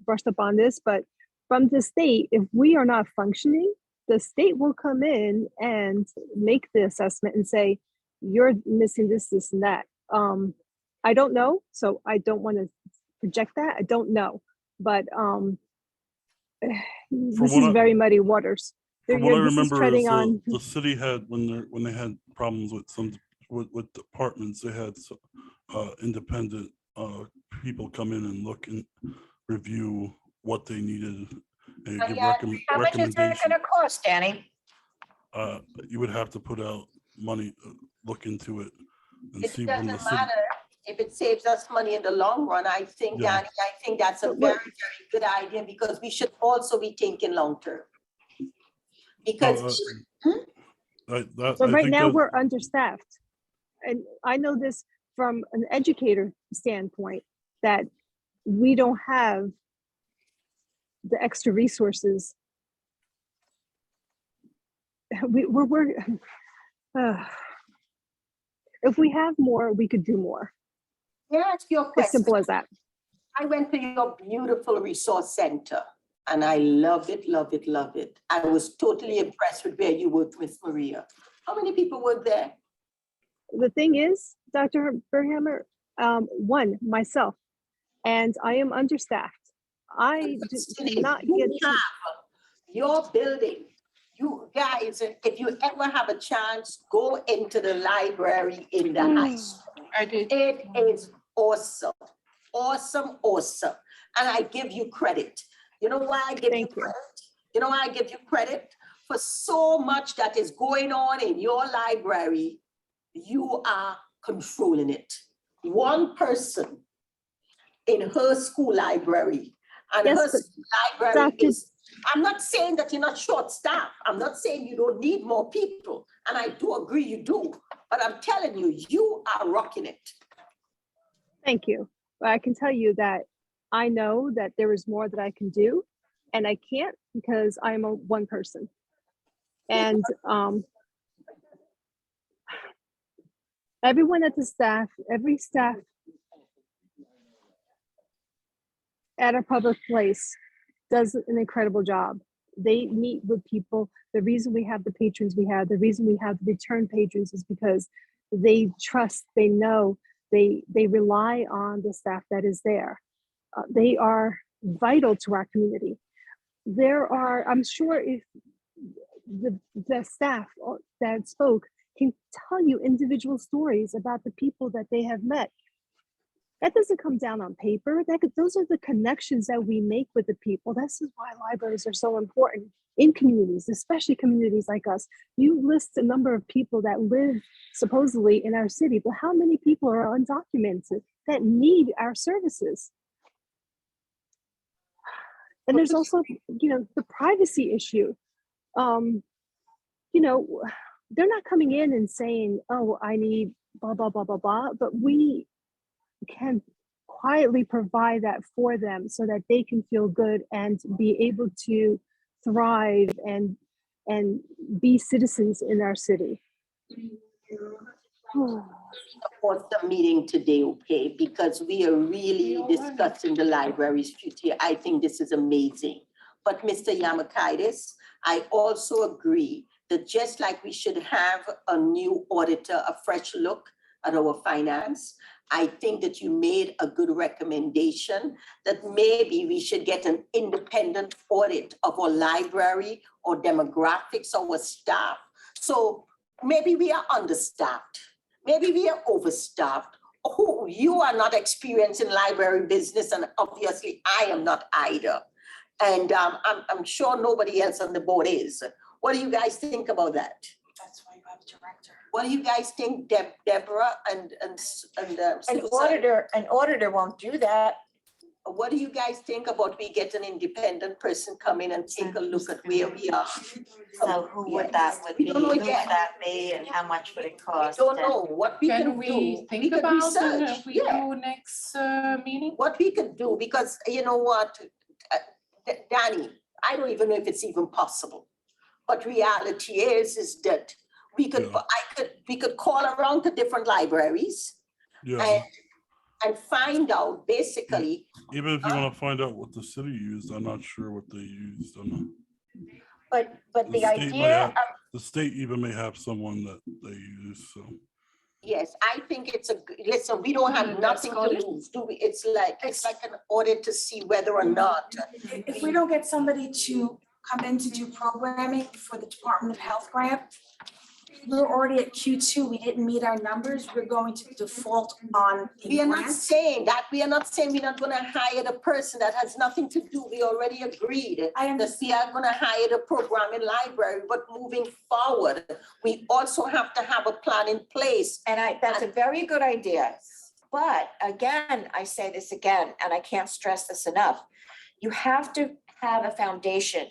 Speaker 7: brushed up on this, but from the state, if we are not functioning, the state will come in and make the assessment and say, you're missing this, this, and that. I don't know, so I don't want to project that. I don't know, but this is very muddy waters.
Speaker 9: From what I
Speaker 7: This is
Speaker 9: remember, is
Speaker 7: treading on.
Speaker 9: the city had when they had problems with departments, they had independent people come in and look and review what they needed and give
Speaker 1: How much is it
Speaker 9: recommendations.
Speaker 1: gonna cost, Danny?
Speaker 9: You would have to put out money, look into it and
Speaker 4: It
Speaker 9: see
Speaker 4: doesn't
Speaker 9: when the city.
Speaker 4: matter if it saves us money in the long run. I think,
Speaker 9: Yeah.
Speaker 4: Danny, I think that's a
Speaker 7: But
Speaker 4: very,
Speaker 7: what-
Speaker 4: very good idea because we should also be thinking long-term. Because,
Speaker 7: But right now, we're understaffed. And I know this from an educator standpoint, that we don't have the extra resources. We're if we have more, we could do more.
Speaker 4: can I ask you a
Speaker 7: As
Speaker 4: question?
Speaker 7: simple as that.
Speaker 4: I went to your beautiful resource center and I love it, love it, love it. I was totally impressed with where you worked, Miss Maria. How many people work there?
Speaker 7: The thing is, Dr. Berghammer, one, myself, and I am understaffed. I cannot
Speaker 4: You
Speaker 7: get to,
Speaker 4: have your building. You guys, if you ever have a chance, go into the library in the high school.
Speaker 8: I did.
Speaker 4: It is awesome, awesome, awesome. And I give you credit. You know why I give you
Speaker 7: Thank you.
Speaker 4: credit? You know why I give you credit? For so much that is going on in your library, you are controlling it. One person in her school library, and
Speaker 7: Yes,
Speaker 4: her
Speaker 7: but
Speaker 4: school library
Speaker 7: Dr.
Speaker 4: is, I'm not saying that you're not short-staffed. I'm not saying you don't need more people. And I do agree you do, but I'm telling you, you are rocking it.
Speaker 7: Thank you. But I can tell you that I know that there is more that I can do, and I can't because I'm a one person. And everyone at the staff, every staff at a public place does an incredible job. They meet with people. The reason we have the patrons we have, the reason we have the return patrons is because they trust, they know, they rely on the staff that is there. They are vital to our community. There are, I'm sure if the staff that spoke can tell you individual stories about the people that they have met. That doesn't come down on paper. Those are the connections that we make with the people. This is why libraries are so important in communities, especially communities like us. You list a number of people that live supposedly in our city, but how many people are undocumented that need our services? And there's also, the privacy issue. They're not coming in and saying, oh, I need blah, blah, blah, blah, blah, but we can quietly provide that for them so that they can feel good and be able to thrive and be citizens in our city.
Speaker 4: Support the meeting today, okay? Because we are really discussing the library's future. I think this is amazing. But Mr. Yamakaitis, I also agree that just like we should have a new auditor, a fresh look at our finance, I think that you made a good recommendation that maybe we should get an independent audit of our library or demographics, our staff, So maybe we are understaffed, maybe we are overstaffed. Oh, you are not experienced in library business, and obviously I am not either. And I'm sure nobody else on the board is. What do you guys think about that?
Speaker 2: That's why you have a director.
Speaker 4: What do you guys think, Deborah and
Speaker 1: An
Speaker 4: Susan?
Speaker 1: auditor won't do that.
Speaker 4: What do you guys think about we get an independent person come in and take a look at where we are?
Speaker 3: So who would that would
Speaker 4: We
Speaker 3: be,
Speaker 4: don't
Speaker 3: who
Speaker 4: know
Speaker 3: would
Speaker 4: yet.
Speaker 3: that be, and how much would it
Speaker 4: We
Speaker 3: cost?
Speaker 4: don't
Speaker 3: and-
Speaker 4: know what we
Speaker 8: Can
Speaker 4: can do.
Speaker 8: we think
Speaker 4: could
Speaker 8: about it
Speaker 4: research.
Speaker 8: if we
Speaker 4: Yeah.
Speaker 8: do next meeting?
Speaker 4: What we could do, because you know what, Danny, I don't even know if it's even possible. But reality is that we could,
Speaker 9: Yeah.
Speaker 4: we could call around to different libraries
Speaker 9: Yeah,
Speaker 4: and find out basically,
Speaker 9: even if you want to find out what the city used, I'm not sure what they used.
Speaker 1: But
Speaker 9: The
Speaker 1: the
Speaker 9: state might
Speaker 1: idea
Speaker 9: have-
Speaker 1: of
Speaker 9: The state even may have someone that they use, so.
Speaker 4: yes, I think it's listen, we don't have nothing to lose, do we? It's like an audit to see whether or not.
Speaker 2: If we don't get somebody to come in to do programming for the Department of Health grant, we're already at Q2, we didn't meet our numbers, we're going to default on the
Speaker 4: We are not
Speaker 2: grant.
Speaker 4: saying that, we are not saying we're not gonna hire the person, that has nothing to do, we already agreed.
Speaker 2: I
Speaker 4: That
Speaker 2: understand.
Speaker 4: we are gonna hire the programming library, but moving forward, we also have to have a plan in place.
Speaker 1: And that's a very good idea. But again, I say this again, and I can't stress this enough. You have to have a foundation.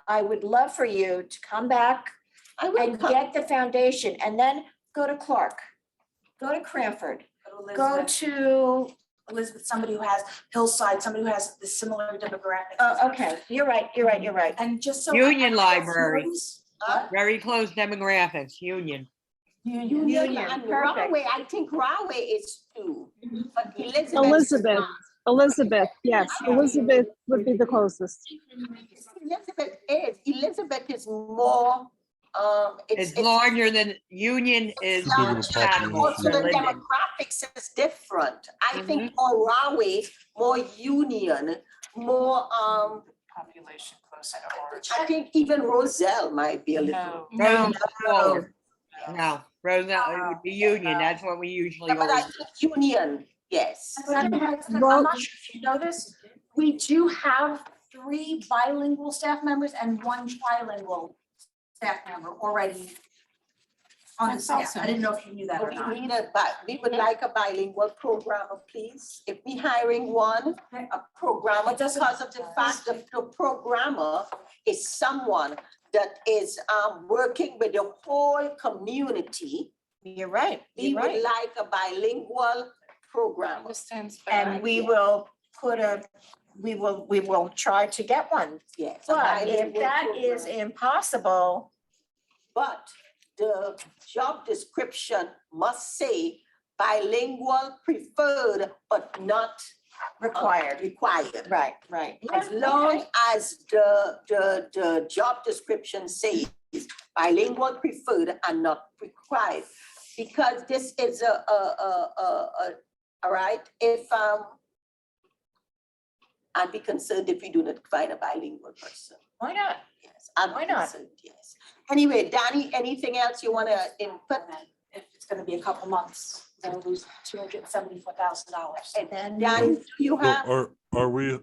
Speaker 1: I would love for you to come back
Speaker 4: I will
Speaker 1: and
Speaker 4: come,
Speaker 1: get the foundation and then go to Clark. Go to Cranford, go
Speaker 2: Elizabeth,
Speaker 1: to,
Speaker 2: Elizabeth, somebody who has Hillside, somebody who has the similar demographics.
Speaker 1: okay, you're right.
Speaker 2: And just so.
Speaker 10: Union Library.
Speaker 2: What?
Speaker 10: Very close demographics, Union.
Speaker 4: Union and
Speaker 1: perfect.
Speaker 4: Rahway, I think Rahway is too, but Elizabeth. is
Speaker 7: Elizabeth.
Speaker 4: not.
Speaker 7: Elizabeth, yes, Elizabeth would be the closest.
Speaker 4: Elizabeth is more,
Speaker 10: It's larger than, Union is
Speaker 9: Too big of a
Speaker 10: more compatible
Speaker 9: population.
Speaker 4: also
Speaker 10: than
Speaker 4: the
Speaker 10: Linden.
Speaker 4: demographics is different. I think more Rahway, more Union, more,
Speaker 8: Population closer to Orange.
Speaker 4: I think even Roselle might be a little.
Speaker 10: Roselle smaller. No, Roselle, it would be Union, that's what we usually
Speaker 4: But I
Speaker 10: always.
Speaker 4: think Union, yes.
Speaker 2: I'm not sure if you know this, we do have 3 bilingual staff members and 1 trilingual staff member already on the
Speaker 8: That's
Speaker 2: staff.
Speaker 8: awesome.
Speaker 2: I didn't know if you knew that or
Speaker 4: We
Speaker 2: not.
Speaker 4: need we would like a bilingual programmer, please. If we hiring one, a programmer, because of the fact that the programmer is someone that is working with the whole community.
Speaker 1: You're right,
Speaker 4: We
Speaker 1: you're
Speaker 4: would
Speaker 1: right.
Speaker 4: like a bilingual programmer.
Speaker 8: Understands.
Speaker 1: And we will put we will try to get one.
Speaker 4: Yes. a
Speaker 1: But if
Speaker 4: bilingual
Speaker 1: that is
Speaker 4: programmer.
Speaker 1: impossible,
Speaker 4: But the job description must say bilingual preferred, but not
Speaker 1: required,
Speaker 4: required.
Speaker 1: right.
Speaker 4: As long as the job description says bilingual preferred and not required. Because this is all right, if, I'd be concerned if we do not find a bilingual person.
Speaker 1: Why not?
Speaker 4: Yes, I'm
Speaker 1: Why not?
Speaker 4: concerned, yes. Anyway, Danny, anything else you wanna input?
Speaker 2: If it's gonna be a couple months, then we'll lose $274,000.
Speaker 4: And then Danny, do you
Speaker 9: So
Speaker 4: have?
Speaker 9: are we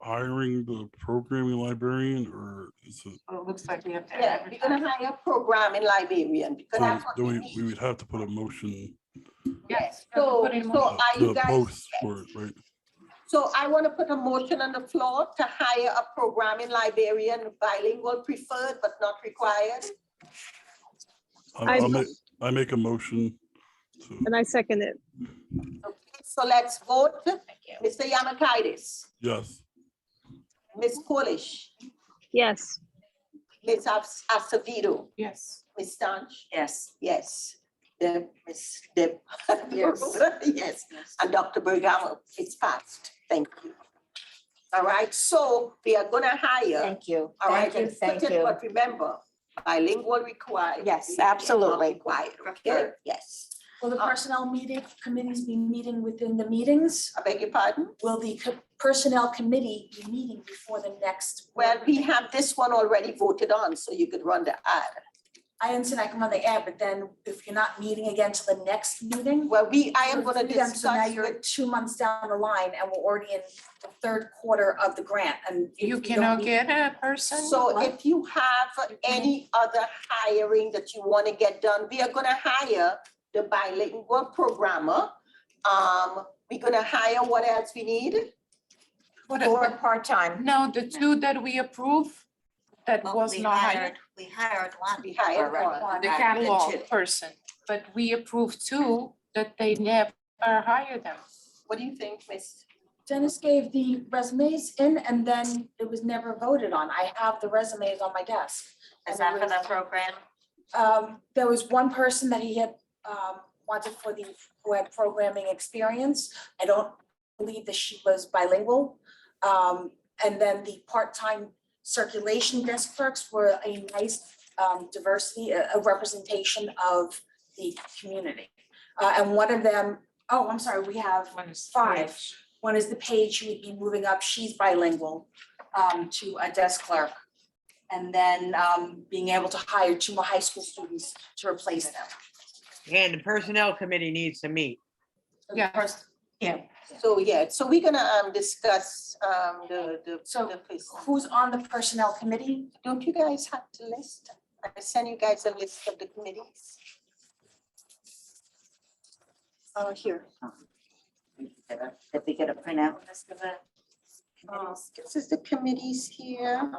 Speaker 9: hiring the programming librarian, or is it?
Speaker 8: Well, it looks like we have to
Speaker 4: Yeah, we're gonna
Speaker 8: advertise.
Speaker 4: hire a programming librarian because
Speaker 9: So
Speaker 4: that's what
Speaker 9: then
Speaker 4: we
Speaker 9: we
Speaker 4: need.
Speaker 9: would have to put a motion
Speaker 4: Yes,
Speaker 8: have to
Speaker 4: so,
Speaker 8: put in
Speaker 4: so
Speaker 8: motion.
Speaker 4: are you
Speaker 9: to
Speaker 4: guys?
Speaker 9: post for it, right?
Speaker 4: So I want to put a motion on the floor to hire a programming librarian, bilingual preferred but not required.
Speaker 9: I make a motion to,
Speaker 7: And I second it.
Speaker 4: Okay, so let's vote. Mr. Yamakaitis,
Speaker 9: yes,
Speaker 4: Ms. Polish,
Speaker 7: Yes,
Speaker 4: Ms. Acevedo,
Speaker 8: Yes.
Speaker 4: Ms. Stanch,
Speaker 1: Yes.
Speaker 4: yes. Ms. Deb.
Speaker 1: Yes.
Speaker 4: Yes, and Dr. Bergamo, it's passed. Thank you. All right, so we are gonna hire.
Speaker 1: Thank you,
Speaker 4: All right,
Speaker 1: thank you,
Speaker 4: and
Speaker 1: thank
Speaker 4: put it,
Speaker 1: you.
Speaker 4: but remember, bilingual required.
Speaker 1: Yes,
Speaker 4: not
Speaker 1: absolutely.
Speaker 4: Required, okay, yes.
Speaker 2: Will the personnel committees be meeting within the meetings?
Speaker 4: I beg your pardon?
Speaker 2: Will the personnel committee be meeting before the next?
Speaker 4: Well, we have this one already voted on, so you could run the ad.
Speaker 2: I understand I can run the ad, but then if you're not meeting again till the next meeting.
Speaker 4: Well, I am
Speaker 2: you're
Speaker 4: gonna
Speaker 2: through them, So now
Speaker 4: discuss
Speaker 2: you're
Speaker 4: with,
Speaker 2: 2 months down the line and we're already in the third quarter of the grant and. if
Speaker 8: You
Speaker 2: we
Speaker 8: cannot
Speaker 2: don't meet-
Speaker 8: get a person?
Speaker 4: so
Speaker 2: What?
Speaker 4: if you have any other hiring that you wanna get done, we are gonna hire the bilingual programmer. We're gonna hire, what else we need?
Speaker 8: What,
Speaker 1: For part-time.
Speaker 8: no, the two that we approve, that
Speaker 3: Well,
Speaker 8: was not hired,
Speaker 3: we hired one.
Speaker 4: We hired
Speaker 3: already.
Speaker 4: one.
Speaker 8: the
Speaker 3: Two.
Speaker 8: catalog person, but we approved two that they never hired them.
Speaker 4: What do you think, Miss?
Speaker 2: Dennis gave the resumes in and then it was never voted on. I have the resumes on my desk.
Speaker 3: Is that for the program?
Speaker 2: There was one person that he had wanted who had programming experience. I don't believe that she was bilingual. And then the part-time circulation desk clerks were a nice diversity, a representation of the community. And one of them, oh, I'm sorry, we have
Speaker 8: One is
Speaker 2: 5. One is the page who would be moving up, she's bilingual to a desk clerk. And then being able to hire 2 more high school students to replace them.
Speaker 10: And the personnel committee needs to meet.
Speaker 8: Yeah.
Speaker 4: So, yeah, so we're gonna discuss the.
Speaker 2: So
Speaker 4: the place.
Speaker 2: who's on the personnel committee?
Speaker 4: Don't you guys have the list? I send you guys a list of the committees. Here.
Speaker 3: Did we get a printout?
Speaker 4: This is the committees here.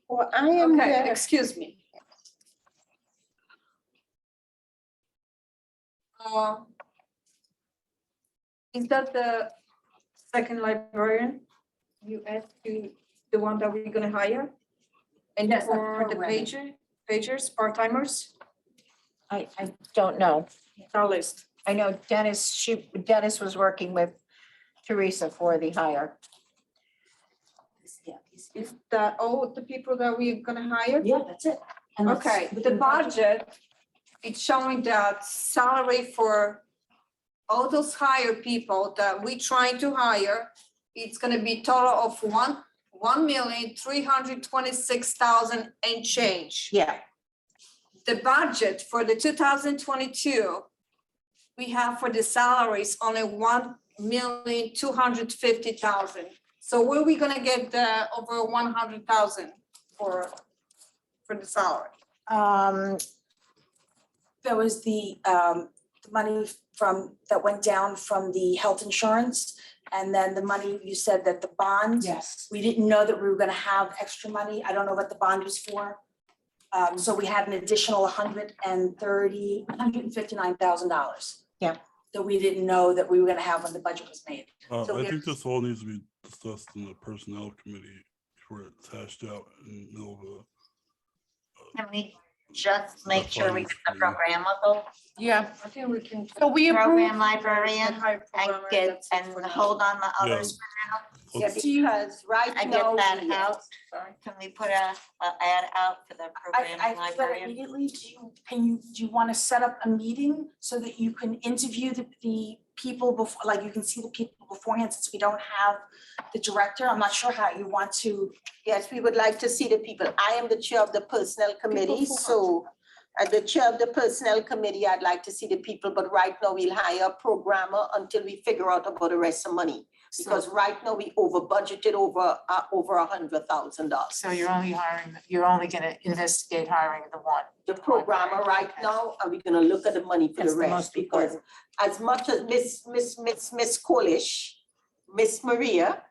Speaker 4: Well, I am
Speaker 11: Okay,
Speaker 4: the,
Speaker 11: excuse me. Is that the second librarian? You asked to the one that we're gonna hire? And
Speaker 2: Yes, that's
Speaker 11: for the
Speaker 2: programming.
Speaker 11: pagers, part-timers,
Speaker 1: I don't know.
Speaker 11: it's our list.
Speaker 1: I know Dennis was working with Teresa for the hire.
Speaker 11: Is that all the people that we're gonna hire?
Speaker 2: Yeah, that's it. And that's
Speaker 11: Okay, the
Speaker 2: within
Speaker 11: budget, it's showing that salary for all those hired people that we trying to hire, it's gonna be total of 1,326,000 and change.
Speaker 1: Yeah,
Speaker 11: The budget for the 2022, we have for the salaries only 1,250,000. So where are we gonna get the over 100,000 for the salary?
Speaker 2: There was the money that went down from the health insurance. And then the money, you said that the bond.
Speaker 5: Yes.
Speaker 2: We didn't know that we were gonna have extra money. I don't know what the bond was for. So we had an additional $159,000.
Speaker 1: Yeah.
Speaker 2: That we didn't know that we were gonna have when the budget was made.
Speaker 4: So
Speaker 9: I
Speaker 4: we're-
Speaker 9: think this all needs to be discussed in the personnel committee before it's hashed out in the middle of
Speaker 3: Can we just make sure we get the
Speaker 9: finance committee.
Speaker 3: programmable
Speaker 8: Yeah,
Speaker 11: I think we can.
Speaker 8: so we approve,
Speaker 3: program librarian
Speaker 11: hire
Speaker 3: and
Speaker 11: programmer,
Speaker 3: get,
Speaker 11: that's it
Speaker 3: and
Speaker 11: for now.
Speaker 3: hold on the
Speaker 9: Yeah.
Speaker 3: others for now?
Speaker 4: Yeah,
Speaker 9: Let's-
Speaker 4: because right
Speaker 3: I
Speaker 4: now.
Speaker 3: get that
Speaker 4: we-
Speaker 3: out.
Speaker 11: Sorry.
Speaker 3: Can we put a ad out for the
Speaker 2: I
Speaker 3: program
Speaker 2: do that
Speaker 3: librarian?
Speaker 2: immediately. Do you want to set up a meeting so that you can interview the people before, like you can see the people beforehand, since we don't have the director? I'm not sure how you want to.
Speaker 4: Yes, we would like to see the people. I am the chair of the personnel committee, so as the chair of the personnel committee, I'd like to see the people, but right now we'll hire a programmer until we figure out about the rest of money. Because right now we over budgeted over $100,000.
Speaker 8: so you're only gonna investigate hiring the one.
Speaker 4: The programmer right now, are we gonna look at the money for
Speaker 1: That's
Speaker 4: the
Speaker 1: the
Speaker 4: rest?
Speaker 1: most
Speaker 4: Because as much as Miss Colish, Miss Maria,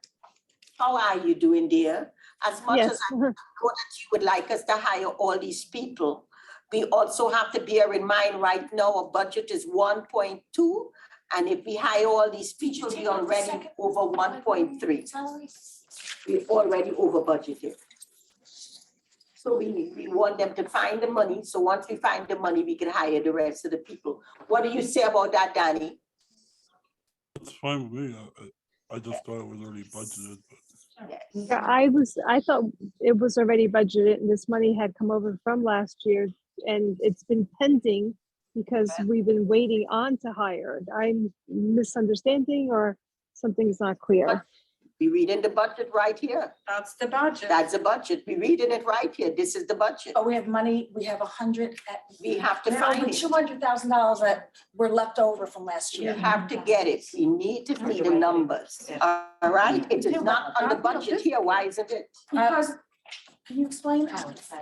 Speaker 4: how are you doing, dear? As much
Speaker 7: Yes.
Speaker 4: as I know that you would like us to hire all these people, we also have to bear in mind right now, our budget is 1.2. And if we hire all these people, we already over 1.3. We already over budgeted. So we want them to find the money, so once we find the money, we can hire the rest of the people. What do you say about that, Danny?
Speaker 9: It's fine with me. I just thought it was already budgeted, but
Speaker 7: Yeah, I thought it was already budgeted and this money had come over from last year and it's been pending because we've been waiting on to hire. I'm misunderstanding or something's not clear.
Speaker 4: We reading the budget right here.
Speaker 11: That's the budget.
Speaker 4: That's the budget. We reading it right here. This is the budget.
Speaker 2: But we have money, we have
Speaker 4: We have to
Speaker 2: over
Speaker 4: find it.
Speaker 2: $200,000 that were left over from last
Speaker 4: We
Speaker 2: year.
Speaker 4: have to get it. We need to see the numbers. All right? It is not on the budget here. Why isn't it?
Speaker 2: Because, can you explain?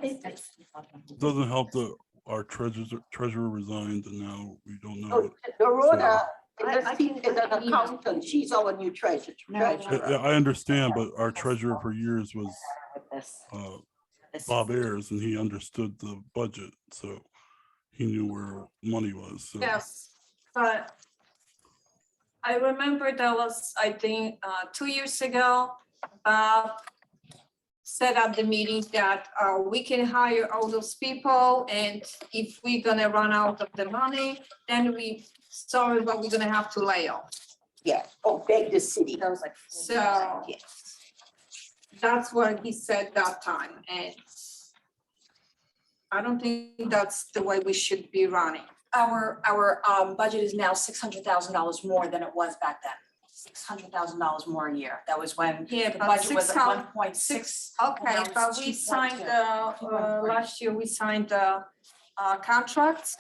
Speaker 9: It doesn't help that our treasurer resigned and now we don't know.
Speaker 4: Oh, Dorota is an accountant. She's our new treasurer.
Speaker 9: Yeah, I understand, but our treasurer for years was
Speaker 3: This.
Speaker 9: Bob Ayers, and he understood the budget, so he knew where money was. So.
Speaker 11: Yes, but I remember that was, I think, 2 years ago, Bob said at the meeting that we can hire all those people, and if we're gonna run out of the money, then sorry, but we're gonna have to lay off.
Speaker 4: Yeah, oh, beg the city.
Speaker 2: That was like.
Speaker 11: So
Speaker 4: Yes.
Speaker 11: that's what he said that time, and I don't think that's the way we should be running.
Speaker 2: Our budget is now $600,000 more than it was back then. $600,000 more a year. That was when
Speaker 11: Yeah,
Speaker 2: the
Speaker 11: but
Speaker 2: budget was at
Speaker 11: 600
Speaker 2: 1.6.
Speaker 11: Okay,
Speaker 2: Now it's
Speaker 11: but we
Speaker 2: 2.2.
Speaker 11: signed last year, we signed the contracts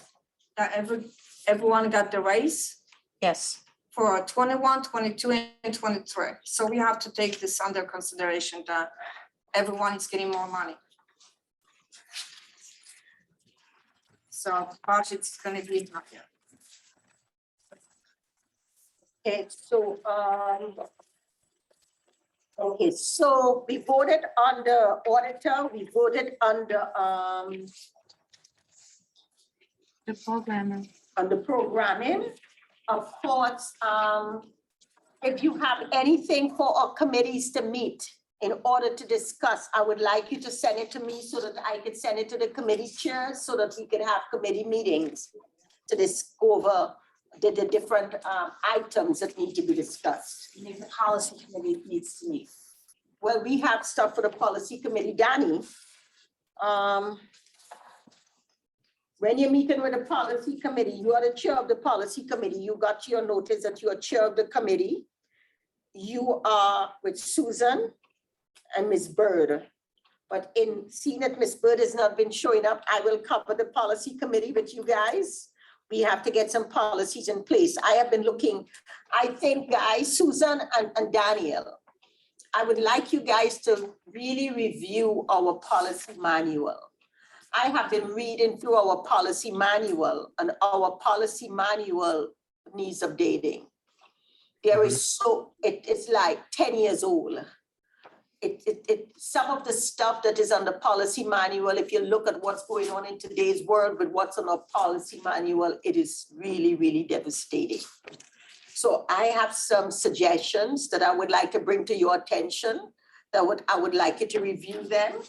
Speaker 11: that everyone got the raise
Speaker 1: Yes.
Speaker 11: for 21, 22, and 23. So we have to take this under consideration that everyone is getting more money. So budget's gonna be higher.
Speaker 4: Okay, so, okay, so we voted on the auditor, we voted on
Speaker 8: The programmer.
Speaker 4: the programming. Of course, if you have anything for our committees to meet in order to discuss, I would like you to send it to me so that I can send it to the committee chairs so that we can have committee meetings to go over the different items that need to be discussed.
Speaker 2: Maybe the policy committee needs to meet.
Speaker 4: Well, we have stuff for the policy committee, Danny. When you're meeting with the policy committee, you are the chair of the policy committee. You got your notice that you are chair of the committee. You are with Susan and Ms. Bird. But in seeing that Ms. Bird has not been showing up, I will cover the policy committee with you guys. We have to get some policies in place. I have been looking, I think, guys, Susan and Daniel, I would like you guys to really review our policy manual. I have been reading through our policy manual, and our policy manual needs updating. There is it's like 10 years old. Some of the stuff that is on the policy manual, if you look at what's going on in today's world with what's on our policy manual, it is really, really devastating. So I have some suggestions that I would like to bring to your attention, I would like you to review them.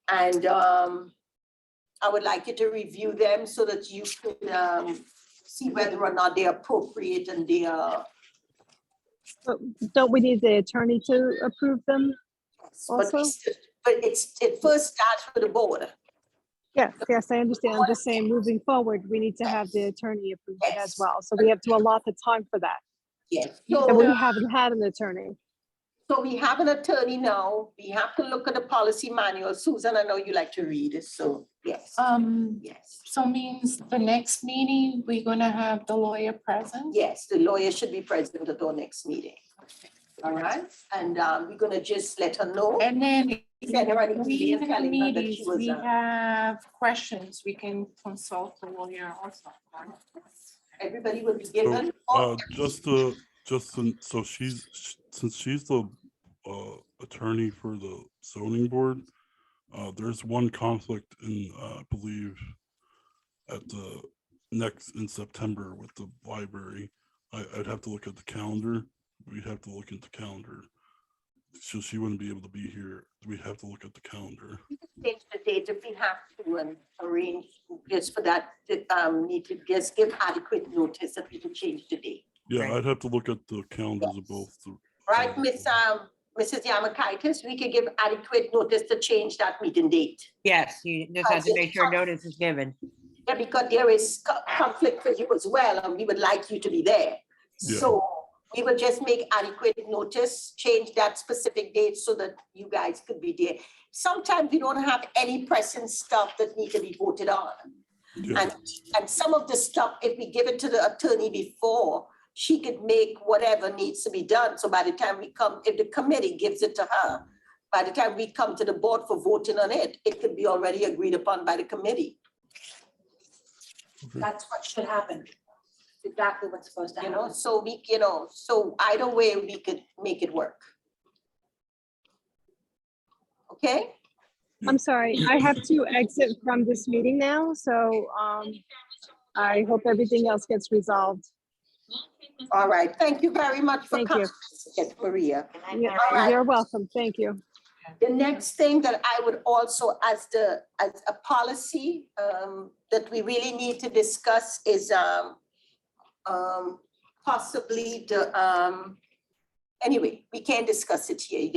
Speaker 4: And I would like you to review them so that you could see whether or not they're appropriate and they are.
Speaker 7: But don't we need the attorney to approve them?
Speaker 4: But
Speaker 7: Also?
Speaker 4: it first starts with the board.
Speaker 7: Yes, I understand. I'm just saying, moving forward, we need to have the attorney approve it as
Speaker 4: Yes.
Speaker 7: well. So we have to allot the time for that.
Speaker 4: Yes.
Speaker 7: And we haven't had an attorney.
Speaker 4: So we have an attorney now. We have to look at the policy manual. Susan, I know you like to read it, so yes. Yes.
Speaker 8: So means the next meeting, we're gonna have the lawyer present?
Speaker 4: Yes, the lawyer should be present at our next meeting. All right, and we're gonna just let her know.
Speaker 8: And then
Speaker 4: Send her an
Speaker 8: we
Speaker 4: email
Speaker 8: have
Speaker 4: telling her that
Speaker 8: meetings,
Speaker 4: she was,
Speaker 8: we have questions, we can consult the lawyer also.
Speaker 4: everybody will be
Speaker 9: So,
Speaker 4: given.
Speaker 9: since she's the attorney for the zoning board, there's one conflict in, I believe, at the in September with the library. I'd have to look at the calendar. We'd have to look at the calendar. So she wouldn't be able to be here. We'd have to look at the calendar.
Speaker 4: Change the date if we have to and arrange just for that, need to just give adequate notice that we can change the date.
Speaker 9: Yeah, I'd have to look at the calendars of both.
Speaker 4: Right, Mrs. Yamakaitis, we can give adequate notice to change that meeting date.
Speaker 10: Yes, you just have to make sure notice is given.
Speaker 4: Yeah, because there is conflict for you as well, and we would like you to be there.
Speaker 9: Yeah.
Speaker 4: So we will just make adequate notice, change that specific date so that you guys could be there. Sometimes we don't have any pressing stuff that need to be voted on.
Speaker 9: Yeah,
Speaker 4: And some of the stuff, if we give it to the attorney before, she could make whatever needs to be done. So by the time we come, if the committee gives it to her, by the time we come to the board for voting on it, it could be already agreed upon by the committee.
Speaker 2: That's what should happen. Exactly what's supposed to
Speaker 4: You
Speaker 2: happen.
Speaker 4: know, so we, you know, so either way, we could make it work. Okay?
Speaker 7: I'm sorry, I have to exit from this meeting now, so I hope everything else gets resolved.
Speaker 4: All right, thank you very much for
Speaker 7: Thank
Speaker 4: coming,
Speaker 7: you.
Speaker 4: Yes, Maria.
Speaker 3: Good night,
Speaker 7: Yeah,
Speaker 3: Mary.
Speaker 7: you're welcome. Thank you.
Speaker 4: The next thing that I would also, as a policy, that we really need to discuss is, possibly the, anyway, we can't discuss it here.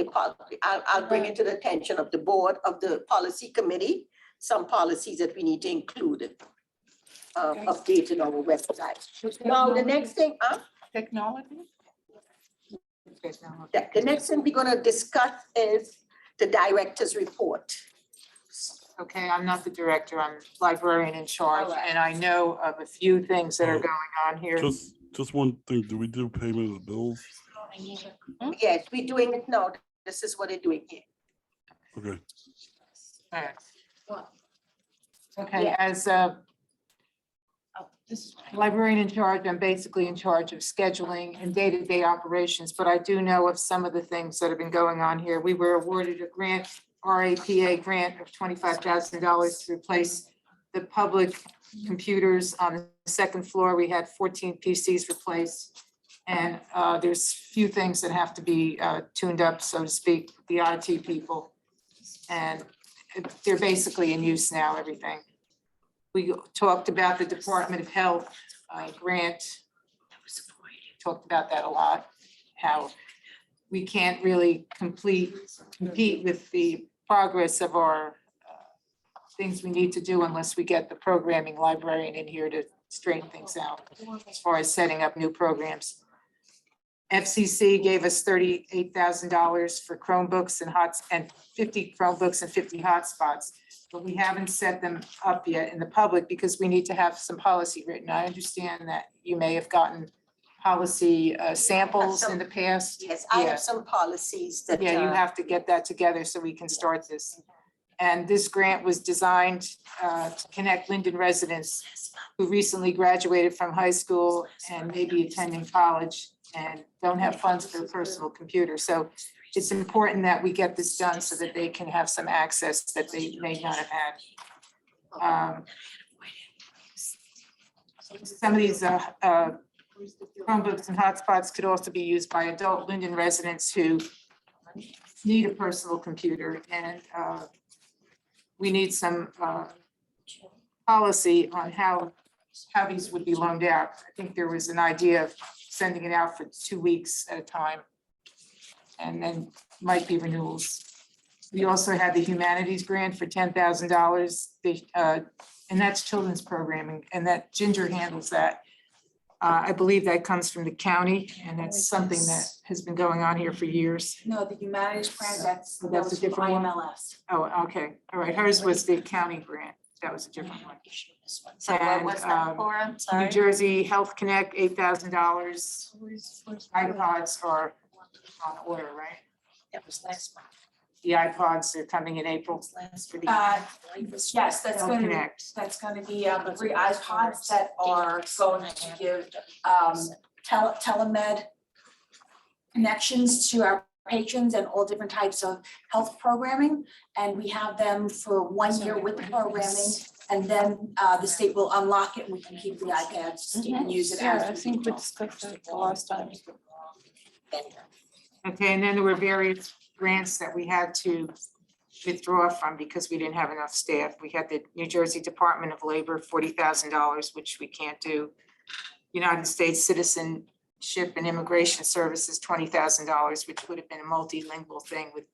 Speaker 4: I'll bring it to the attention of the board, of the policy committee, some policies that we need to include, updated on our website. Now, the next thing,
Speaker 8: Technology?
Speaker 4: the next thing we're gonna discuss is the director's report.
Speaker 8: Okay, I'm not the director, I'm librarian in charge, and I know of a few things that are going on here.
Speaker 9: just one thing, do we do payment of the bills?
Speaker 4: Yes, we're doing it now. This is what they're doing here.
Speaker 9: Okay,
Speaker 8: Alright.
Speaker 2: What?
Speaker 8: Okay,
Speaker 2: Yeah.
Speaker 8: as a librarian in charge, I'm basically in charge of scheduling and day-to-day operations, but I do know of some of the things that have been going on here. We were awarded a grant, RAPA grant of $25,000 to replace the public computers on the second floor. We had 14 PCs replaced. And there's few things that have to be tuned up, so to speak, the IT people. And they're basically in use now, everything. We talked about the Department of Health grant. Talked about that a lot, how we can't really compete with the progress of our things we need to do unless we get the programming librarian in here to straighten things out as far as setting up new programs. FCC gave us $38,000 for Chromebooks and 50 Chromebooks and 50 hotspots, but we haven't set them up yet in the public because we need to have some policy written. I understand that you may have gotten policy samples in the past.
Speaker 4: Yes, I
Speaker 8: Yeah.
Speaker 4: have some policies that.
Speaker 8: Yeah, you have to get that together so we can start this. And this grant was designed to connect Linden residents who recently graduated from high school and may be attending college and don't have funds for a personal computer. So it's important that we get this done so that they can have some access that they may not have had. Some of these Chromebooks and hotspots could also be used by adult Linden residents who need a personal computer, and we need some policy on how these would be loaned out. I think there was an idea of sending it out for 2 weeks at a time, and then might be renewals. We also had the humanities grant for $10,000. And that's children's programming, and that Ginger handles that. I believe that comes from the county, and that's something that has been going on here for years.
Speaker 2: No, the humanities grant, that
Speaker 8: That's a
Speaker 2: was from
Speaker 8: different one?
Speaker 2: IMLS.
Speaker 8: Oh, okay, all right, hers was the county grant, that was a different one.
Speaker 3: So what was that for? I'm
Speaker 8: New
Speaker 3: sorry.
Speaker 8: Jersey Health Connect, $8,000. iPods are on order, right?
Speaker 1: That was last month.
Speaker 8: The iPods are coming in April.
Speaker 1: Last
Speaker 8: for the
Speaker 2: Yes, that's
Speaker 8: Health
Speaker 2: going to,
Speaker 8: Connect.
Speaker 2: that's going to be the 3 iPods that are going to give telemed connections to our patrons and all different types of health programming. And we have them for 1 year with the programming. And then the state will unlock it and we can keep the iPads and use it as.
Speaker 8: Yeah, I think we discussed that the last time. Okay, and then there were various grants that we had to withdraw from because we didn't have enough staff. We had the New Jersey Department of Labor, $40,000, which we can't do. United States Citizenship and Immigration Services, $20,000, which would have been a multilingual thing with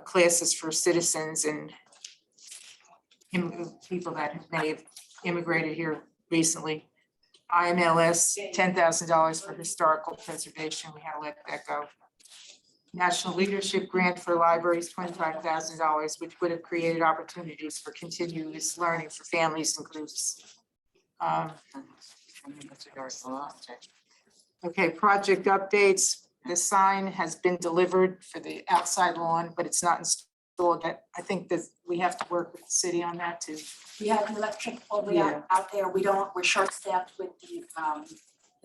Speaker 8: classes for citizens and people that may have immigrated here recently. IMLS, $10,000 for historical preservation. We had to let that go. National Leadership Grant for Libraries, $25,000, which would have created opportunities for continuous learning for families and groups. Okay, project updates. The sign has been delivered for the outside lawn, but it's not installed yet. I think that we have to work with the city on that too.
Speaker 2: We have an electric over out there. We're short-staffed with the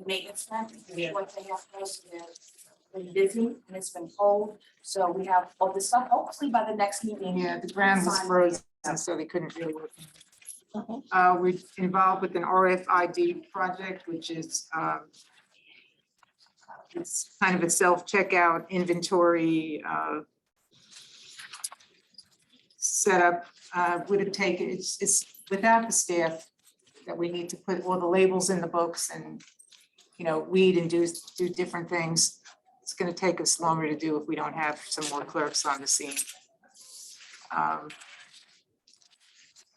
Speaker 2: maintenance man. What they have to do, so they're been busy and it's been cold. So we have all this stuff. Hopefully by the next meeting.
Speaker 8: Yeah, the ground was frozen, so they couldn't really work. We're involved with an RFID project, which is it's kind of a self-checkout inventory setup. Would it take, it's without the staff that we need to put all the labels in the books and, you know, weed and do different things. It's gonna take us longer to do if we don't have some more clerks on the scene.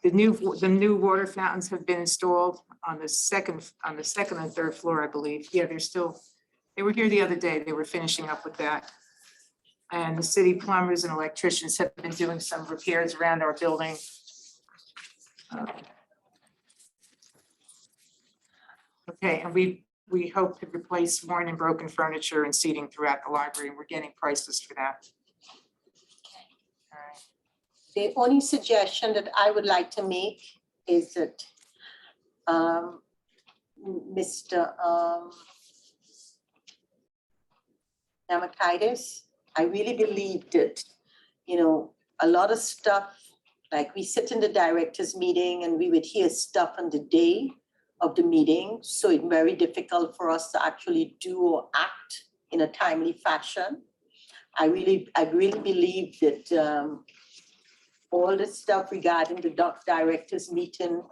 Speaker 8: The new water fountains have been installed on the second and third floor, I believe. Yeah, they were here the other day. They were finishing up with that. And the city plumbers and electricians have been doing some repairs around our building. Okay, and we hope to replace worn and broken furniture and seating throughout the library. We're getting prices for that. All right.
Speaker 4: The only suggestion that I would like to make is that Mr. Namakaitis, I really believe that, you know, a lot of stuff, like we sit in the directors meeting and we would hear stuff on the day of the meeting. So it's very difficult for us to actually do or act in a timely fashion. I really believe that all the stuff regarding the directors meeting,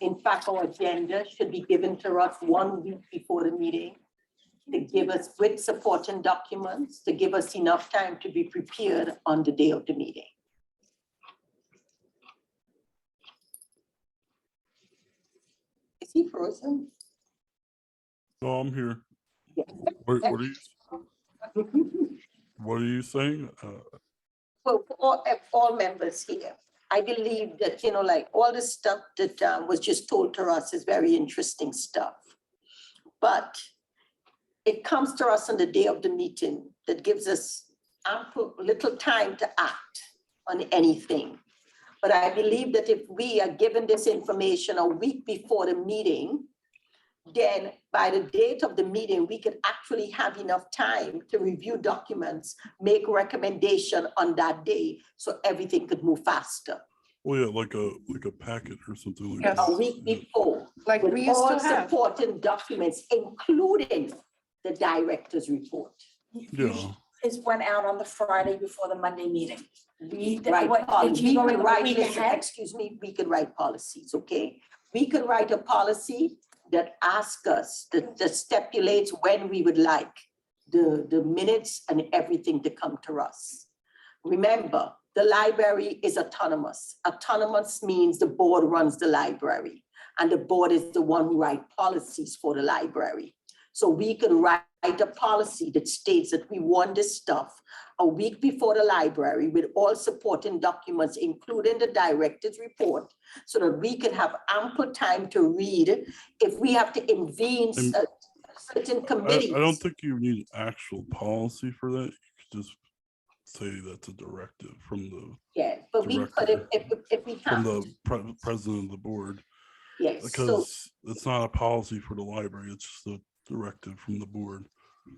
Speaker 4: in fact, our agenda should be given to us 1 week before the meeting to give us with supporting documents, to give us enough time to be prepared on the day of the meeting. Is he frozen?
Speaker 9: No, I'm here.
Speaker 4: Yeah.
Speaker 9: What are you saying?
Speaker 4: Well, for all members here, I believe that, you know, like all the stuff that was just told to us is very interesting stuff. But it comes to us on the day of the meeting that gives us ample little time to act on anything. But I believe that if we are given this information a week before the meeting, then by the date of the meeting, we could actually have enough time to review documents, make recommendation on that day, so everything could move faster.
Speaker 9: Well, yeah, like a packet or something like
Speaker 8: Yes.
Speaker 9: that.
Speaker 4: A week before,
Speaker 8: Like
Speaker 4: with
Speaker 8: we used
Speaker 4: all
Speaker 8: to have.
Speaker 4: supporting documents, including the director's report.
Speaker 9: Yeah.
Speaker 2: It went out on the Friday before the Monday meeting.
Speaker 4: We
Speaker 2: If you go in a week ahead?
Speaker 4: excuse me, we could write policies, okay? We could write a policy that asks us, that stipulates when we would like the minutes and everything to come to us. Remember, the library is autonomous. Autonomous means the board runs the library and the board is the one who writes policies for the library. So we could write a policy that states that we want this stuff a week before the library with all supporting documents, including the director's report, so that we can have ample time to read. If we have to convene certain committees.
Speaker 9: I don't think you need actual policy for that. You could just say that's a directive from the
Speaker 4: Yeah, but we could, if we
Speaker 9: from
Speaker 4: have,
Speaker 9: the president of the board,
Speaker 4: yes, so
Speaker 9: because it's not a policy for the library. It's just a directive from the board.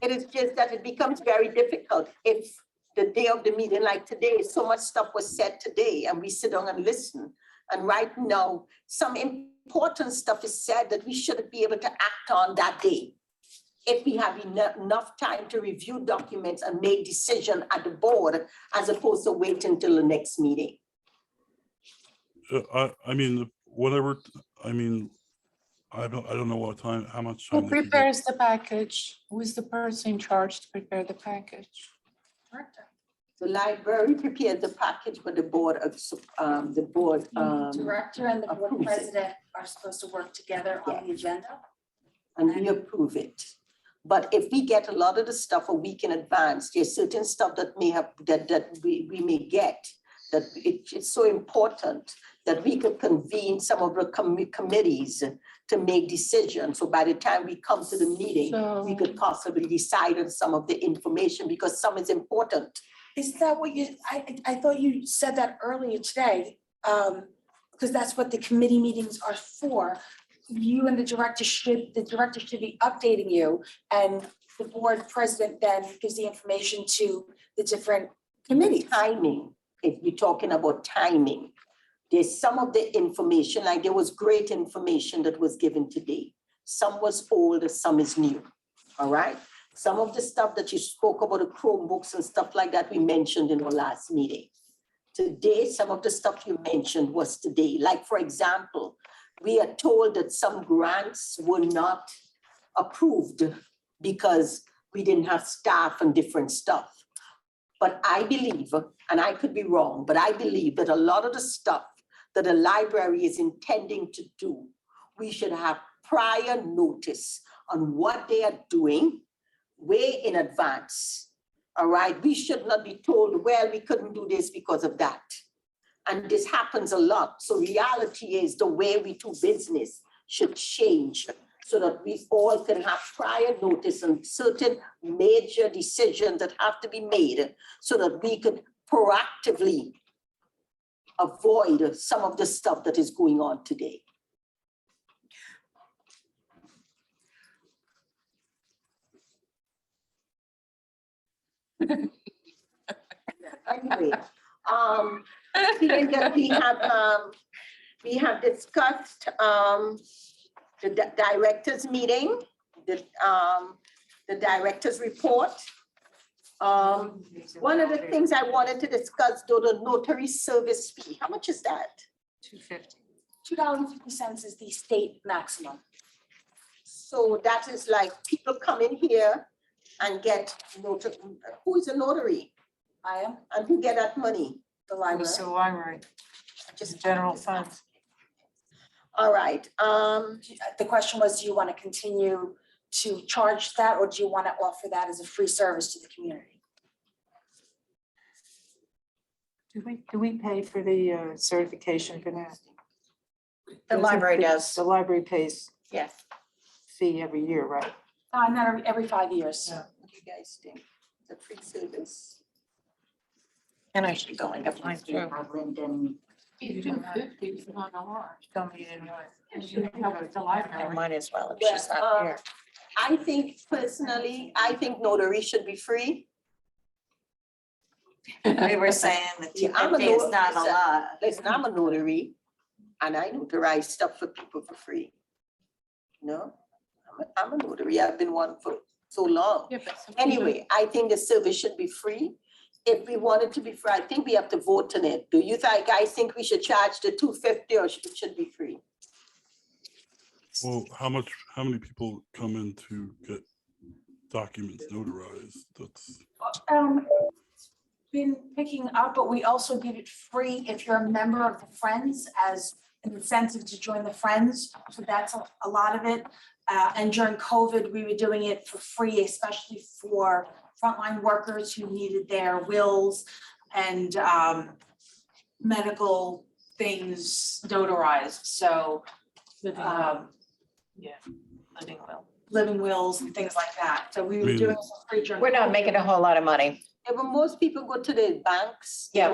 Speaker 4: it is just that it becomes very difficult if the day of the meeting, like today, so much stuff was said today and we sit down and listen. And right now, some important stuff is said that we should be able to act on that day. If we have enough time to review documents and make decision at the board, as opposed to waiting until the next meeting.
Speaker 9: I mean, whatever. I mean, I don't know what time, how much
Speaker 8: Who
Speaker 9: time. they can get.
Speaker 8: prepares the package? Who is the person in charge to prepare the package?
Speaker 4: The library prepared the package, but the board,
Speaker 2: The director and the board
Speaker 4: approves it.
Speaker 2: president are supposed to work together on the agenda.
Speaker 4: and we approve it. But if we get a lot of the stuff a week in advance, there's certain stuff that may have, that we may get, that it's so important that we could convene some of the committees to make decisions. So by the time we come to the meeting, we could possibly decide on some of the information because some is important.
Speaker 2: Is that what you, I thought you said that earlier today, because that's what the committee meetings are for. You and the director should be updating you, and the board president then gives the information to the different committees.
Speaker 4: Timing, if we're talking about timing, there's some of the information, like there was great information that was given today. Some was old, some is new, all right? Some of the stuff that you spoke about, the Chromebooks and stuff like that, we mentioned in our last meeting. Today, some of the stuff you mentioned was today. Like, for example, we are told that some grants were not approved because we didn't have staff and different stuff. But I believe, and I could be wrong, but I believe that a lot of the stuff that the library is intending to do, we should have prior notice on what they are doing way in advance, all right? We should not be told, well, we couldn't do this because of that. And this happens a lot. So reality is the way we do business should change so that we all can have prior notice on certain major decisions that have to be made so that we could proactively avoid some of the stuff that is going on today. Anyway, seeing that we have discussed the directors meeting, the directors report. One of the things I wanted to discuss, though, the notary service fee. How much is that?
Speaker 8: $250.
Speaker 2: $2.50 is the state maximum.
Speaker 4: So that is like people come in here and get notary. Who is a notary?
Speaker 2: I am
Speaker 4: And who get that money?
Speaker 2: the library.
Speaker 8: So the library, just general funds.
Speaker 4: All right,
Speaker 2: The question was, do you want to continue to charge that, or do you want to offer that as a free service to the community?
Speaker 8: Do we pay for the certification for that?
Speaker 1: The library does.
Speaker 8: The library pays
Speaker 1: Yes.
Speaker 8: fee every year, right?
Speaker 2: Not every 5 years.
Speaker 8: Yeah.
Speaker 4: what do you guys think? The free service?
Speaker 1: And I should go and get mine too.
Speaker 3: Linden.
Speaker 8: Tell me you didn't know it.
Speaker 1: I might as well, if she's not here.
Speaker 4: I think personally, I think notary should be free.
Speaker 3: We were saying that
Speaker 4: Yeah, I'm a
Speaker 3: $250 is
Speaker 4: notary,
Speaker 3: not a
Speaker 4: listen.
Speaker 3: lot.
Speaker 4: Listen, I'm a notary and I notarize stuff for people for free. No, I'm a notary. I've been one for so long. Anyway, I think the service should be free. If we want it to be free, I think we have to vote on it. Do you guys think we should charge the $250 or it should be free?
Speaker 9: Well, how many people come in to get documents notarized? That's,
Speaker 2: Been picking up, but we also give it free if you're a member of the Friends as an incentive to join the Friends. So that's a lot of it. And during COVID, we were doing it for free, especially for frontline workers who needed their wills and medical things notarized. So living wills and things like that. So we were doing it for free during.
Speaker 1: We're not making a whole lot of money.
Speaker 4: Yeah, but most people go to their banks.
Speaker 1: Yeah.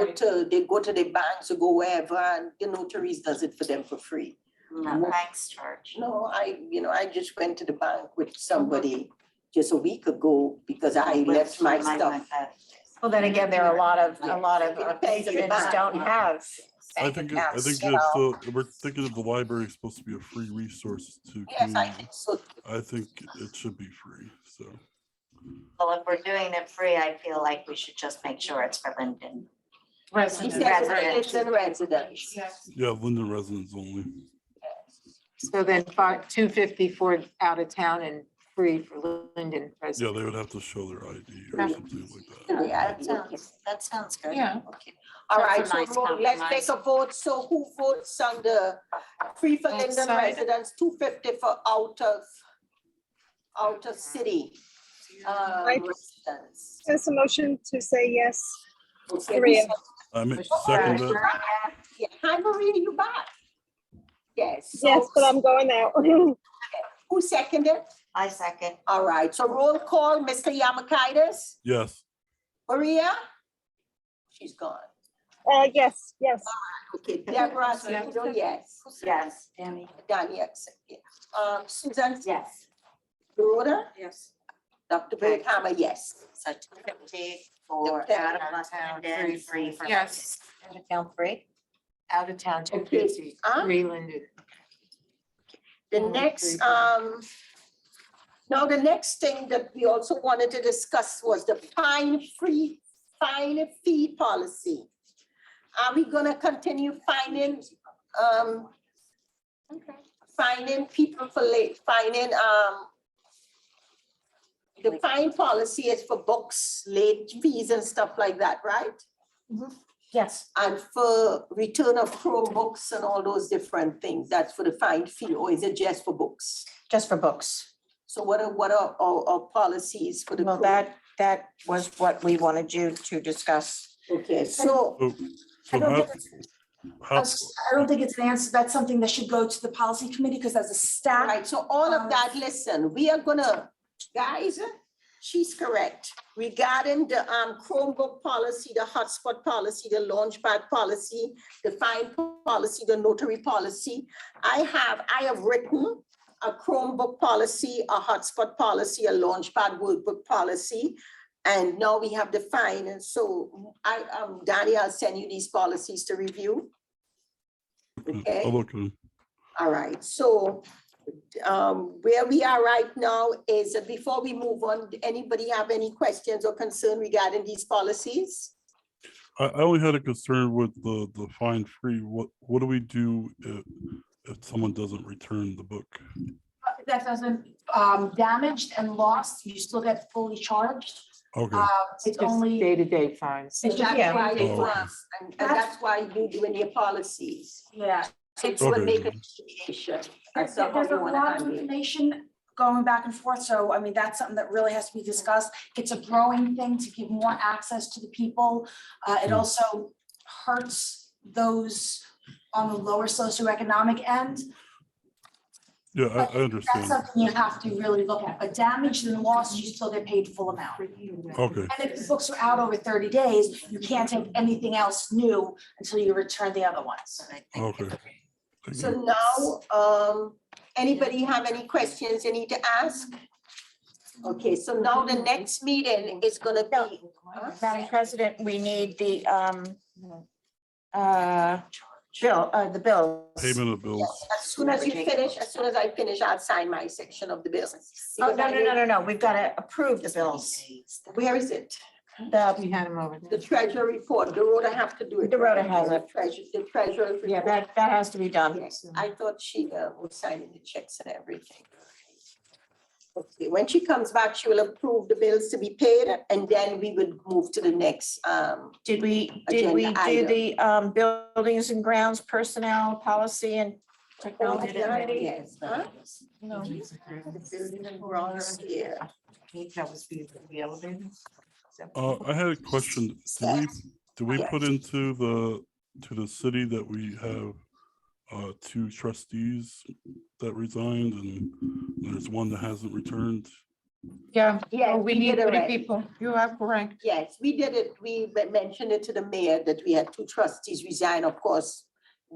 Speaker 4: They go to their banks or go wherever and the notaries does it for them for free.
Speaker 3: No, banks charge.
Speaker 4: No, I just went to the bank with somebody just a week ago because I left my stuff.
Speaker 1: Well, then again, there are a lot of
Speaker 4: Pays in the
Speaker 1: patrons
Speaker 4: back.
Speaker 1: don't have
Speaker 9: I
Speaker 1: bank
Speaker 9: think
Speaker 1: accounts,
Speaker 9: it's
Speaker 1: you know.
Speaker 9: still, we're thinking of the library is supposed to be a free resource to
Speaker 4: Yes, I
Speaker 9: community.
Speaker 4: think so.
Speaker 9: I think it should be free, so.
Speaker 3: Well, if we're doing it free, I feel like we should just make sure it's for Linden.
Speaker 4: He says it's in residence.
Speaker 9: Yeah, Linden residents only.
Speaker 8: So then $250 for out of town and free for Linden
Speaker 9: Yeah,
Speaker 8: residents.
Speaker 9: they would have to show their ID or something like that.
Speaker 1: Yeah, that sounds good.
Speaker 5: Yeah.
Speaker 1: Okay.
Speaker 4: All
Speaker 3: That's a
Speaker 4: right, so
Speaker 3: nice
Speaker 4: let's take
Speaker 3: compromise.
Speaker 4: a vote. So who votes on the free for Linden
Speaker 8: Outside.
Speaker 4: residents, 250 for out of city
Speaker 7: Right.
Speaker 4: residents?
Speaker 7: That's a motion to say yes.
Speaker 4: Okay,
Speaker 7: Maria.
Speaker 9: I mean,
Speaker 4: Oh,
Speaker 9: second
Speaker 4: oh,
Speaker 9: that,
Speaker 4: Yeah, hi Maria, you back? Yes,
Speaker 7: Yes,
Speaker 4: so
Speaker 7: but I'm going out.
Speaker 4: who seconded?
Speaker 3: I second.
Speaker 4: All right, so roll call, Mr. Yamakaitis,
Speaker 9: yes,
Speaker 4: Maria? She's gone.
Speaker 7: Yes, yes.
Speaker 4: Okay, Deborah, Acevedo, yes.
Speaker 3: Yes.
Speaker 5: Danny.
Speaker 4: Danny, yes. Susan?
Speaker 5: Yes.
Speaker 4: Dorota?
Speaker 5: Yes.
Speaker 4: Dr. Berghammer, yes.
Speaker 3: So 250 for
Speaker 4: Okay.
Speaker 3: out of town, then free for.
Speaker 8: Yes,
Speaker 1: Out of town free?
Speaker 8: out of town,
Speaker 4: Okay.
Speaker 8: 250,
Speaker 4: Huh?
Speaker 8: free Linden.
Speaker 4: The
Speaker 8: Only
Speaker 4: next,
Speaker 8: 3
Speaker 4: now the next thing that we also wanted to discuss was the fine fee policy. Are we gonna continue fining people for late, the fine policy is for books, late fees and stuff like that, right?
Speaker 5: Yes.
Speaker 4: And for return of Chromebooks and all those different things, that's for the fine fee, or is it just for books?
Speaker 1: Just for books.
Speaker 4: So what are our policies for the?
Speaker 1: Well,
Speaker 4: Chrome-
Speaker 1: that was what we wanted you to discuss.
Speaker 4: Okay, so,
Speaker 9: so,
Speaker 2: I
Speaker 9: so
Speaker 2: don't
Speaker 9: how,
Speaker 2: think it's,
Speaker 9: how,
Speaker 2: I don't think it's an answer. That's something that should go to the policy committee because as a staff,
Speaker 4: right, so all of that, listen, we are gonna, guys, she's correct. Regarding the Chromebook policy, the hotspot policy, the launchpad policy, the fine policy, the notary policy, I have written a Chromebook policy, a hotspot policy, a launchpad workbook policy. And now we have the fine, and so Danny, I'll send you these policies to review. Okay.
Speaker 9: I'll look at them.
Speaker 4: All right, so where we are right now is, before we move on, anybody have any questions or concern regarding these policies?
Speaker 9: I only had a concern with the fine free. What do we do if someone doesn't return the book?
Speaker 2: that doesn't, damaged and lost, you still get fully charged.
Speaker 9: Okay,
Speaker 2: It's
Speaker 8: Just
Speaker 2: only.
Speaker 8: day-to-day fines.
Speaker 4: And that's
Speaker 1: Yeah.
Speaker 4: why
Speaker 9: Oh, okay.
Speaker 4: and that's why you doing your policies.
Speaker 2: Yeah.
Speaker 4: It's what
Speaker 9: Okay.
Speaker 4: make a deviation.
Speaker 2: There's
Speaker 4: That's how
Speaker 2: there's a
Speaker 4: you wanna
Speaker 2: lot of
Speaker 4: handle it.
Speaker 2: information going back and forth, so I mean, that's something that really has to be discussed. It's a growing thing to give more access to the people. It also hurts those on the lower socioeconomic end.
Speaker 9: yeah, I
Speaker 2: That's
Speaker 9: understand.
Speaker 2: something you have to really look at, but damaged and lost, you still get paid full amount.
Speaker 9: Okay,
Speaker 2: And if the books are out over 30 days, you can't take anything else new until you return the other ones.
Speaker 9: okay. Thank
Speaker 4: So
Speaker 9: you.
Speaker 4: now, anybody have any questions you need to ask? Okay, so now the next meeting is gonna be.
Speaker 1: Madam President, we need the the bills.
Speaker 9: Payment of bills.
Speaker 4: As soon as I finish, I'll sign my section of the bills.
Speaker 1: Oh, no, we've got to approve the bills.
Speaker 4: Where is it?
Speaker 8: We had them over
Speaker 4: The
Speaker 8: there.
Speaker 4: treasurer report, Dorota have to do it.
Speaker 1: Dorota has it.
Speaker 4: The treasurer's
Speaker 1: Yeah,
Speaker 4: report.
Speaker 1: that has to be done.
Speaker 4: Yes, I thought she was signing the checks and everything. Okay, when she comes back, she will approve the bills to be paid, and then we would move to the next,
Speaker 1: Did we
Speaker 4: Agenda
Speaker 1: do
Speaker 4: item.
Speaker 1: the buildings and grounds personnel policy and technology already?
Speaker 4: Yes, huh?
Speaker 1: No.
Speaker 4: The building and grounds here.
Speaker 8: That was the elevator.
Speaker 9: I had a question. Do we put into the city that we have 2 trustees that resigned and there's one that hasn't returned?
Speaker 8: Yeah,
Speaker 4: Yes,
Speaker 8: we need
Speaker 4: did
Speaker 8: 3
Speaker 4: already.
Speaker 8: people. You are correct.
Speaker 4: Yes, we did it. We mentioned it to the mayor that we had 2 trustees resign. Of course,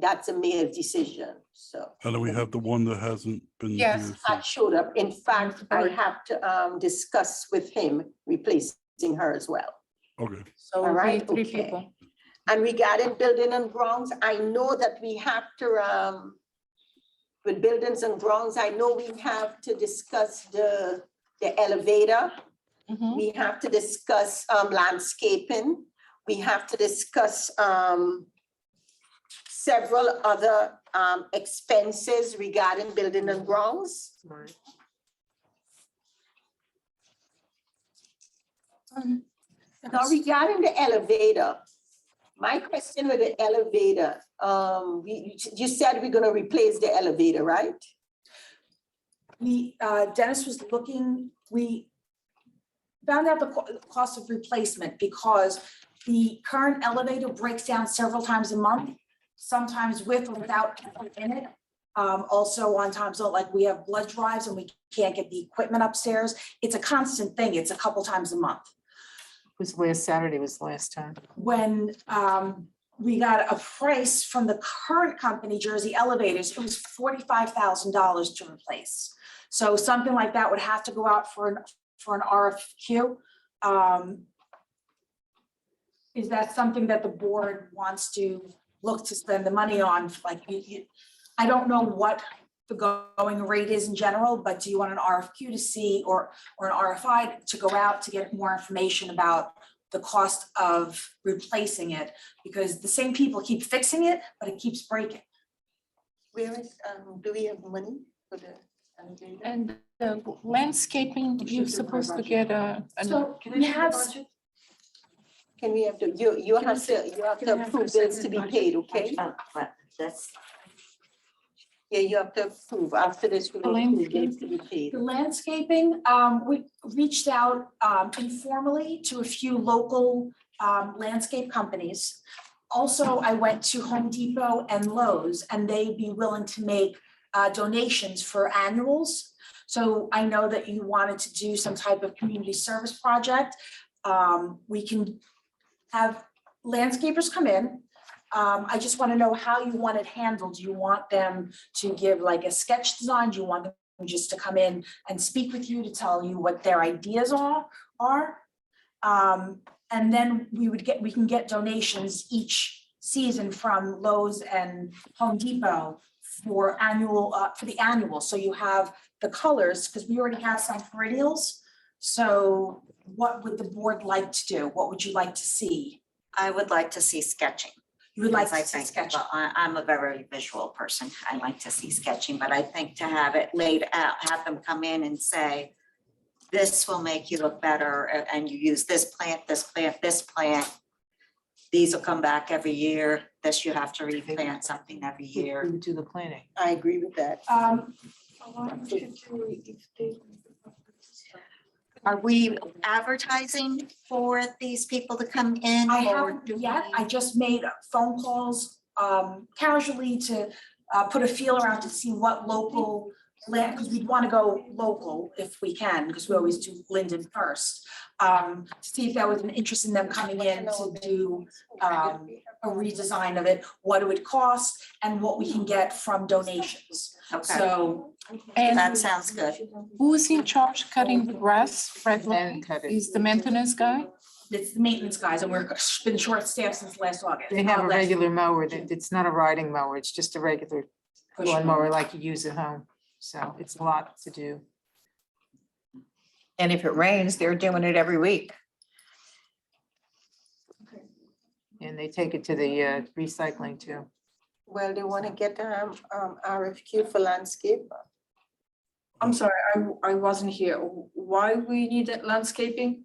Speaker 4: that's a mayor's decision, so.
Speaker 9: And then we have the one that hasn't been
Speaker 8: Yes.
Speaker 9: here
Speaker 4: That
Speaker 9: since.
Speaker 4: showed up. In fact, I have to discuss with him replacing her as well.
Speaker 9: Okay,
Speaker 1: So
Speaker 4: All right,
Speaker 8: 3
Speaker 4: okay.
Speaker 8: people.
Speaker 4: And regarding building and grounds, I know that we have to, with buildings and grounds, I know we have to discuss the elevator.
Speaker 1: Mhm.
Speaker 4: We have to discuss landscaping. We have to discuss several other expenses regarding building and grounds. Now regarding the elevator, my question with the elevator, you said we're gonna replace the elevator, right?
Speaker 2: Dennis was looking, we found out the cost of replacement because the current elevator breaks down several times a month, sometimes with or without people in it. Also on times, like we have blood drives and we can't get the equipment upstairs. It's a constant thing. It's a couple times a month.
Speaker 8: It was last Saturday was the last time.
Speaker 2: When we got a price from the current company, Jersey Elevators, it was $45,000 to replace. So something like that would have to go out for an RFQ. Is that something that the board wants to look to spend the money on? Like, I don't know what the going rate is in general, but do you want an RFQ to see or an RFI to go out to get more information about the cost of replacing it? Because the same people keep fixing it, but it keeps breaking.
Speaker 4: Where is, do we have money for the elevator?
Speaker 12: And the landscaping, you're supposed to get a.
Speaker 2: So we have,
Speaker 4: Can we have to, you have to approve bills to be paid, okay?
Speaker 3: But this,
Speaker 4: Yeah, you have to approve after this, we're gonna approve bills to be paid.
Speaker 2: the landscaping, we reached out informally to a few local landscape companies. Also, I went to Home Depot and Lowe's, and they'd be willing to make donations for annuals. So I know that you wanted to do some type of community service project. We can have landscapers come in. I just want to know how you want it handled. Do you want them to give like a sketch design? Do you want them just to come in and speak with you to tell you what their ideas are? And then we can get donations each season from Lowe's and Home Depot for the annual. So you have the colors, because we already have some perennials. So what would the board like to do? What would you like to see?
Speaker 3: I would like to see sketching.
Speaker 2: You would like
Speaker 3: Because I
Speaker 2: to see
Speaker 3: think,
Speaker 2: sketching?
Speaker 3: well, I'm a very visual person. I like to see sketching, but I think to have it laid out, have them come in and say, this will make you look better, and you use this plant, this plant, this plant. These will come back every year. This you have to replant something every year.
Speaker 8: We would do the planning.
Speaker 4: I agree with that.
Speaker 3: Are we advertising for these people to come in?
Speaker 2: I
Speaker 3: or
Speaker 2: haven't
Speaker 3: do
Speaker 2: yet.
Speaker 3: we-
Speaker 2: I just made phone calls casually to put a feel around to see what local land, because we'd want to go local if we can, because we always do Linden first. To see if there was an interest in them coming in to do a redesign of it, what it would cost, and what we can get from donations.
Speaker 3: Okay,
Speaker 2: So
Speaker 12: And
Speaker 3: that sounds good.
Speaker 12: who's in charge cutting the grass? Fred
Speaker 8: And cut it.
Speaker 12: is the maintenance guy?
Speaker 2: it's the maintenance guys, and we're been short staffed since last August.
Speaker 8: They have a
Speaker 2: last
Speaker 8: regular mower, it's not a riding mower, it's just a regular
Speaker 2: push
Speaker 8: lawn
Speaker 2: mower.
Speaker 8: mower like you use at home. So it's a lot to do.
Speaker 1: And if it rains, they're doing it every week.
Speaker 8: And they take it to the recycling too.
Speaker 4: Well, they wanna get RFQ for landscape.
Speaker 6: I'm sorry, I wasn't here. Why we needed landscaping?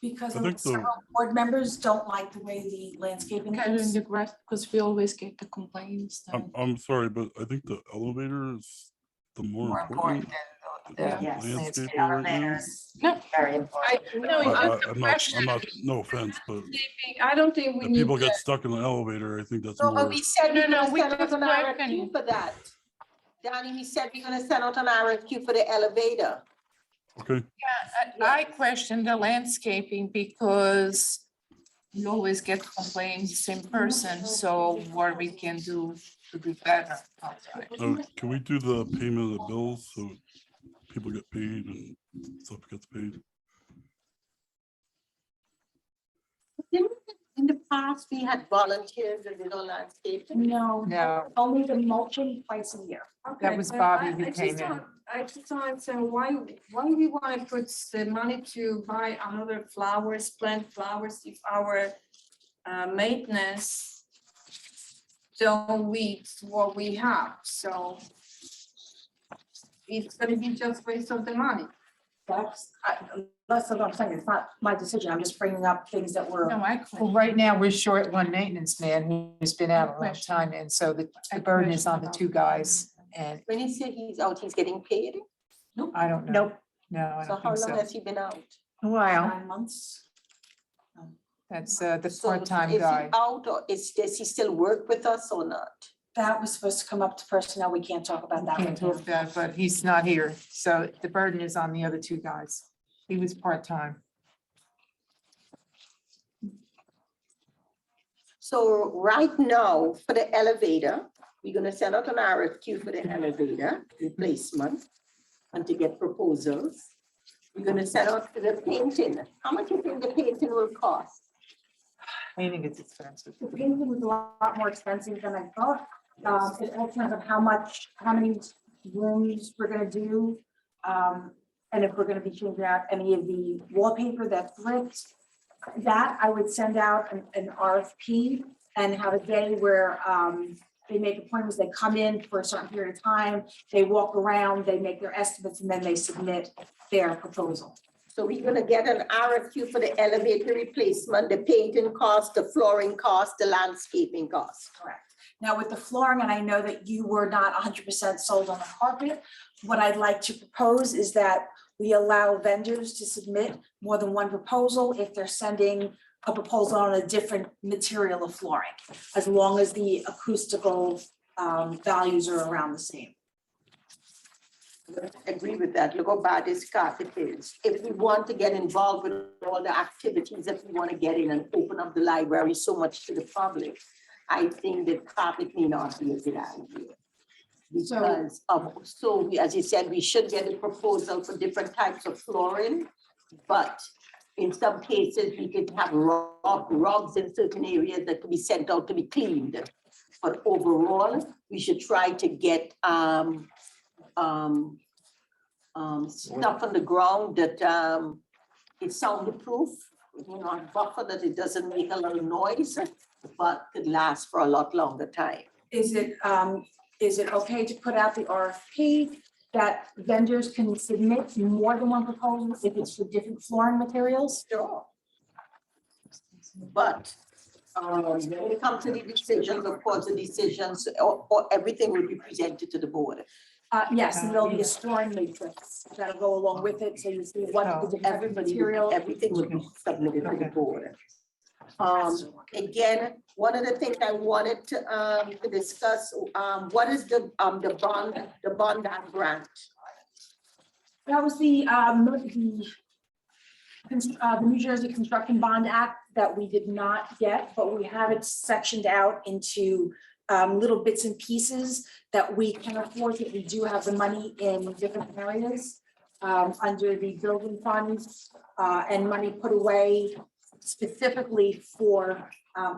Speaker 2: Because
Speaker 9: I think the-
Speaker 2: several board members don't like the way the landscaping
Speaker 12: Cutting
Speaker 2: is.
Speaker 12: the grass, because we always get the complaints. that-
Speaker 9: I'm sorry, but I think the elevator is the more
Speaker 8: More important
Speaker 9: important.
Speaker 8: than the
Speaker 3: Yes,
Speaker 9: landscaping
Speaker 3: the
Speaker 9: right now.
Speaker 3: elevator is
Speaker 12: No.
Speaker 3: very important.
Speaker 6: No,
Speaker 9: I'm not, no offense, but
Speaker 6: I don't think we
Speaker 9: if
Speaker 6: need
Speaker 9: people
Speaker 6: that.
Speaker 9: get stuck in the elevator, I think that's
Speaker 4: No, but
Speaker 9: more.
Speaker 4: we said we're
Speaker 12: No,
Speaker 4: gonna
Speaker 12: we
Speaker 4: send out
Speaker 12: just
Speaker 4: an
Speaker 12: questioning.
Speaker 4: RFQ for that. Danny, we said we're gonna send out an RFQ for the elevator.
Speaker 9: Okay,
Speaker 12: I question the landscaping because we always get complaints in person, so what we can do to be better. outside.
Speaker 9: so can we do the payment of the bills so people get paid and stuff gets paid?
Speaker 4: In the past, we had volunteers that did all landscaping.
Speaker 2: No,
Speaker 8: No,
Speaker 2: only the mulching twice a year.
Speaker 8: that was Bobby who came in.
Speaker 11: I just want to say, why we want to put the money to buy another flowers, plant flowers, if our maintenance don't meet what we have, so it's gonna be just waste of the money.
Speaker 5: That's what I'm saying, it's not my decision, I'm just bringing up things that were.
Speaker 8: Well, right now, we're short one maintenance man who's been out a long time, and so the burden is on the two guys, and
Speaker 4: When you say he's out, he's getting paid?
Speaker 8: I don't know.
Speaker 5: Nope.
Speaker 8: No, I
Speaker 4: So
Speaker 8: don't
Speaker 4: how
Speaker 8: think
Speaker 4: long
Speaker 8: so.
Speaker 4: has he been out?
Speaker 8: A while.
Speaker 5: 9 months.
Speaker 8: That's the
Speaker 4: So
Speaker 8: part-time
Speaker 4: is he
Speaker 8: guy.
Speaker 4: out or does he still work with us or not?
Speaker 5: That was supposed to come up to personnel, we can't talk about that
Speaker 8: Can't
Speaker 5: right
Speaker 8: talk
Speaker 5: now.
Speaker 8: that, but he's not here, so the burden is on the other two guys. He was part-time.
Speaker 4: So right now, for the elevator, we're gonna send out an RFQ for the elevator replacement and to get proposals. We're gonna send out for the painting. How much do you think the painting will cost?
Speaker 8: I think it's expensive.
Speaker 5: The painting was a lot more expensive than I thought. It all depends on how many rooms we're gonna do. And if we're gonna be changing out any of the wallpaper that's ripped. That I would send out an RFP and have a day where they make appointments, they come in for a certain period of time, they walk around, they make their estimates, and then they submit their proposal.
Speaker 4: So we're gonna get an RFQ for the elevator replacement, the painting cost, the flooring cost, the landscaping cost.
Speaker 5: Correct. Now with the flooring, and I know that you were not 100% sold on the carpet, what I'd like to propose is that we allow vendors to submit more than one proposal if they're sending a proposal on a different material of flooring, as long as the acoustical values are around the same.
Speaker 4: I agree with that. Look how bad this carpet is. If we want to get involved with all the activities that we want to get in and open up the library so much to the public, I think that carpet may not be a good idea. Because as you said, we should get a proposal for different types of flooring, but in some cases, we could have rugs in certain areas that could be sent out to be cleaned. But overall, we should try to get stuff on the ground that is soundproof, buffer that it doesn't make a lot of noise, but could last for a lot longer time.
Speaker 5: Is it okay to put out the RFP that vendors can submit more than one proposal if it's for different flooring materials?
Speaker 4: Sure. But when it comes to the decisions, of course, the decisions or everything will be presented to the board.
Speaker 5: Yes, and there'll be a scoring matrix that'll go along with it, so you see what the different material.
Speaker 4: Everything will be submitted to the board. Again, one of the things I wanted to discuss, what is the bond grant?
Speaker 5: That was the New Jersey Construction Bond Act that we did not get, but we have it sectioned out into little bits and pieces that we can afford, that we do have the money in different areas under the building funds and money put away specifically for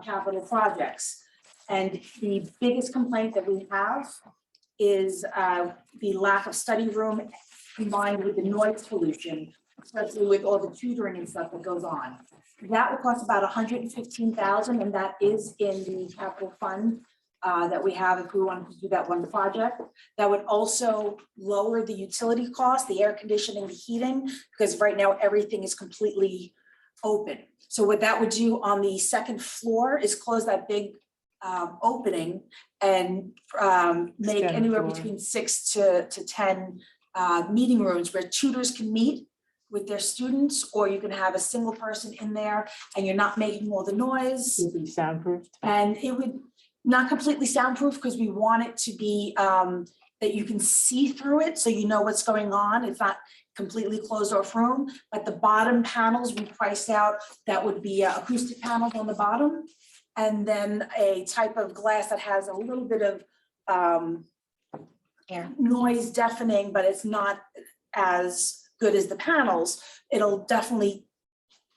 Speaker 5: capital projects. And the biggest complaint that we have is the lack of study room combined with the noise pollution, especially with all the tutoring and stuff that goes on. That would cost about $115,000, and that is in the capital fund that we have if we wanted to do that one project. That would also lower the utility cost, the air conditioning, the heating, because right now everything is completely open. So what that would do on the second floor is close that big opening and make
Speaker 8: Extend
Speaker 5: anywhere
Speaker 8: floor.
Speaker 5: between 6 to 10 meeting rooms where tutors can meet with their students, or you can have a single person in there and you're not making all the noise.
Speaker 8: Will be soundproof.
Speaker 5: And it would not completely soundproof because we want it to be that you can see through it, so you know what's going on. It's not completely closed off room, but the bottom panels we priced out, that would be acoustic panels on the bottom. And then a type of glass that has a little bit of noise deafening, but it's not as good as the panels. It'll definitely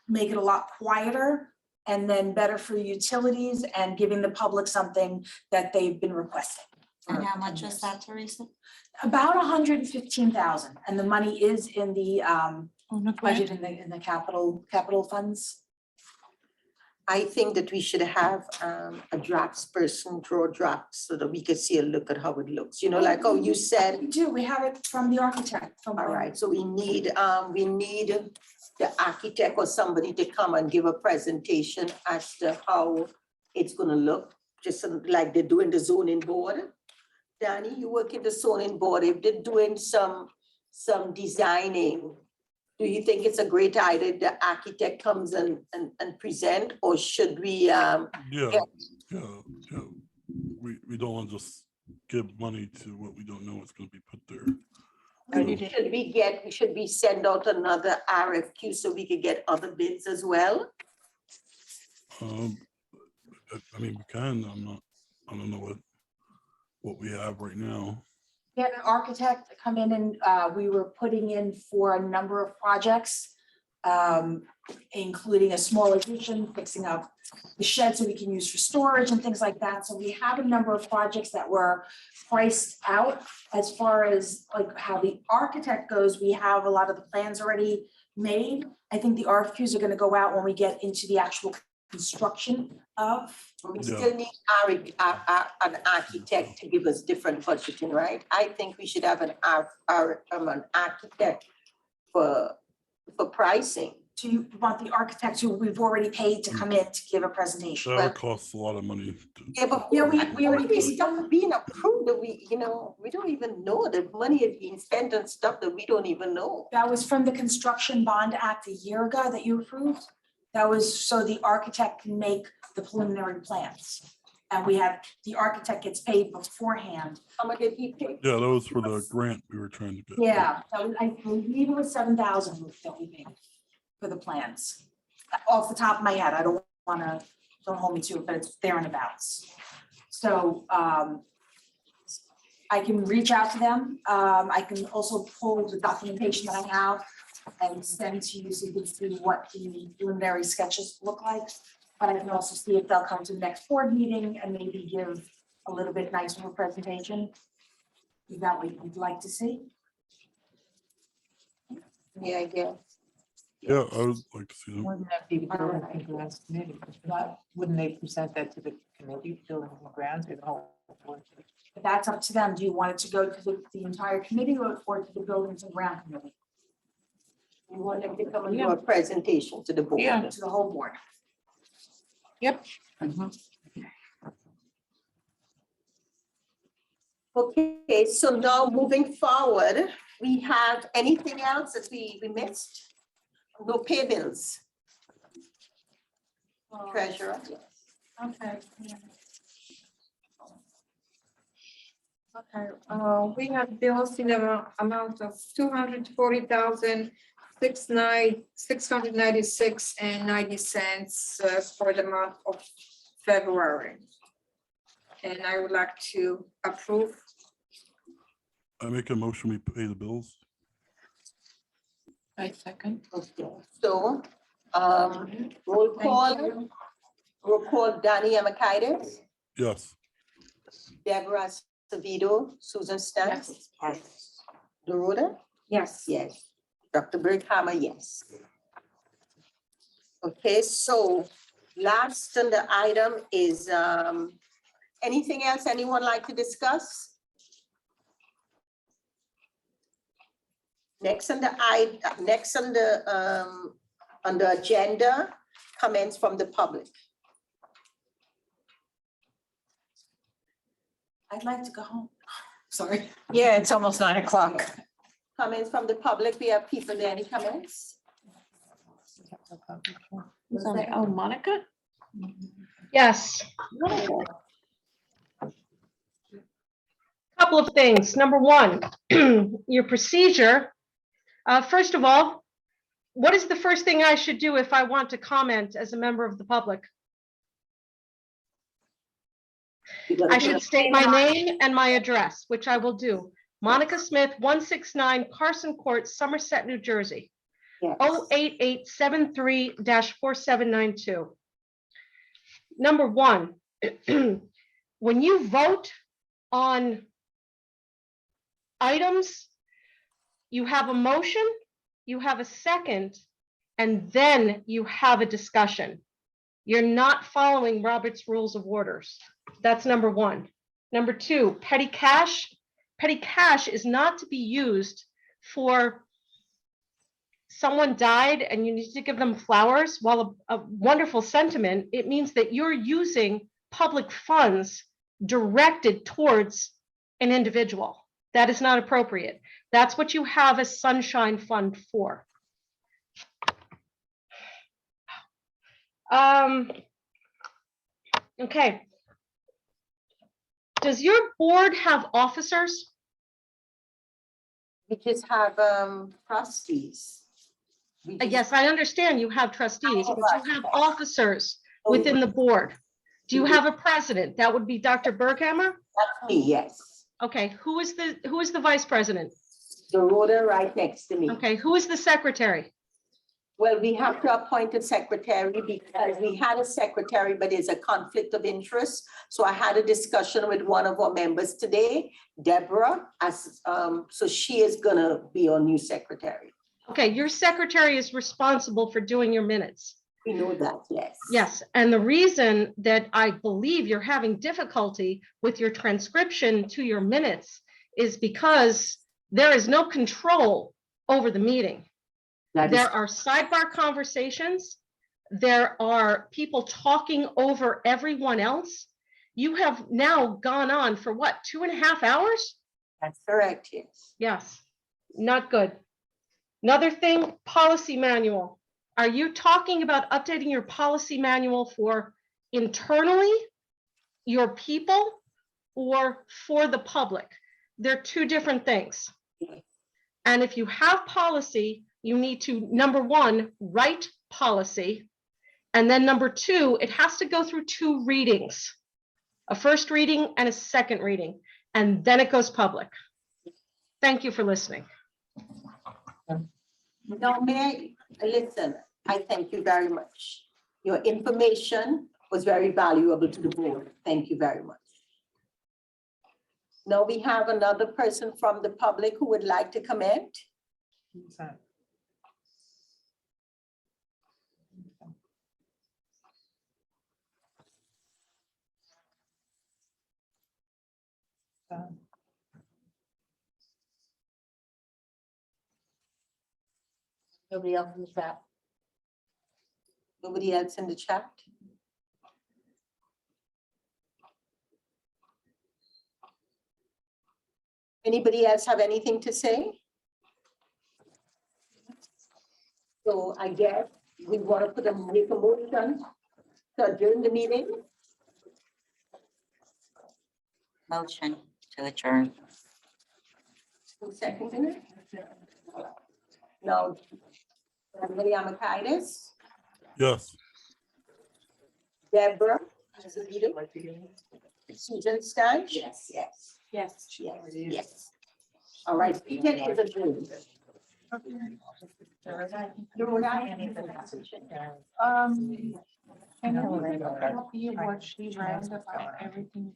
Speaker 5: make it a lot quieter and then better for utilities and giving the public something that they've been requesting.
Speaker 3: And how much is that, Teresa?
Speaker 5: About 115,000, and the money is in the budget in the capital funds.
Speaker 4: I think that we should have a drafts person draw drafts so that we can see a look at how it looks, you know, like, oh, you said.
Speaker 2: We do, we have it from the architect, from.
Speaker 4: All right, so we need the architect or somebody to come and give a presentation as to how it's gonna look, just like they do in the zoning board. Danny, you work in the zoning board, if they're doing some designing, do you think it's a great idea the architect comes and present, or should we,
Speaker 9: Yeah. We don't want to just give money to what we don't know what's gonna be put there.
Speaker 4: should we send out another RFQ so we could get other bids as well?
Speaker 9: I mean, we can, I don't know what we have right now.
Speaker 2: We had an architect come in and we were putting in for a number of projects, including a small addition, fixing up the shed so we can use for storage and things like that. So we have a number of projects that were priced out. As far as like how the architect goes, we have a lot of the plans already made. I think the RFQs are gonna go out when we get into the actual construction of.
Speaker 4: We
Speaker 9: Yeah.
Speaker 4: still need an architect to give us different budgeting, right? I think we should have an architect for pricing.
Speaker 2: Do you want the architect who we've already paid to come in to give a presentation?
Speaker 9: That costs a lot of money.
Speaker 4: Yeah, but
Speaker 2: Yeah, we already paid.
Speaker 4: stuff being approved that we, we don't even know that money is being spent on stuff that we don't even know.
Speaker 2: That was from the Construction Bond Act a year ago that you approved. That was so the architect can make the preliminary plans. And the architect gets paid beforehand.
Speaker 4: How much did he pay?
Speaker 9: Yeah, that was for the grant we were trying to get.
Speaker 2: Yeah, I believe it was 7,000 that we paid for the plans. Off the top of my head, I don't hold me to it, but it's there and abouts. So I can reach out to them. I can also pull the documentation that I have and send to you so you can see what the preliminary sketches look like. But I can also see if they'll come to the next board meeting and maybe give a little bit nicer of a presentation. Is that what you'd like to see?
Speaker 4: Yeah, I guess.
Speaker 9: Yeah, I would like to see them.
Speaker 8: Wouldn't that be the building and grounds committee? Wouldn't they present that to the committee, building and grounds, or the whole board?
Speaker 2: But that's up to them. Do you want it to go to the entire committee or to the buildings and ground committee?
Speaker 4: We want them to come and do a presentation to the board.
Speaker 8: Yeah.
Speaker 2: To the whole board?
Speaker 8: Yep.
Speaker 4: Okay, so now moving forward, we have anything else that we missed? No pay bills, treasurer.
Speaker 11: Okay. Okay, we have bills in the amount of 240,696.90 for the month of February. And I would like to approve.
Speaker 9: I make a motion, we pay the bills.
Speaker 12: I second.
Speaker 4: Okay, so, roll call Danny Amakaitis,
Speaker 9: Yes.
Speaker 4: Deborah Savito, Susan Stantz. Yes. Dorota?
Speaker 11: Yes.
Speaker 4: Yes. Dr. Berghammer, yes. Okay, so last on the item is, anything else anyone like to discuss? Next on the agenda, comments from the public.
Speaker 2: I'd like to go home. Sorry.
Speaker 6: Yeah, it's almost 9 o'clock.
Speaker 4: Comments from the public, we have people there, any comments?
Speaker 12: Oh, Monica?
Speaker 13: Yes. Couple of things. Number one, your procedure. First of all, what is the first thing I should do if I want to comment as a member of the public? I should state my name and my address, which I will do. Monica Smith, 169 Carson Court, Somerset, New Jersey. 08873-4792. Number one, when you vote on items, you have a motion, you have a second, and then you have a discussion. You're not following Robert's Rules of Orders. That's number one. Number two, petty cash. Petty cash is not to be used for someone died and you need to give them flowers. While a wonderful sentiment, it means that you're using public funds directed towards an individual. That is not appropriate. That's what you have a sunshine fund for. Okay. Does your board have officers?
Speaker 4: We just have trustees. We just-
Speaker 13: Yes, I understand you have trustees, but you have officers
Speaker 4: Oh,
Speaker 13: within the board. Do you have a president? That would be Dr. Berghammer?
Speaker 4: That's me, yes.
Speaker 13: Okay, who is the vice president?
Speaker 4: The rotor right next to me.
Speaker 13: Okay, who is the secretary?
Speaker 4: Well, we have to appoint a secretary because we had a secretary, but there's a conflict of interest. So I had a discussion with one of our members today, Deborah, so she is gonna be our new secretary.
Speaker 13: Okay, your secretary is responsible for doing your minutes.
Speaker 4: We know that, yes.
Speaker 13: Yes, and the reason that I believe you're having difficulty with your transcription to your minutes is because there is no control over the meeting.
Speaker 4: That is
Speaker 13: There are sidebar conversations. There are people talking over everyone else. You have now gone on for what, 2.5 hours?
Speaker 4: That's correct, yes.
Speaker 13: Yes, not good. Another thing, policy manual. Are you talking about updating your policy manual for internally, your people, or for the public? They're two different things. And if you have policy, you need to, number one, write policy. And then number two, it has to go through 2 readings, a first reading and a second reading, and then it goes public. Thank you for listening.
Speaker 4: No, may I, listen, I thank you very much. Your information was very valuable to the board. Thank you very much. Now we have another person from the public who would like to comment.
Speaker 1: Nobody else in the chat?
Speaker 4: Nobody else in the chat? Anybody else have anything to say? So I guess we want to make a motion to adjourn the meeting.
Speaker 3: Motion to adjourn.
Speaker 4: Who seconded it? No. Everybody Amakaitis,
Speaker 9: Yes.
Speaker 4: Deborah, Susan Stanch?
Speaker 5: Yes.
Speaker 4: Yes.
Speaker 5: Yes.
Speaker 4: Yes, yes. All right, meeting is adjourned.
Speaker 12: Can you copy what she read about everything?